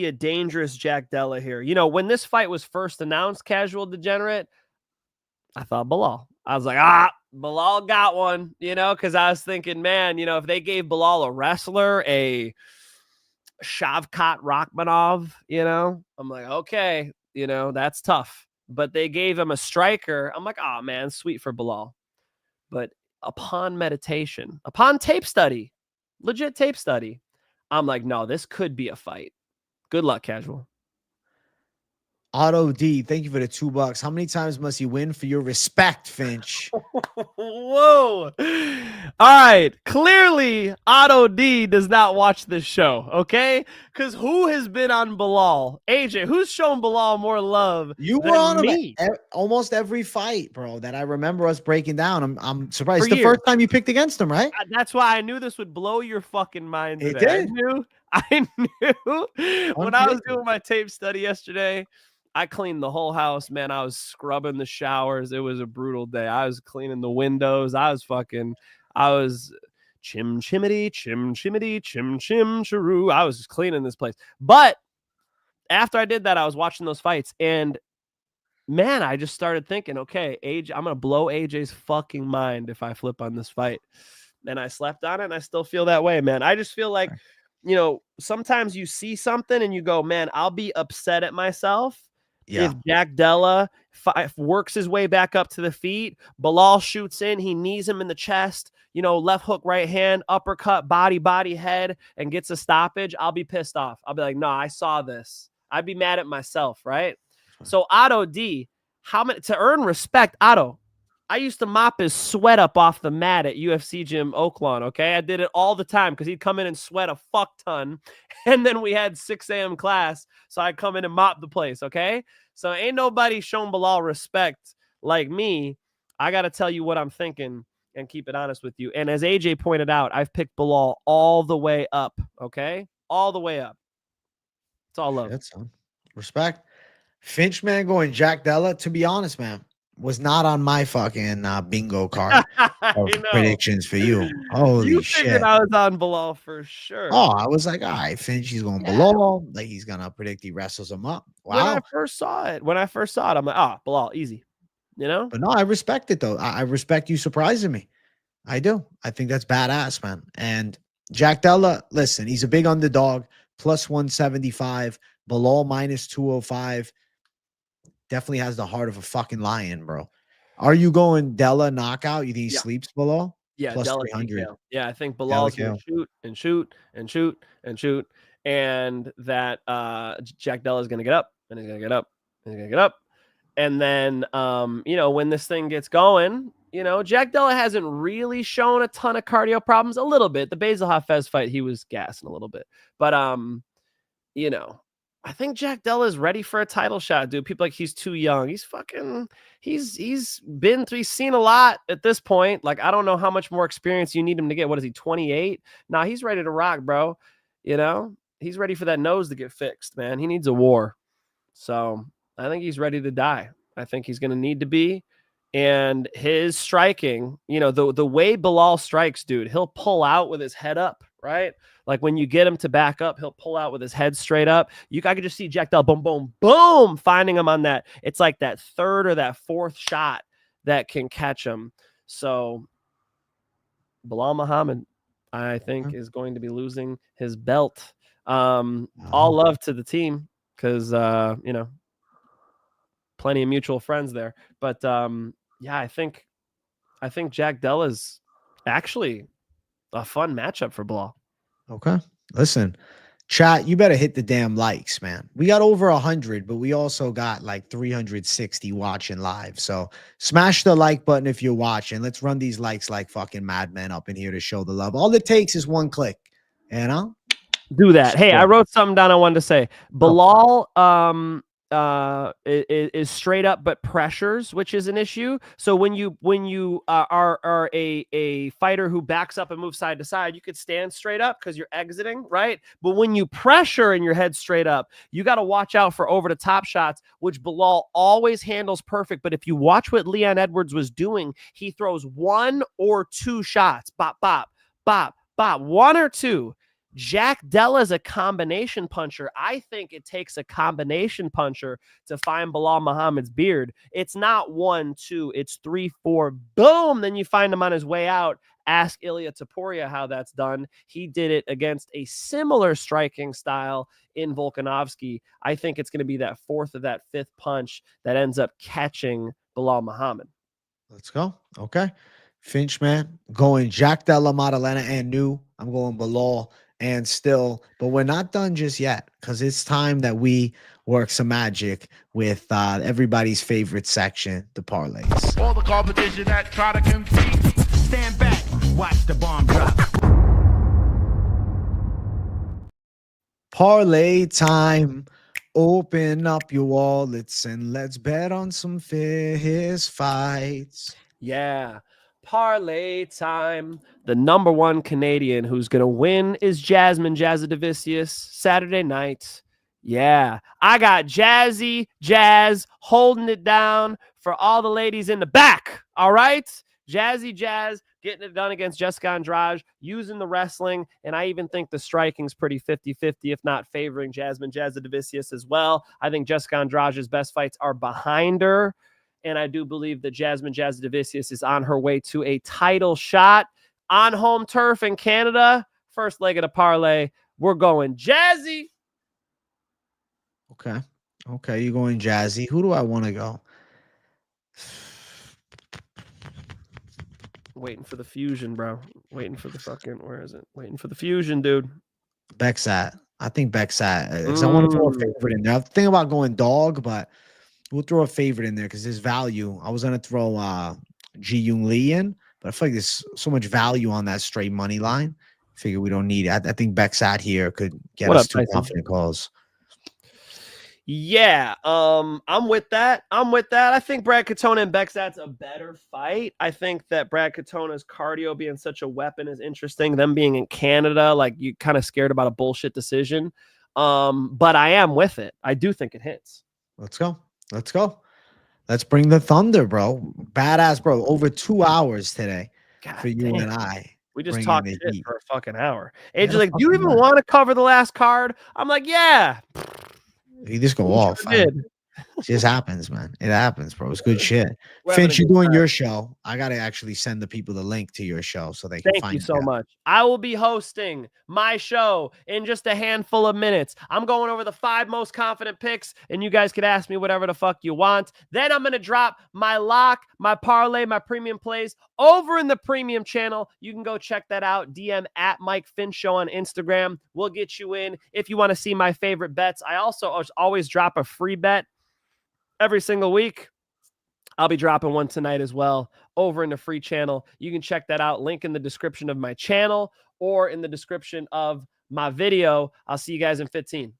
a dangerous Jack Della here. You know, when this fight was first announced, Casual Degenerate, I thought Belal. I was like, Belal got one, you know, because I was thinking, man, you know, if they gave Belal a wrestler, a Shavkat Rachmanov, you know, I'm like, okay, you know, that's tough. But they gave him a striker. I'm like, oh, man, sweet for Belal. But upon meditation, upon tape study, legit tape study, I'm like, no, this could be a fight. Good luck, Casual. Auto D, thank you for the $2. How many times must he win for your respect, Finch? Whoa. All right. Clearly, Auto D does not watch this show, okay? Because who has been on Belal? AJ, who's shown Belal more love You were on me almost every fight, bro, that I remember us breaking down. I'm surprised. It's the first time you picked against him, right? That's why I knew this would blow your fucking mind today. It did. I knew when I was doing my tape study yesterday. I cleaned the whole house, man. I was scrubbing the showers. It was a brutal day. I was cleaning the windows. I was chim chimity, chim chimity, chim chim chiroo. I was just cleaning this place. But after I did that, I was watching those fights, and man, I just started thinking, okay, AJ, I'm gonna blow AJ's fucking mind if I flip on this fight. And I slept on it, and I still feel that way, man. I just feel like, you know, sometimes you see something and you go, man, I'll be upset at myself. Yeah. If Jack Della works his way back up to the feet, Belal shoots in, he knees him in the chest, you know, left hook, right hand, uppercut, body, head, and gets a stoppage, I'll be pissed off. I'll be like, no, I saw this. I'd be mad at myself, right? So Otto D, to earn respect, Otto, I used to mop his sweat up off the mat at UFC Gym Oaklawn, okay? I did it all the time because he'd come in and sweat a fuck ton. And then we had 6 a.m. class, so I'd come in and mop the place, okay? So ain't nobody shown Belal respect like me. I got to tell you what I'm thinking and keep it honest with you. And as AJ pointed out, I've picked Belal all the way up, okay? All the way up. It's all love. Shit, son. Respect. Finch, man, going Jack Della. To be honest, man, was not on my fucking bingo card of I know. predictions for you. Holy You shit. figured I was on Belal for sure. Oh, I was like, all right, Finch, he's going below. Like, he's going to predict he wrestles him up. When I Wow. first saw it, I'm like, Belal, easy. You know? But no, I respect it, though. I respect you surprising me. I do. I think that's badass, man. And Jack Della, listen, he's a big underdog, plus 175, below minus 205. Definitely has the heart of a fucking lion, bro. Are you going Della knockout? You think he sleeps below? Yeah, Plus Della 300. TKO. Yeah, I think Belal's going to shoot and shoot and shoot and shoot. And that Jack Della is going to get up and he's going to get up and he's going to get up. And then, you know, when this thing gets going, you know, Jack Della hasn't really shown a ton of cardio problems. A little bit. The Basil Hafez fight, he was gassing a little bit. But, you know, I think Jack Della is ready for a title shot, dude. People like he's too young. He's been through, he's seen a lot at this point. Like, I don't know how much more experience you need him to get. What is he, 28? Nah, he's ready to rock, bro. You know, he's ready for that nose to get fixed, man. He needs a war. So I think he's ready to die. I think he's going to need to be. And his striking, you know, the way Belal strikes, dude, he'll pull out with his head up, right? Like when you get him to back up, he'll pull out with his head straight up. I could just see Jack Della, boom, boom, boom, finding him on that. It's like that third or that fourth shot that can catch him. So Belal Muhammad, I think, is going to be losing his belt. All love to the team because, you know, plenty of mutual friends there. But, yeah, I think Jack Della's actually a fun matchup for Belal. Okay. Listen, chat, you better hit the damn likes, man. We got over 100, but we also got like 360 watching live. So smash the like button if you're watching. Let's run these likes like fucking madmen up in here to show the love. All it takes is one click, you know? Do that. Hey, I wrote something down I wanted to say. Belal, is straight up but pressures, which is an issue. So when you are a fighter who backs up and moves side to side, you could stand straight up because you're exiting, right? But when you pressure and your head straight up, you got to watch out for over the top shots, which Belal always handles perfect. But if you watch what Leon Edwards was doing, he throws one or two shots, bop, bop, bop, bop, one or two. Jack Della is a combination puncher. I think it takes a combination puncher to find Belal Muhammad's beard. It's not 1, 2, it's 3, 4, boom. Then you find him on his way out. Ask Ilya Taporia how that's done. He did it against a similar striking style in Volkanovski. I think it's going to be that fourth or that fifth punch that ends up catching Belal Muhammad. Let's go. Okay. Finch, man, going Jack Della Maddalena and new. I'm going Belal and still, but we're not done just yet because it's time that we work some magic with everybody's favorite section, the parlays. All the competition that try to compete, stand back, watch the bomb drop. Parlay time. Open up your wallets and let's bet on some fierce fights. Yeah. Parlay time. The number one Canadian who's going to win is Jasudavicius Saturday night. Yeah. I got Jazz holding it down for all the ladies in the back. All right. Jazz getting it done against Jessica Andrade, using the wrestling. And I even think the striking's pretty 50-50, if not favoring Jasudavicius as well. I think Jessica Andrade's best fights are behind her. And I do believe that Jasudavicius is on her way to a title shot on home turf in Canada. First leg of the parlay. We're going Jazzy. Okay. Okay. You're going Jazzy. Who do I want to go? Waiting for the fusion, bro. Waiting for the fucking, where is it? Waiting for the fusion, dude. Becksat. I think Becksat. I want to throw a favorite in there. I'm thinking about going dog, but we'll throw a favorite in there because there's value. I was going to throw Ji Young Lee in, but I feel like there's so much value on that straight money line. Figure we don't need it. I think Becksat here could get us two confident calls. Yeah, I'm with that. I think Brad Katona and Becksat's a better fight. I think that Brad Katona's cardio being such a weapon is interesting. Them being in Canada, like you kind of scared about a bullshit decision. But I am with it. I do think it hits. Let's go. Let's go. Let's bring the thunder, bro. Badass, bro. Over 2 hours today God for you damn. and I. We just bringing talked the shit heat. for a fucking hour. Yeah, AJ's like, do you fucking even right. want to cover the last card? I'm like, yeah. You just go We off. sure did. It just happens, man. It happens, bro. It's good shit. We're having Finch, a you're good doing time. your show. I gotta actually send the people the link to your show so they can Thank find you so out. much. I will be hosting my show in just a handful of minutes. I'm going over the 5 most confident picks, and you guys can ask me whatever the fuck you want. Then I'm going to drop my lock, my parlay, my premium plays over in the premium channel. You can go check that out. DM at Mike Finch Show on Instagram. We'll get you in if you want to see my favorite bets. I also always drop a free bet every single week. I'll be dropping one tonight as well over in the free channel. You can check that out. Link in the description of my channel or in the description of my video. I'll see you guys in 15.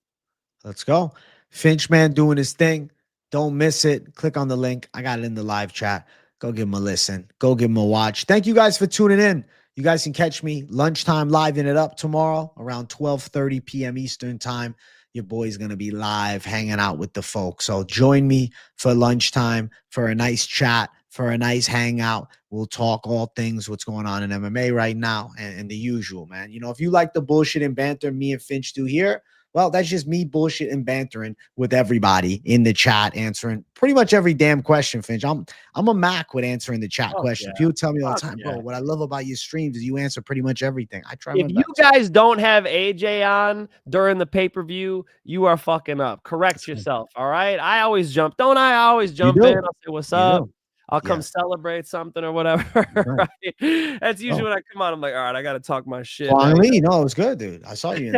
Let's go. Finch, man, doing his thing. Don't miss it. Click on the link. I got it in the live chat. Go give him a listen. Go give him a watch. Thank you guys for tuning in. You guys can catch me lunchtime living it up tomorrow around 12:30 p.m. Eastern time. Your boy's going to be live hanging out with the folks. So join me for lunchtime for a nice chat, for a nice hangout. We'll talk all things what's going on in MMA right now and the usual, man. You know, if you like the bullshit and banter me and Finch do here, well, that's just me bullshit and bantering with everybody in the chat, answering pretty much every damn question, Finch. I'm a Mac with answering the chat questions. Yeah. People tell me all the Fuck time, yeah. bro, what I love about your streams is you answer pretty much everything. I try If my you best. guys don't have AJ on during the pay-per-view, you are fucking up. Correct yourself, all right? I always jump. Don't I always jump do. in? I'll say, what's You up? do. I'll come Yes. celebrate something or whatever. Right. Right? That's usually Oh. when I come on. I'm like, all right, I got to talk my shit. Finally, no, it was good, dude. I saw you in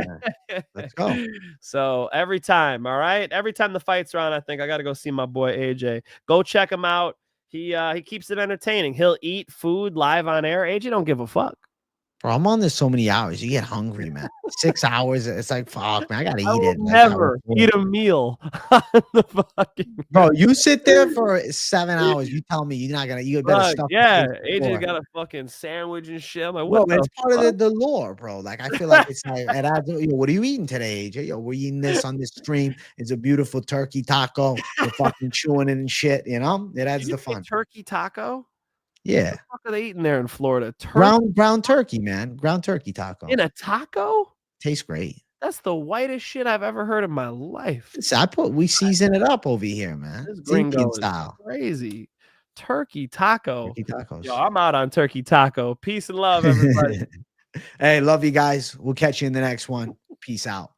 there. Let's go. So every time, all right? Every time the fights are on, I think I got to go see my boy AJ. Go check him out. He keeps it entertaining. He'll eat food live on air. AJ don't give a fuck. Bro, I'm on this so many hours. You get hungry, man. 6 hours. It's like, fuck, man. I gotta I eat will it. Like, never eat a meal on the fucking bro, you sit there for 7 hours. You tell me you're not gonna. You better fuck. stuff. Yeah, your face AJ before. got a fucking sandwich and shit. I'm like, Bro, what the it's part fuck? of the lore, bro. Like, I feel like it's like, it adds, yo, what are you eating today, AJ? Yo, we're eating this on this stream. It's a beautiful turkey taco. We're fucking chewing it and shit. You know, it adds Did you the say fun. turkey taco? Yeah, What the fuck are they eating there in Florida? Turkey ground turkey, man. Ground turkey taco. in a taco? Tastes great. That's the whitest shit I've ever heard in my life. We season it up over here, man. This It's Indian gringo is style. crazy. Turkey taco. Turkey tacos. Yo, I'm out on turkey taco. Peace and love, everybody. Hey, love you guys. We'll catch you in the next one. Peace out.